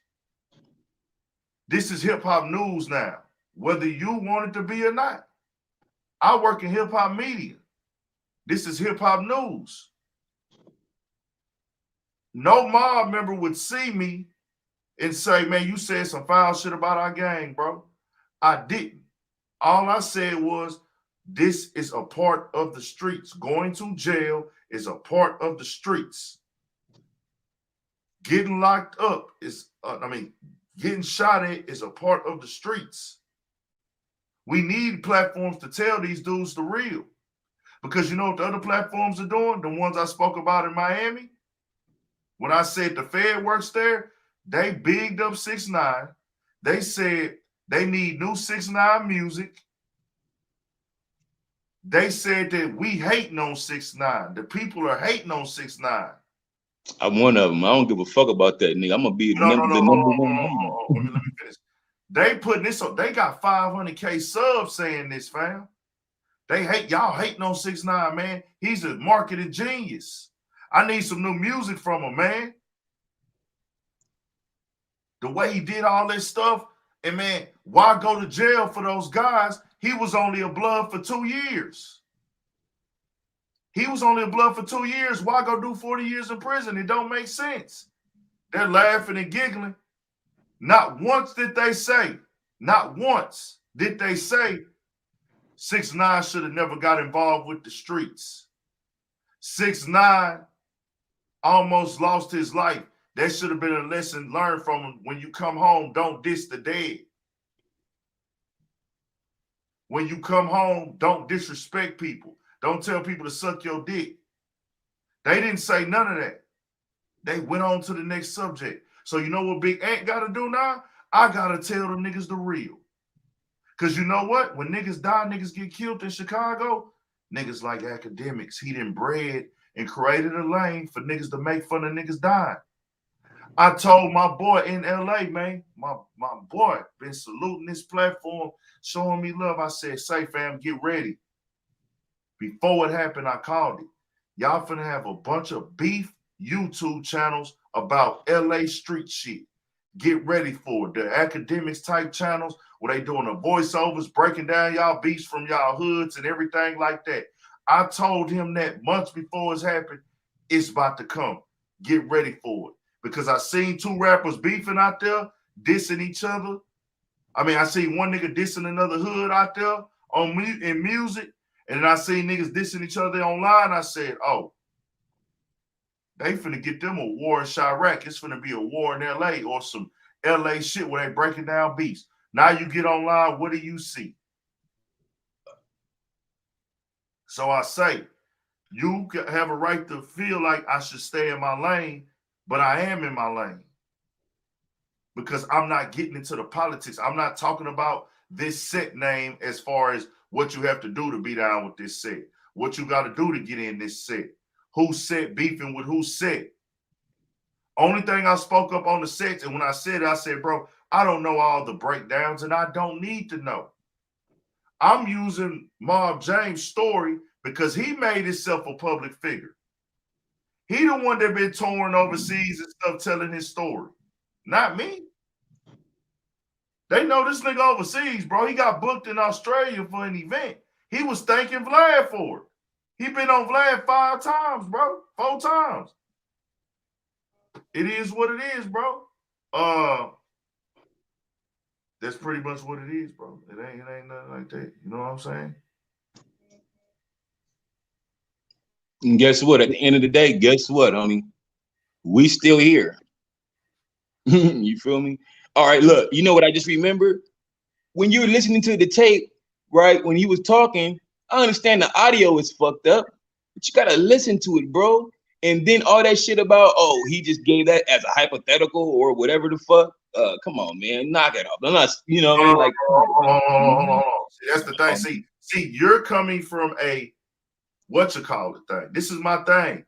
This is hip hop news now, whether you want it to be or not. I work in hip hop media. This is hip hop news. No mob member would see me and say, man, you said some foul shit about our gang, bro. I didn't. All I said was, this is a part of the streets. Going to jail is a part of the streets. Getting locked up is, getting shot at is a part of the streets. We need platforms to tell these dudes the real. Because you know what the other platforms are doing? The ones I spoke about in Miami? When I said the Fed works there, they bigged up 6ix9ine. They said they need new 6ix9ine music. They said that we hating on 6ix9ine. The people are hating on 6ix9ine. I'm one of them. I don't give a fuck about that nigga. I'm gonna be the No, number one. Let me finish. They putting this up. They got 500K subs saying this, fam. They hate y'all hating on 6ix9ine, man. He's a marketing genius. I need some new music from him, man. The way he did all this stuff, and man, why go to jail for those guys? He was only a blood for 2 years. He was only a blood for 2 years. Why go do 40 years in prison? It don't make sense. They're laughing and giggling. Not once did they say 6ix9ine should have never got involved with the streets. 6ix9ine almost lost his life. That should have been a lesson learned from him. When you come home, don't diss the dead. When you come home, don't disrespect people. Don't tell people to suck your dick. They didn't say none of that. They went on to the next subject. So you know what Big Ant got to do now? I got to tell the niggas the real. Because you know what? When niggas die, niggas get killed in Chicago, niggas like academics. He done bred and created a lane for niggas to make fun of niggas dying. I told my boy in LA, man, my boy been saluting this platform, showing me love. I said, say fam, get ready. Before it happened, I called it. Y'all finna have a bunch of beef YouTube channels about LA street shit. Get ready for it. The academics type channels where they doing the voiceovers, breaking down y'all beefs from y'all hoods and everything like that. I told him that months before it's happened, it's about to come. Get ready for it. Because I seen 2 rappers beefing out there, dissing each other. I mean, I seen one nigga dissing another hood out there in music, and then I seen niggas dissing each other online. I said, oh, they finna get them a war in Chirac. It's finna be a war in LA or some LA shit where they breaking down beefs. Now you get online, what do you see? So I say, you have a right to feel like I should stay in my lane, but I am in my lane because I'm not getting into the politics. I'm not talking about this set name as far as what you have to do to be down with this set, what you got to do to get in this set, who set beefing with who set. Only thing I spoke up on the sets, and when I said it, I said, bro, I don't know all the breakdowns and I don't need to know. I'm using Mob James' story because he made himself a public figure. He the one that been touring overseas and stuff telling his story. Not me. They know this nigga overseas, bro. He got booked in Australia for an event. He was thanking Vlad for it. He been on Vlad 5 times, bro. 4 times. It is what it is, bro. That's pretty much what it is, bro. It ain't nothing like that. You know what I'm saying? And guess what? At the end of the day, guess what, homie? We still here. You feel me? All right, look, you know what I just remembered? When you were listening to the tape, right, when you was talking, I understand the audio is fucked up, but you gotta listen to it, bro. And then all that shit about, oh, he just gave that as a hypothetical or whatever the fuck. Come on, man, knock it off. I'm not, you know what I mean? Like, hold on. See, that's the thing. See, you're coming from a thing. This is my thing.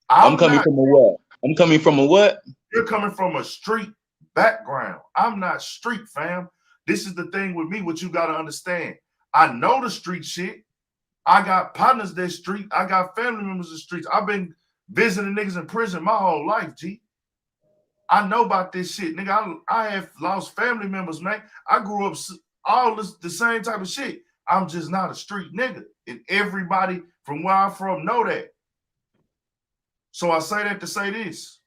I'm coming from a what? I'm coming from a what? You're coming from a street background. I'm not street, fam. This is the thing with me, what you got to understand. I know the street shit. I got partners that street. I got family members in streets. I've been visiting niggas in prison my whole life, G. I know about this shit, nigga. I have lost family members, man. I grew up all the same type of shit. I'm just not a street nigga. And everybody from where I'm from know that. So I say that to say this.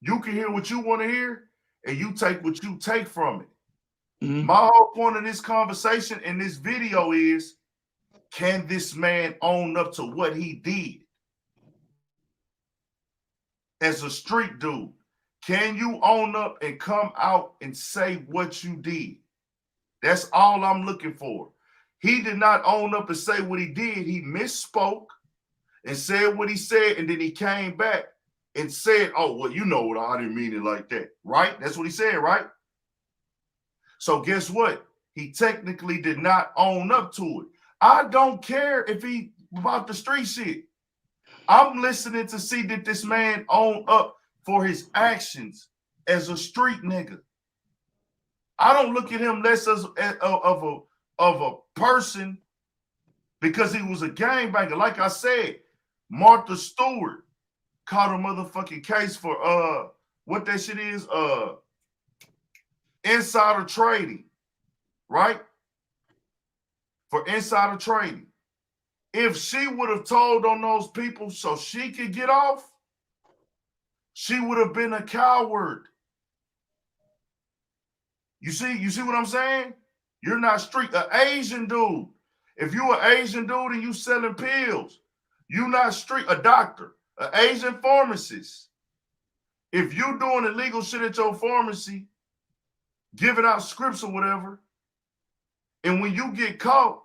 You can hear what you want to hear, and you take what you take from it. Mm-hmm. My whole point of this conversation and this video is, can this man own up to what he did? As a street dude, can you own up and come out and say what you did? That's all I'm looking for. He did not own up and say what he did. He misspoke and said what he said, and then he came back and said, oh, well, you know what, I didn't mean it like that, right? That's what he said, right? So guess what? He technically did not own up to it. I don't care if he about the street shit. I'm listening to see that this man own up for his actions as a street nigga. I don't look at him less of a person because he was a gangbanger. Like I said, Martha Stewart caught a motherfucking case for what that shit is, insider trading, right? For insider trading. If she would have told on those people so she could get off, she would have been a coward. You see what I'm saying? You're not street. An Asian dude. If you an Asian dude and you selling pills, you not street. A doctor, an Asian pharmacist. If you doing illegal shit at your pharmacy, giving out scripts or whatever, and when you get caught,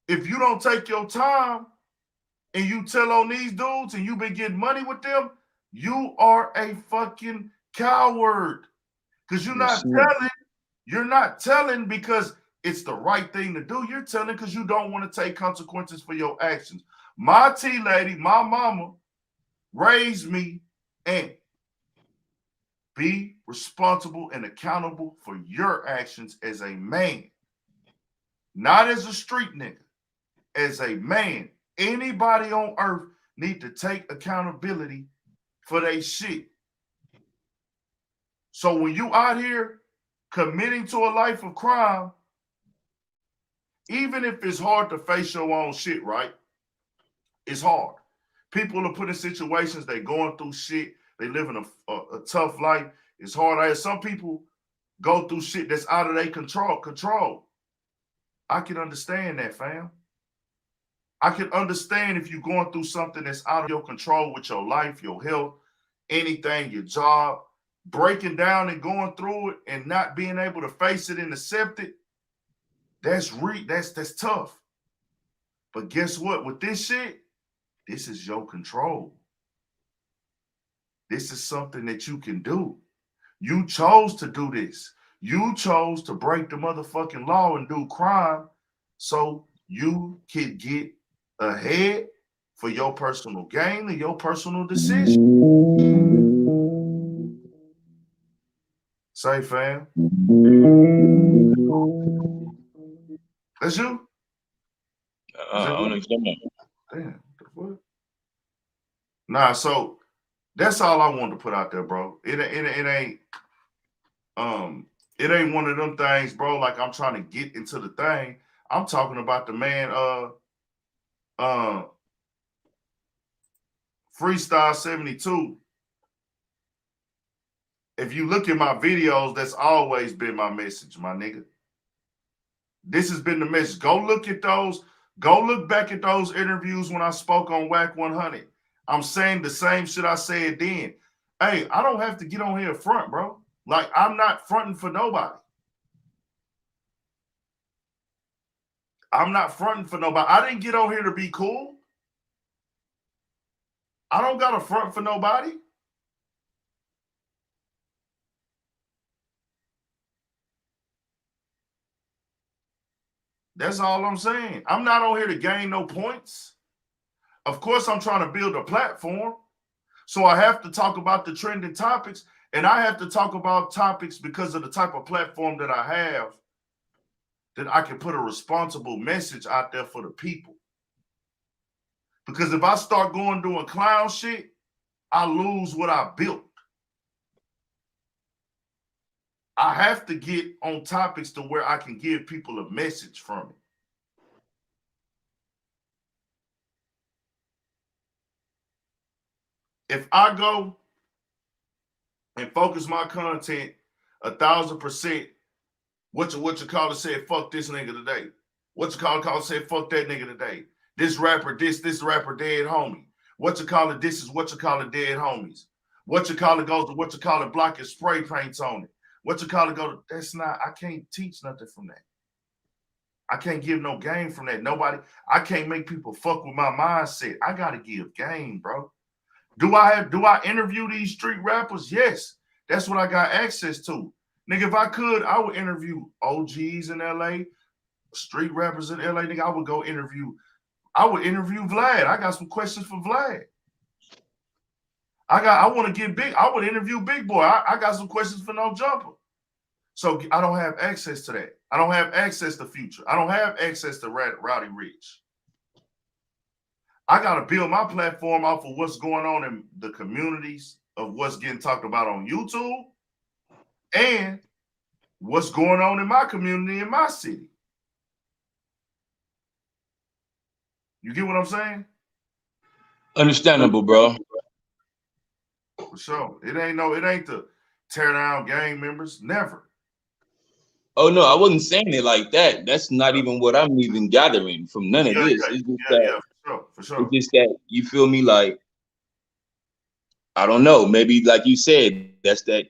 if you don't take your time and you tell on these dudes and you been getting money with them, you are a fucking coward. Because you're not telling because it's the right thing to do. You're telling because you don't want to take consequences for your actions. My tea lady, my mama, raised me and be responsible and accountable for your actions as a man. Not as a street nigga. As a man. Anybody on earth need to take accountability for their shit. So when you out here committing to a life of crime, even if it's hard to face your own shit, right? It's hard. People are put in situations, they going through shit, they living a tough life. It's hard. Some people go through shit that's out of their control. I can understand that, fam. I can understand if you're going through something that's out of your control with your life, your health, anything, your job, breaking down and going through it and not being able to face it and accept it. That's tough. But guess what? With this shit, this is your control. This is something that you can do. You chose to do this. You chose to break the motherfucking law and do crime so you can get ahead for your personal gain and your personal decision. Say, fam. That's you? I don't understand that. Damn, what? Nah, so that's all I wanted to put out there, bro. It ain't one of them things, bro. Like I'm trying to get into the thing. I'm talking about the man, Freestyle 72. If you look at my videos, that's always been my message, my nigga. This has been the message. Go look at those. Go look back at those interviews when I spoke on Whack 100. I'm saying the same shit I said then. Hey, I don't have to get on here front, bro. Like, I'm not fronting for nobody. I'm not fronting for nobody. I didn't get on here to be cool. I don't got a front for nobody. That's all I'm saying. I'm not on here to gain no points. Of course, I'm trying to build a platform. So I have to talk about the trending topics, and I have to talk about topics because of the type of platform that I have, that I can put a responsible message out there for the people. Because if I start doing clown shit, I lose what I built. I have to get on topics to where I can give people a message from it. If I go and focus my content 1,000%, what you call it said, fuck this nigga today. What you call it said, fuck that nigga today. This rapper, this rapper dead homie. What you call it, this is what you call it dead homies. What you call it goes to what you call it block and spray paints on it. What you call it go to, that's not, I can't teach nothing from that. I can't give no game from that. Nobody, I can't make people fuck with my mindset. I gotta give game, bro. Do I interview these street rappers? Yes. That's what I got access to. Nigga, if I could, I would interview OGs in LA, street rappers in LA. Nigga, I would interview Vlad. I got some questions for Vlad. I want to get big. I would interview Big Boy. I got some questions for No Jumper. So I don't have access to that. I don't have access to Future. I don't have access to Rowdy Rich. I got to build my platform off of what's going on in the communities of what's getting talked about on YouTube and what's going on in my community in my city. You get what I'm saying? Understandable, bro. For sure. It ain't to tear down gang members. Never. Oh no, I wasn't saying it like that. That's not even what I'm even gathering from none of this. It's just that, for sure. It's just that, you feel me? Like, I don't know. Maybe like you said, that's that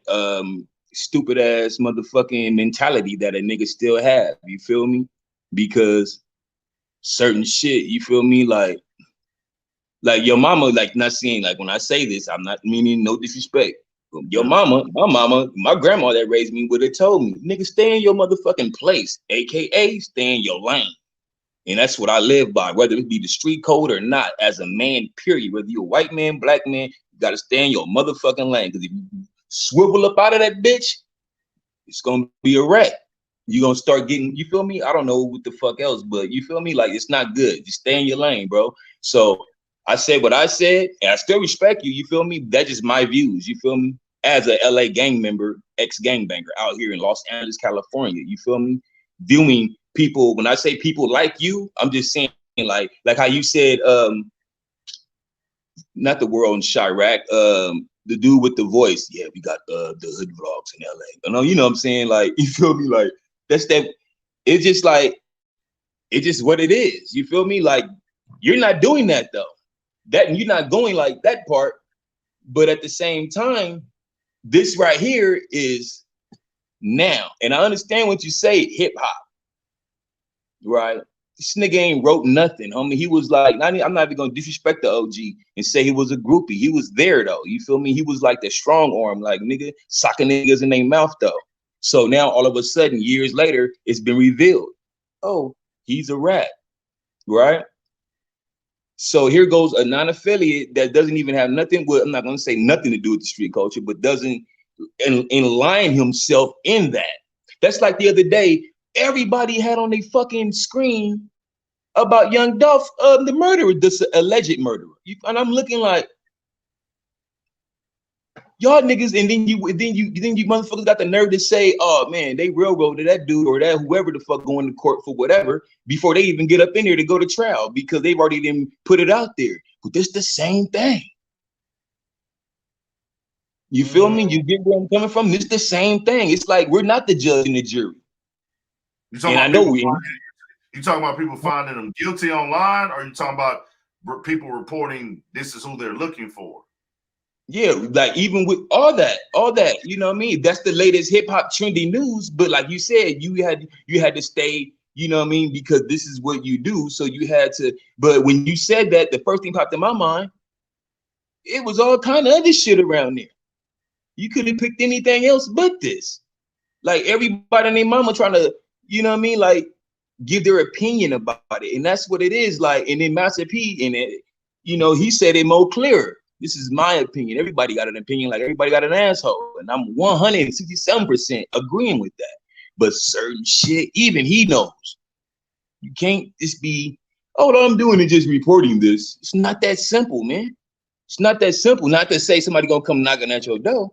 stupid ass motherfucking mentality that a nigga still have. You feel me? Because certain shit, you feel me? Like your mama, like, not saying, like, when I say this, I'm not meaning no disrespect. Your mama, my grandma that raised me would have told me, nigga, stay in your motherfucking place, aka stay in your lane. And that's what I live by, whether it be the street code or not, as a man, period. Whether you're a white man, black man, you gotta stay in your motherfucking lane. Because if you swivel up out of that bitch, it's gonna be a wreck. You're gonna start getting, you feel me? I don't know what the fuck else, but you feel me? Like, it's not good. Just stay in your lane, bro. So I said what I said, and I still respect you. You feel me? That's just my views. You feel me? As a LA gang member, ex-gangbanger out here in Los Angeles, California. You feel me? Viewing people, when I say people like you, I'm just saying like how you said, not the world in Chirac, the dude with the voice. Yeah, we got the hood vlogs in LA. You know what I'm saying? Like, you feel me? Like, that's that. It's just like, it's just what it is. You feel me? Like, you're not doing that though. That you're not going like that part, but at the same time, this right here is now. And I understand what you say, hip hop, right? This nigga ain't wrote nothing, homie. He was like, I'm not even gonna disrespect the OG and say he was a groupie. He was there though. You feel me? He was like the strong arm, like, nigga, socking niggas in their mouth though. So now all of a sudden, years later, it's been revealed. Oh, he's a rat, right? So here goes a non-affiliate that doesn't even have nothing with, I'm not going to say nothing to do with the street culture, but doesn't align himself in that. That's like the other day, everybody had on their fucking screen about Young Dolph, the murderer, this alleged murderer. And I'm looking like, y'all niggas, and then you motherfuckers got the nerve to say, oh man, they railroaded that dude or that whoever the fuck going to court for whatever before they even get up in there to go to trial because they've already then put it out there. But it's the same thing. You feel me? You get where I'm coming from? It's the same thing. It's like we're not the judge and the jury. You talking about people finding them guilty online, or you talking about people reporting this is who they're looking for? Yeah, like even with all that, you know what I mean? That's the latest hip hop trendy news. But like you said, you had to stay, you know what I mean? Because this is what you do. So you had to, but when you said that, the first thing popped in my mind, it was all kind of other shit around there. You could have picked anything else but this. Like everybody and their mama trying to, you know what I mean? Like give their opinion about it. And that's what it is. Like, and then Master P in it, you know, he said it more clearer. This is my opinion. Everybody got an opinion, like everybody got an asshole. And I'm 167% agreeing with that. But certain shit, even he knows. You can't just be, oh, all I'm doing is just reporting this. It's not that simple, man. It's not that simple. Not to say somebody gonna come knocking at your door.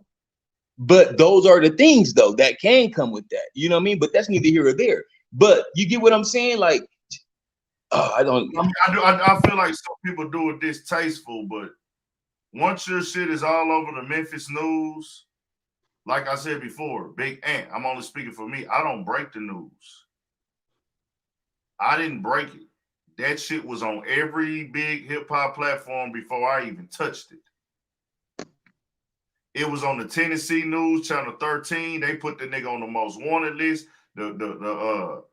But those are the things, though, that can come with that. You know what I mean? But that's neither here or there. But you get what I'm saying? Like, I feel like some people do it distasteful, but once your shit is all over the Memphis news, like I said before, Big Ant, I'm only speaking for me. I don't break the news. I didn't break it. That shit was on every big hip hop platform before I even touched it. It was on the Tennessee News, Channel 13. They put the nigga on the most wanted list. The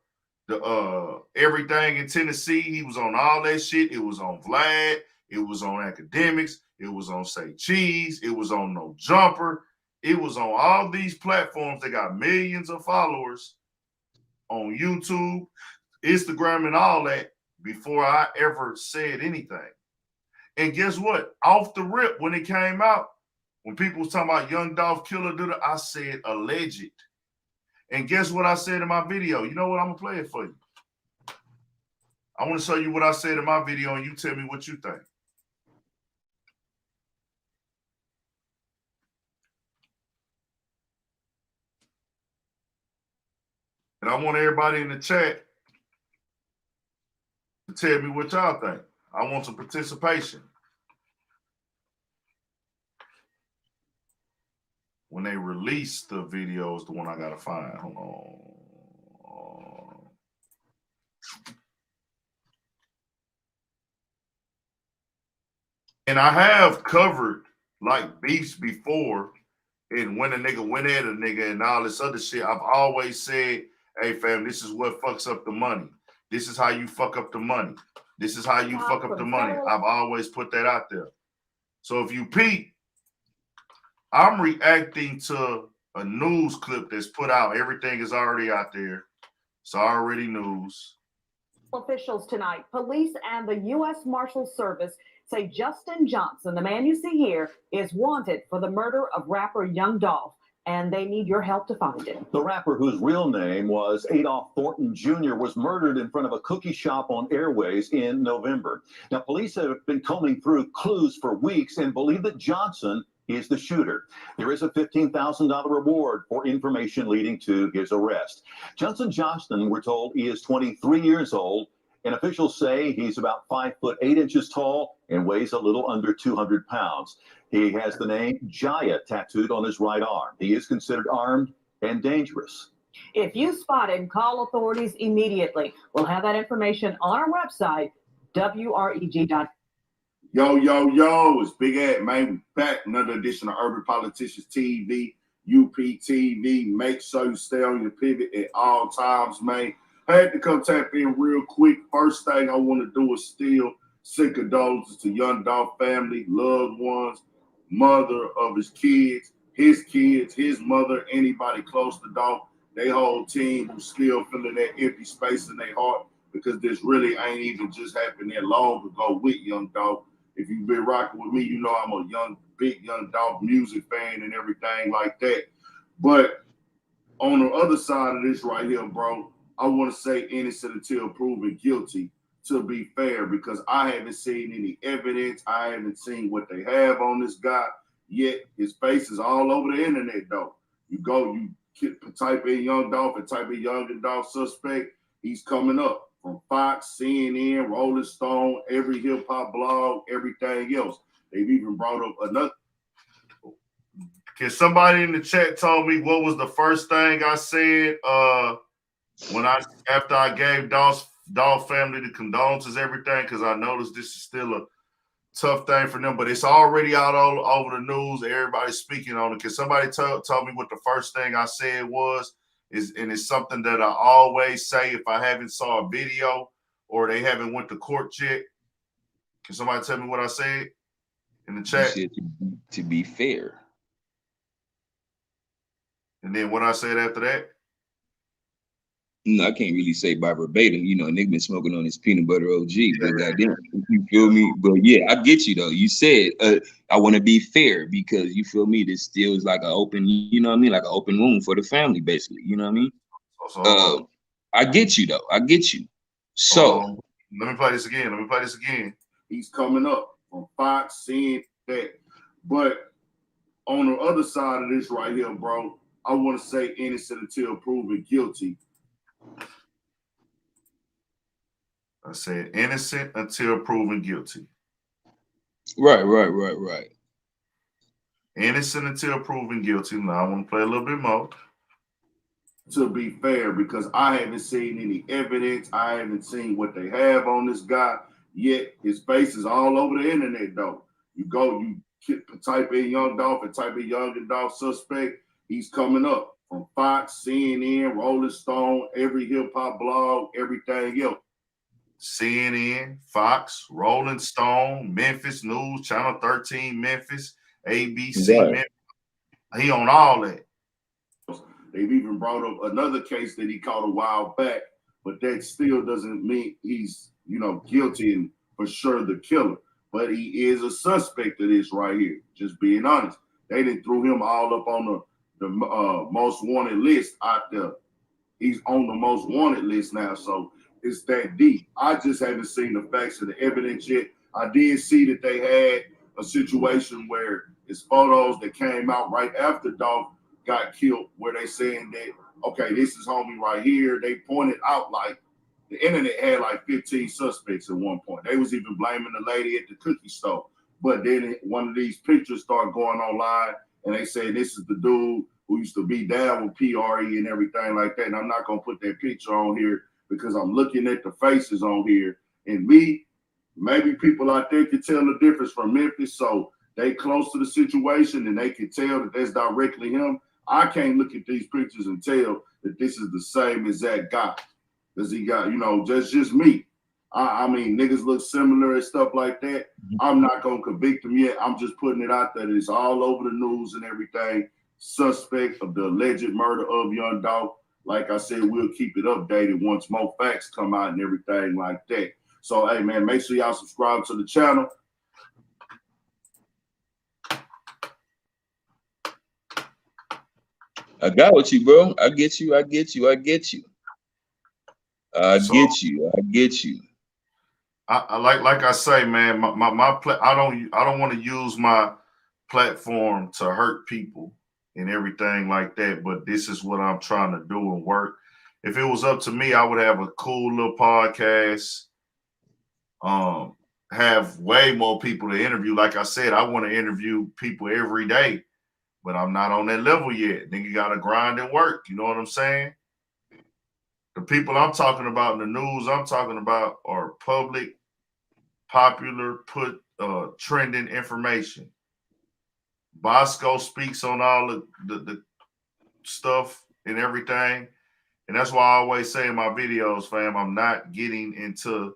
the everything in Tennessee. He was on all that shit. It was on Vlad. It was on Academics. It was on Say Cheese. It was on No Jumper. It was on all these platforms that got millions of followers on YouTube, Instagram, and all that before I ever said anything. And guess what? Off the rip, when it came out, when people was talking about Young Dolph Killer, I said alleged. And guess what I said in my video? You know what? I'm going to play it for you. I want to show you what I said in my video, and you tell me what you think. And I want everybody in the chat to tell me what y'all think. I want some participation. When they release the video is the one I got to find. Hold on. And I have covered like beefs before, and when a nigga went at a nigga and all this other shit, I've always said, hey fam, this is what fucks up the money. This is how you fuck up the money. This is how you fuck up the money. I've always put that out there. So if you peep, I'm reacting to a news clip that's put out. Everything is already out there. It's already news. Officials tonight, police and the U.S. Marshal Service say Justin Johnson, the man you see here, is wanted for the murder of rapper Young Dolph, and they need your help to find him. The rapper, whose real name was Adolph Thornton Jr., was murdered in front of a cookie shop on Airways in November. Now, police have been combing through clues for weeks and believe that Johnson is the shooter. There is a $15,000 reward for information leading to his arrest. Johnson, we're told, he is 23 years old, and officials say he's about 5'8" tall and weighs a little under 200 pounds. He has the name Jaya tattooed on his right arm. He is considered armed and dangerous. If you spot him, call authorities immediately. We'll have that information on our website, WREG.com. Yo, it's Big Ed, man. We back. Another edition of Urban Politicians TV, UPTV. Make sure you stay on your pivot at all times, man. I had to come tap in real quick. First thing I want to do is still send condolences to Young Dolph family, loved ones, mother of his kids, his mother, anybody close to Dolph, their whole team who's still feeling that empty space in their heart, because this really ain't even just happened that long ago with Young Dolph. If you've been rocking with me, you know I'm a big Young Dolph music fan and everything like that. But on the other side of this right here, bro, I want to say innocent until proven guilty, to be fair, because I haven't seen any evidence. I haven't seen what they have on this guy, yet his face is all over the internet, though. You type in Young Dolph and type in Young Dolph suspect, he's coming up. From Fox, CNN, Rolling Stone, every hip-hop blog, everything else. They've even brought up another. Can somebody in the chat tell me what was the first thing I said after I gave Dolph family the condolences, everything? Because I noticed this is still a tough thing for them, but it's already out all over the news. Everybody's speaking on it. Can somebody tell me what the first thing I said was? And it's something that I always say if I haven't saw a video or they haven't went to court yet. Can somebody tell me what I said in the chat? You said to be fair. And then what I said after that? No, I can't really say by verbatim. You know, nigga been smoking on his peanut butter OG, but goddamn, you feel me? But yeah, I get you though. You said I want to be fair because you feel me. This still is like an open, you know what I mean, like an open wound for the family, basically. You know what I mean? I get you though. I get you. So let me play this again. He's coming up from Fox, seeing that. But on the other side of this right here, bro, I want to say innocent until proven guilty. I said innocent until proven guilty. Right. Innocent until proven guilty. Now I want to play a little bit more. To be fair, because I haven't seen any evidence. I haven't seen what they have on this guy, yet his face is all over the internet, though. You type in Young Dolph and type in Young Dolph suspect, he's coming up. from Fox, CNN, Rolling Stone, every hip hop blog, everything else. CNN, Fox, Rolling Stone, Memphis News, Channel 13, Memphis, ABC, Right. Memphis. He on all that. They've even brought up another case that he caught a while back, but that still doesn't mean he's, guilty and for sure the killer. But he is a suspect of this right here. Just being honest. They didn't threw him all up on the most wanted list out there. He's on the most wanted list now, so it's that deep. I just haven't seen the facts of the evidence yet. I did see that they had a situation where it's photos that came out right after Dolph got killed, where they saying that, okay, this is homie right here. They pointed out like the internet had like 15 suspects at one point. They was even blaming the lady at the cookie store. But then one of these pictures started going online, and they say this is the dude who used to be down with PRE and everything like that. And I'm not gonna put that picture on here because I'm looking at the faces on here. And maybe people out there can tell the difference from Memphis, so they close to the situation and they can tell that that's directly him. I can't look at these pictures and tell that this is the same exact guy. Because he got, just me. I mean, niggas look similar and stuff like that. I'm not gonna convict them yet. I'm just putting it out there that it's all over the news and everything. Suspect of the alleged murder of Young Dolph. Like I said, we'll keep it updated once more facts come out and everything like that. So, hey, man, make sure y'all subscribe to the channel. I got with you, bro. I get you. I get you. I like I say, man, I don't want to use my platform to hurt people and everything like that, but this is what I'm trying to do and work. If it was up to me, I would have a cool little podcast, have way more people to interview. Like I said, I want to interview people every day, but I'm not on that level yet. Nigga gotta grind and work. You know what I'm saying? The people I'm talking about in the news I'm talking about are public, popular, trending information. Bosco speaks on all the stuff and everything. And that's why I always say in my videos, fam, I'm not getting into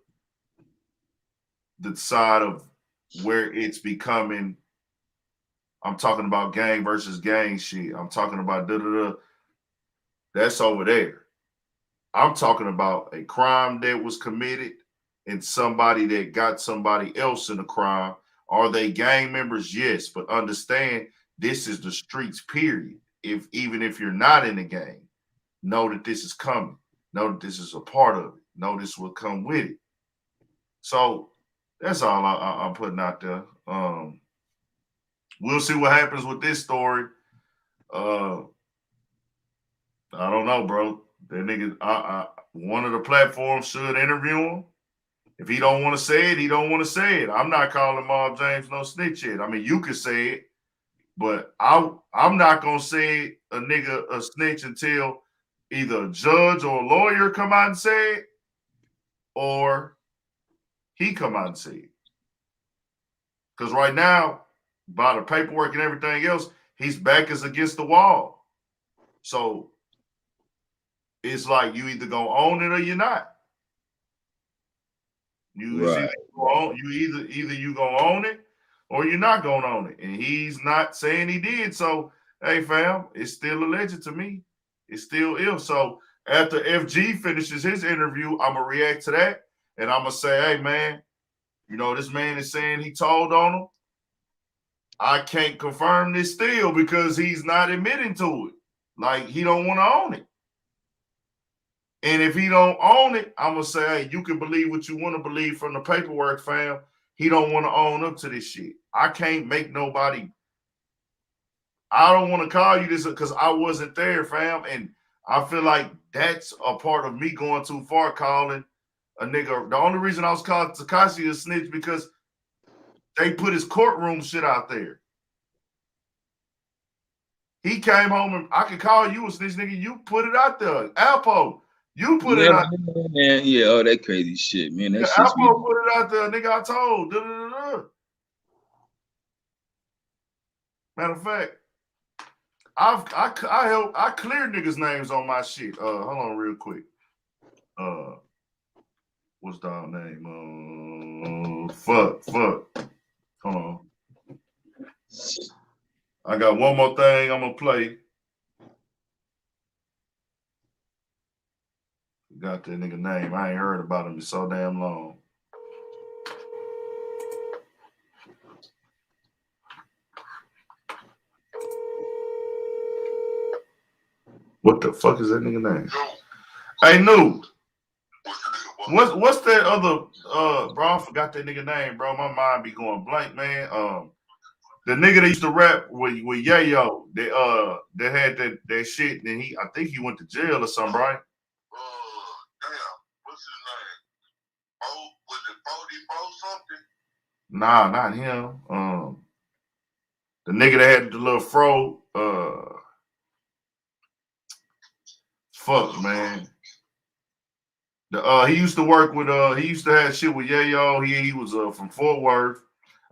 the side of where it's becoming. I'm talking about gang versus gang shit. I'm talking about That's over there. I'm talking about a crime that was committed and somebody that got somebody else in a crime. Are they gang members? Yes, but understand this is the streets, period. Even if you're not in the gang, know that this is coming. Know that this is a part of it. Know this will come with it. So that's all I'm putting out there. We'll see what happens with this story. I don't know, bro. That nigga, one of the platforms should interview him. If he don't want to say it, he don't want to say it. I'm not calling Bob James no snitch yet. I mean, you could say it, but I'm not gonna say a nigga a snitch until either a judge or a lawyer come out and say it, or he come out and say it. Because right now, by the paperwork and everything else, his back is against the wall. So it's like you either gonna own it or you're not. Either you gonna own it or you're not gonna own it. And he's not saying he did. So hey fam, it's still alleged to me. It's still ill. So after FG finishes his interview, I'm gonna react to that and I'm gonna say, hey man, this man is saying he told on him. I can't confirm this still because he's not admitting to it. Like he don't want to own it. And if he don't own it, I'm gonna say, hey, you can believe what you want to believe from the paperwork, fam. He don't want to own up to this shit. I can't make nobody. I don't want to call you this because I wasn't there, fam. And I feel like that's a part of me going too far, calling a nigga. The only reason I was calling Tekashi a snitch because they put his courtroom shit out there. He came home and I could call you a snitch, nigga. You put it out there. Alpo, you put it out there. Man, yeah, all that crazy shit, man. That shit's Alpo put it out there, nigga. I told. Matter of fact, I clear niggas' names on my shit. Hold on real quick. What's dog name? Fuck. Hold on. I got one more thing I'm gonna play. Got that nigga name. I ain't heard about him in so damn long. What the fuck is that nigga name? Hey, New. What's that other bro? I forgot that nigga name, bro. My mind be going blank, man. The nigga that used to rap with Yayo, they had that shit, and I think he went to jail or something, right? Damn, what's his name? Oh, was it 44 something? Nah, not him. The nigga that had the little fro, fuck, man. He used to work with he used to have shit with Yayo. He was from Fort Worth.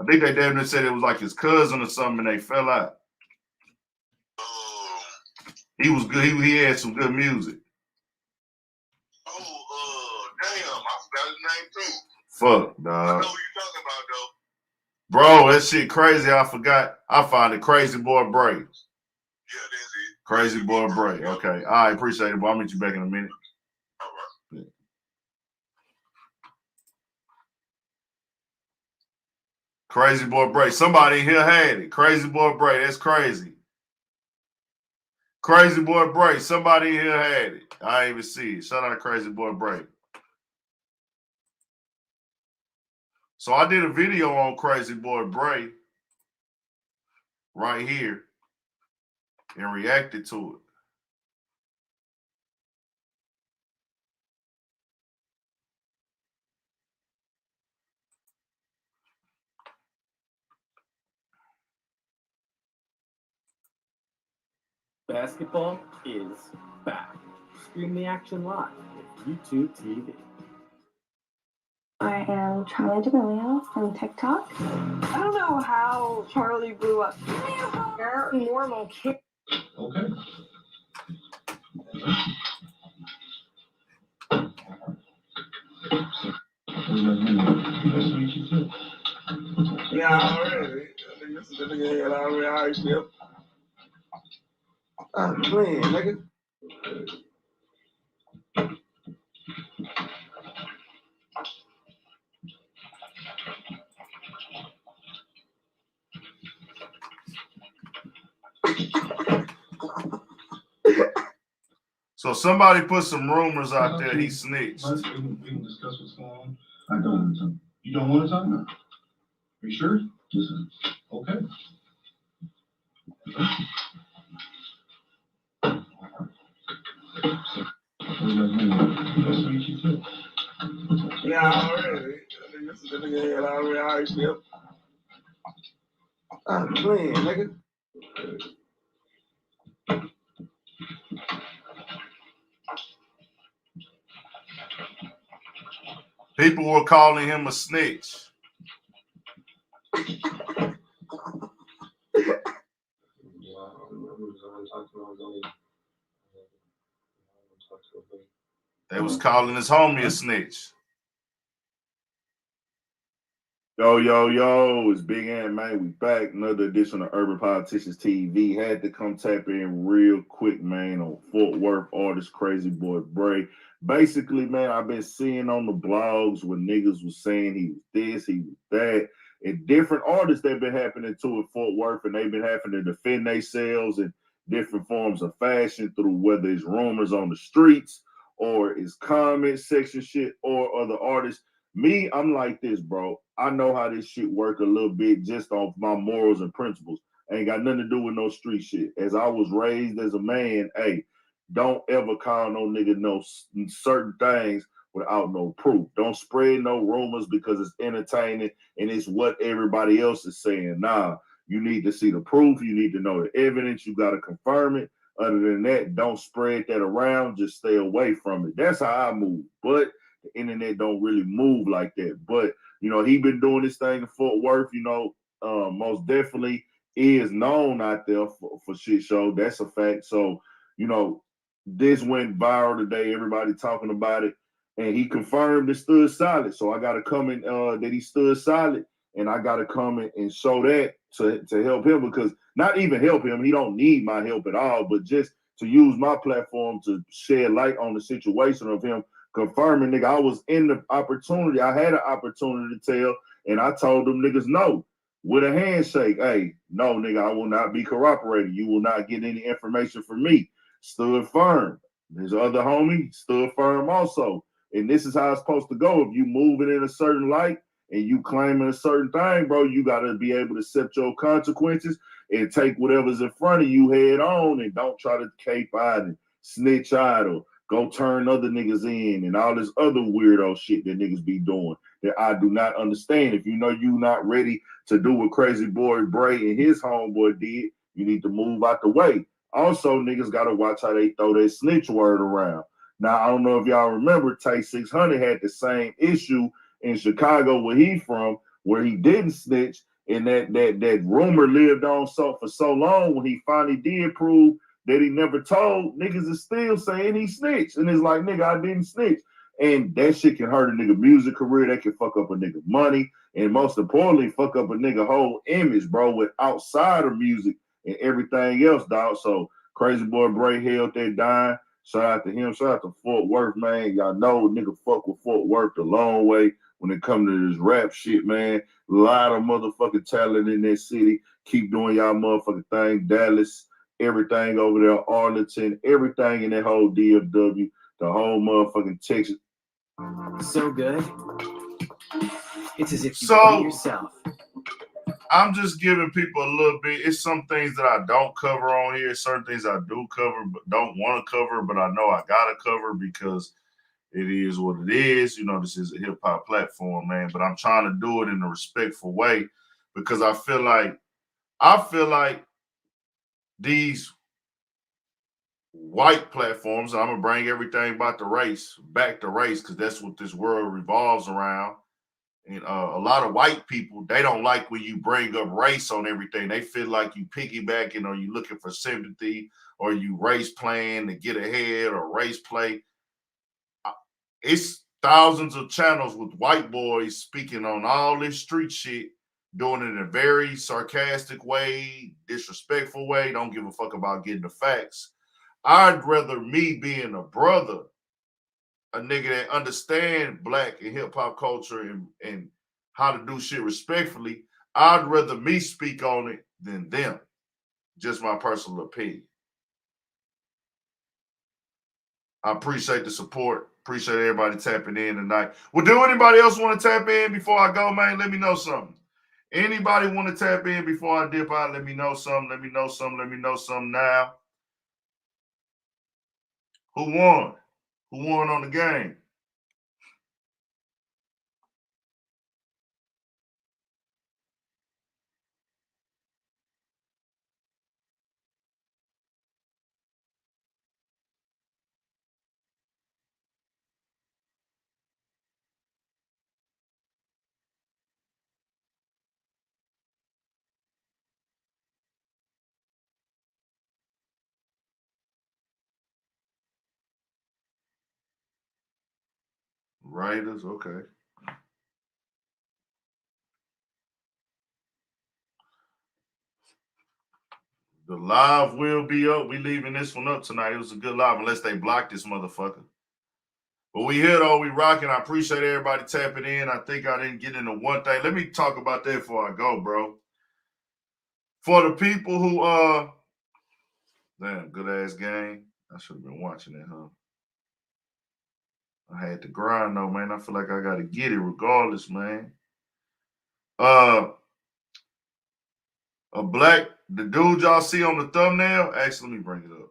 I think they damn near said it was like his cousin or something, and they fell out. He was good. He had some good music. Damn, I forgot his name too. Fuck, dog. I know who you talking about though. Bro, that shit crazy. I forgot. I found it. Crazy Boy Bray. Yeah, that's it. Crazy Boy Bray. Okay. I appreciate it, boy. I'll meet you back in a minute. All right. Yeah. Crazy Boy Bray. Somebody in here had it. Crazy Boy Bray. That's crazy. Crazy Boy Bray. Somebody in here had it. I didn't even see it. Shout out to Crazy Boy Bray. So I did a video on Crazy Boy Bray right here and reacted to it. Basketball is back. Stream the action live with YouTube TV. I am Charlie D'Amelio from TikTok. I don't know how Charlie blew up. They're normal kids. Okay. Yeah, already. This is the nigga already ship. I'm playing, nigga. So somebody put some rumors out there he snitched. We can discuss what's going on. I don't want to talk. You don't want to talk now? Are you sure? Listen. Okay. Yeah, already. This is the nigga already ship. I'm playing, nigga. People were calling him a snitch. They was calling his homie a snitch. Yo, it's Big Ant, man. We back. Another edition of Urban Politicians TV. Had to come tap in real quick, man, on Fort Worth artist Crazy Boy Bray. Basically, man, I've been seeing on the blogs when niggas was saying he was this, he was that, and different artists that been happening to at Fort Worth, and they've been having to defend themselves in different forms of fashion through whether it's rumors on the streets or it's comment section shit or other artists. Me, I'm like this, bro. I know how this shit work a little bit just off my morals and principles. Ain't got nothing to do with no street shit. As I was raised as a man, hey, don't ever call no nigga no certain things without no proof. Don't spread no rumors because it's entertaining and it's what everybody else is saying. Nah, you need to see the proof. You need to know the evidence. You got to confirm it. Other than that, don't spread that around. Just stay away from it. That's how I move. But the internet don't really move like that. But, you know, he been doing this thing in Fort Worth, you know, most definitely is known out there for shit show. That's a fact. So, you know, this went viral today. Everybody talking about it. And he confirmed and stood solid. So I got to come in that he stood solid. And I got to come in and show that to help him, because not even help him. He don't need my help at all, but just to use my platform to shed light on the situation of him confirming, nigga, I was in the opportunity. I had an opportunity to tell, and I told them niggas no. With a handshake, hey, no, nigga, I will not be corroborated. You will not get any information from me. Stood firm. His other homie stood firm also. And this is how it's supposed to go. If you moving in a certain light and you claiming a certain thing, bro, you got to be able to accept your consequences and take whatever's in front of you head on, and don't try to cape out and snitch out or go turn other niggas in and all this other weirdo shit that niggas be doing that I do not understand. If you know you not ready to do what Crazy Boy Bray and his homeboy did, you need to move out the way. Also, niggas got to watch how they throw that snitch word around. Now, I don't know if y'all remember, Tay 600 had the same issue in Chicago where he from, where he didn't snitch, and that rumor lived on for so long. When he finally did prove that he never told, niggas is still saying he snitched. And it's like, nigga, I didn't snitch. And that shit can hurt a nigga music career. That can fuck up a nigga money. And most importantly, fuck up a nigga whole image, bro, with outside of music and everything else, dog. So Crazy Boy Bray held that dime. Shout out to him. Shout out to Fort Worth, man. Y'all know nigga fuck with Fort Worth the long way when it comes to this rap shit, man. A lot of motherfucking talent in that city. Keep doing y'all motherfucking thing. Dallas, everything over there, Arlington, everything in that whole DFW, the whole motherfucking Texas. So good. It's as if you did it yourself. I'm just giving people a little bit. It's some things that I don't cover on here. Certain things I do cover, but don't want to cover, but I know I gotta cover because it is what it is. You know, this is a hip hop platform, man. But I'm trying to do it in a respectful way because I feel like these white platforms, I'm gonna bring everything about the race back to race because that's what this world revolves around. And a lot of white people, they don't like when you bring up race on everything. They feel like you piggybacking or you looking for sympathy or you race playing to get ahead or race play. It's thousands of channels with white boys speaking on all this street shit, doing it in a very sarcastic way, disrespectful way, don't give a fuck about getting the facts. I'd rather me being a brother, a nigga that understand black and hip hop culture and how to do shit respectfully, I'd rather me speak on it than them. Just my personal opinion. I appreciate the support. Appreciate everybody tapping in tonight. Well, do anybody else want to tap in before I go, man? Let me know something. Anybody want to tap in before I dip out? Let me know something. Let me know something. Let me know something now. Who won? Who won on the game? Raiders, okay. The live will be up. We leaving this one up tonight. It was a good live, unless they block this motherfucker. But we here though, we rocking. I appreciate everybody tapping in. I think I didn't get into one thing. Let me talk about that before I go, bro. For the people who damn, good ass game. I should have been watching it, huh? I had to grind though, man. I feel like I gotta get it regardless, man. The dude y'all see on the thumbnail. Actually, let me bring it up.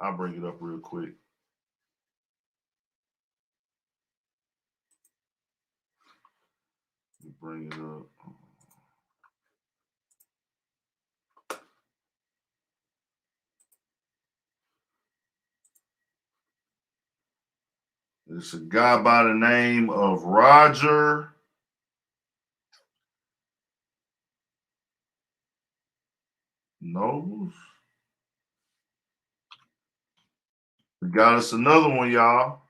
I'll bring it up real quick. Let me bring it up. It's a guy by the name of Roger No. We got us another one, y'all.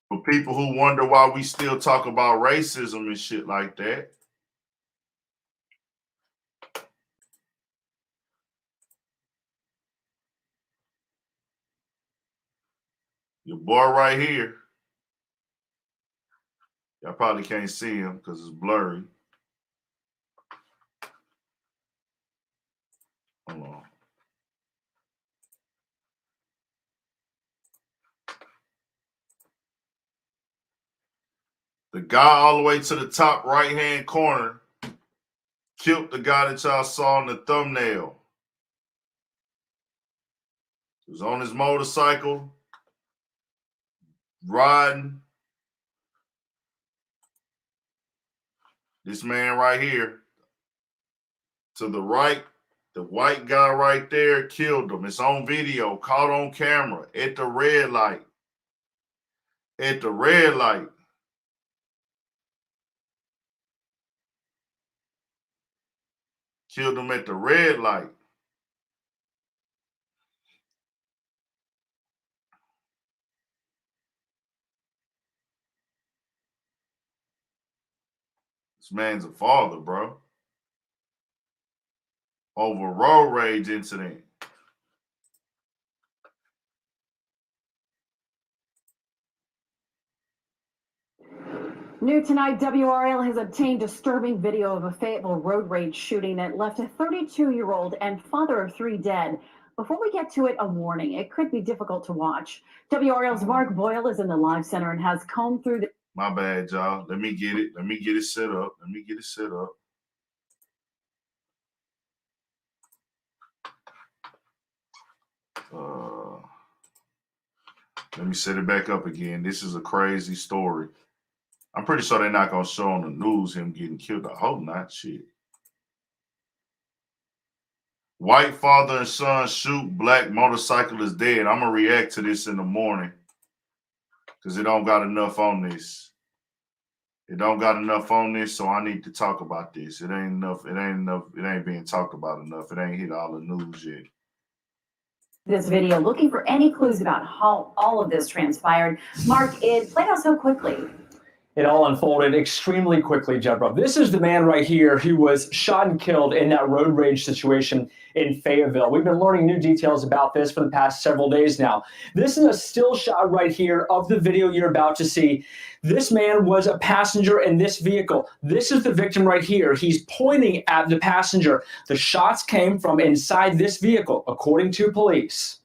For people who wonder why we still talk about racism and shit like that. Your boy right here. Y'all probably can't see him because it's blurry. Hold on. The guy all the way to the top right-hand corner killed the guy that y'all saw in the thumbnail. He was on his motorcycle, riding. This man right here, to the right, the white guy right there killed him. It's on video, caught on camera at the red light. At the red light. Killed him at the red light. This man's a father, bro. Over road rage incident. New tonight, WRL has obtained disturbing video of a Fayetteville road rage shooting that left a 32-year-old and father of 3 dead. Before we get to it, a warning. It could be difficult to watch. WRL's Mark Boyle is in the live center and has combed through the... My bad, y'all. Let me get it. Let me get it set up. Let me get it set up. Let me set it back up again. This is a crazy story. I'm pretty sure they're not going to show on the news him getting killed. I hope not. Shit. White father and son shoot, black motorcyclist dead. I'm going to react to this in the morning because it don't got enough on this. It don't got enough on this, so I need to talk about this. It ain't enough. It ain't enough. It ain't being talked about enough. It ain't hit all the news yet. This video, looking for any clues about how all of this transpired. Mark, it played out so quickly. It all unfolded extremely quickly, Deborah. This is the man right here who was shot and killed in that road rage situation in Fayetteville. We've been learning new details about this for the past several days now. This is a still shot right here of the video you're about to see. This man was a passenger in this vehicle. This is the victim right here. He's pointing at the passenger. The shots came from inside this vehicle, according to police.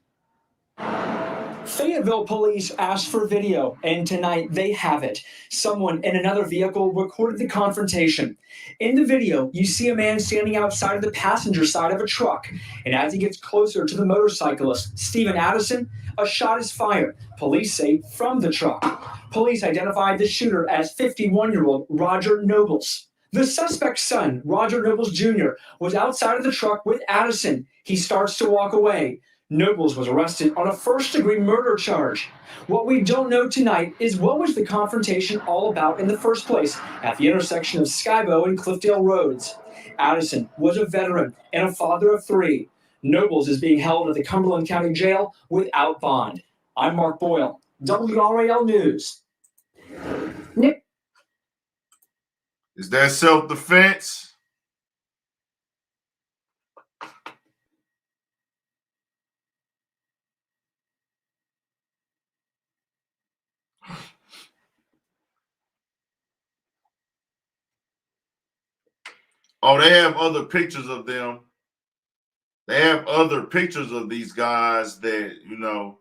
Fayetteville police asked for video, and tonight they have it. Someone in another vehicle recorded the confrontation. In the video, you see a man standing outside of the passenger side of a truck, and as he gets closer to the motorcyclist, Stephen Addison, a shot is fired, police say, from the truck. Police identified the shooter as 51-year-old Roger Nobles. The suspect's son, Roger Nobles Jr., was outside of the truck with Addison. He starts to walk away. Nobles was arrested on a first-degree murder charge. What we don't know tonight is what was the confrontation all about in the first place at the intersection of Skybo and Cliffdale Roads. Addison was a veteran and a father of 3. Nobles is being held at the Cumberland County Jail without bond. I'm Mark Boyle, WRAL News. Is that self-defense? Oh, they have other pictures of them. They have other pictures of these guys that, you know,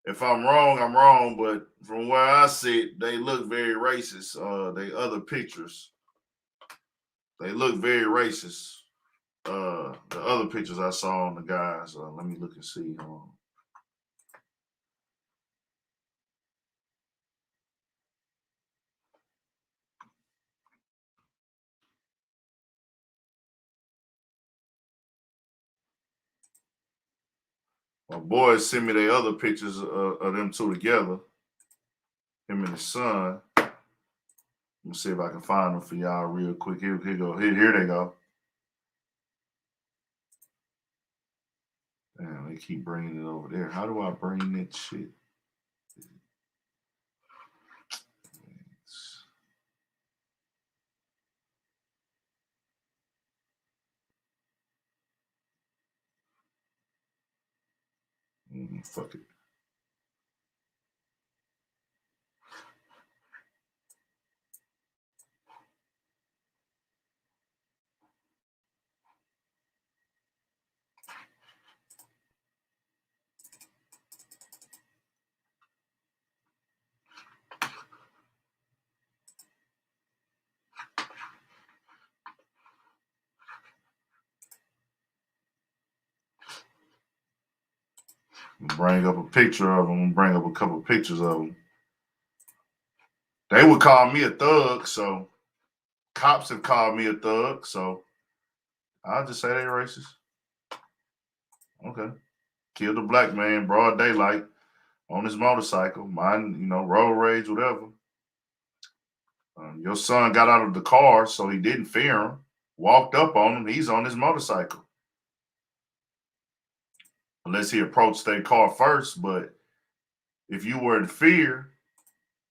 if I'm wrong, I'm wrong. But from where I sit, they look very racist. They other pictures. They look very racist. The other pictures I saw on the guys. Let me look and see. My boys sent me the other pictures of them two together. Him and his son. Let me see if I can find them for y'all real quick. Here they go. keep bringing it over there. How do I bring that shit? Fuck it. Bring up a picture of them. Bring up a couple pictures of them. They would call me a thug, so cops have called me a thug, so I'll just say they racist. Okay. Killed a black man, broad daylight, on his motorcycle. Mine, road rage, whatever. Your son got out of the car, so he didn't fear him. Walked up on him. He's on his motorcycle. Unless he approached their car first, but if you were in fear,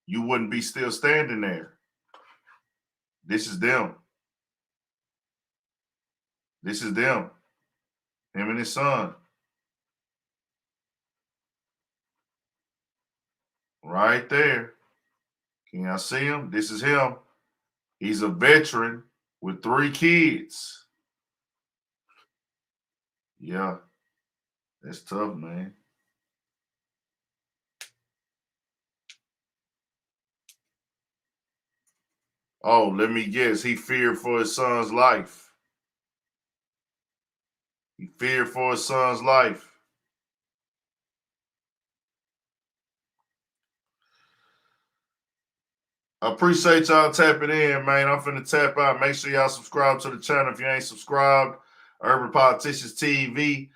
you wouldn't be still standing there. This is them. This is them. Him and his son. Right there. Can y'all see him? This is him. He's a veteran with 3 kids. Yeah. That's tough, man. Oh, let me guess. He feared for his son's life. He feared for his son's life. I appreciate y'all tapping in, man. I'm finna tap out. Make sure y'all subscribe to the channel if you ain't subscribed. Urban Politicians TV.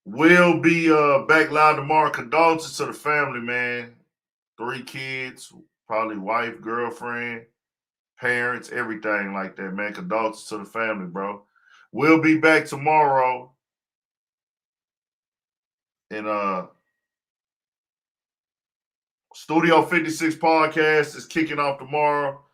We'll be back live tomorrow. Condolences to the family, man. 3 kids, probably wife, girlfriend, parents, everything like that, man. Condolences to the family, bro. We'll be back tomorrow. And Studio 56 podcast is kicking off tomorrow.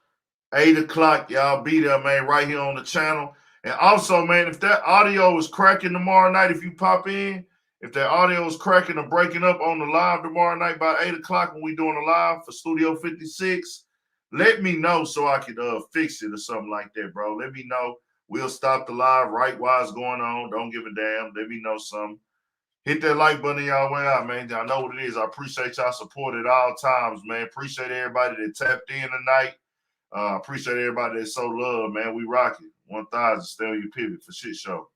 8 o'clock. Y'all be there, man, right here on the channel. And also, man, if that audio is cracking tomorrow night, if you pop in, if that audio is cracking or breaking up on the live tomorrow night by 8 o'clock when we doing a live for Studio 56, let me know so I can fix it or something like that, bro. Let me know. We'll stop the live right while it's going on. Don't give a damn. Let me know something. Hit that like button y'all way out, man. Y'all know what it is. I appreciate y'all support at all times, man. Appreciate everybody that tapped in tonight. Appreciate everybody that so love, man. We rock it. 1000 stay on your pivot for shit show.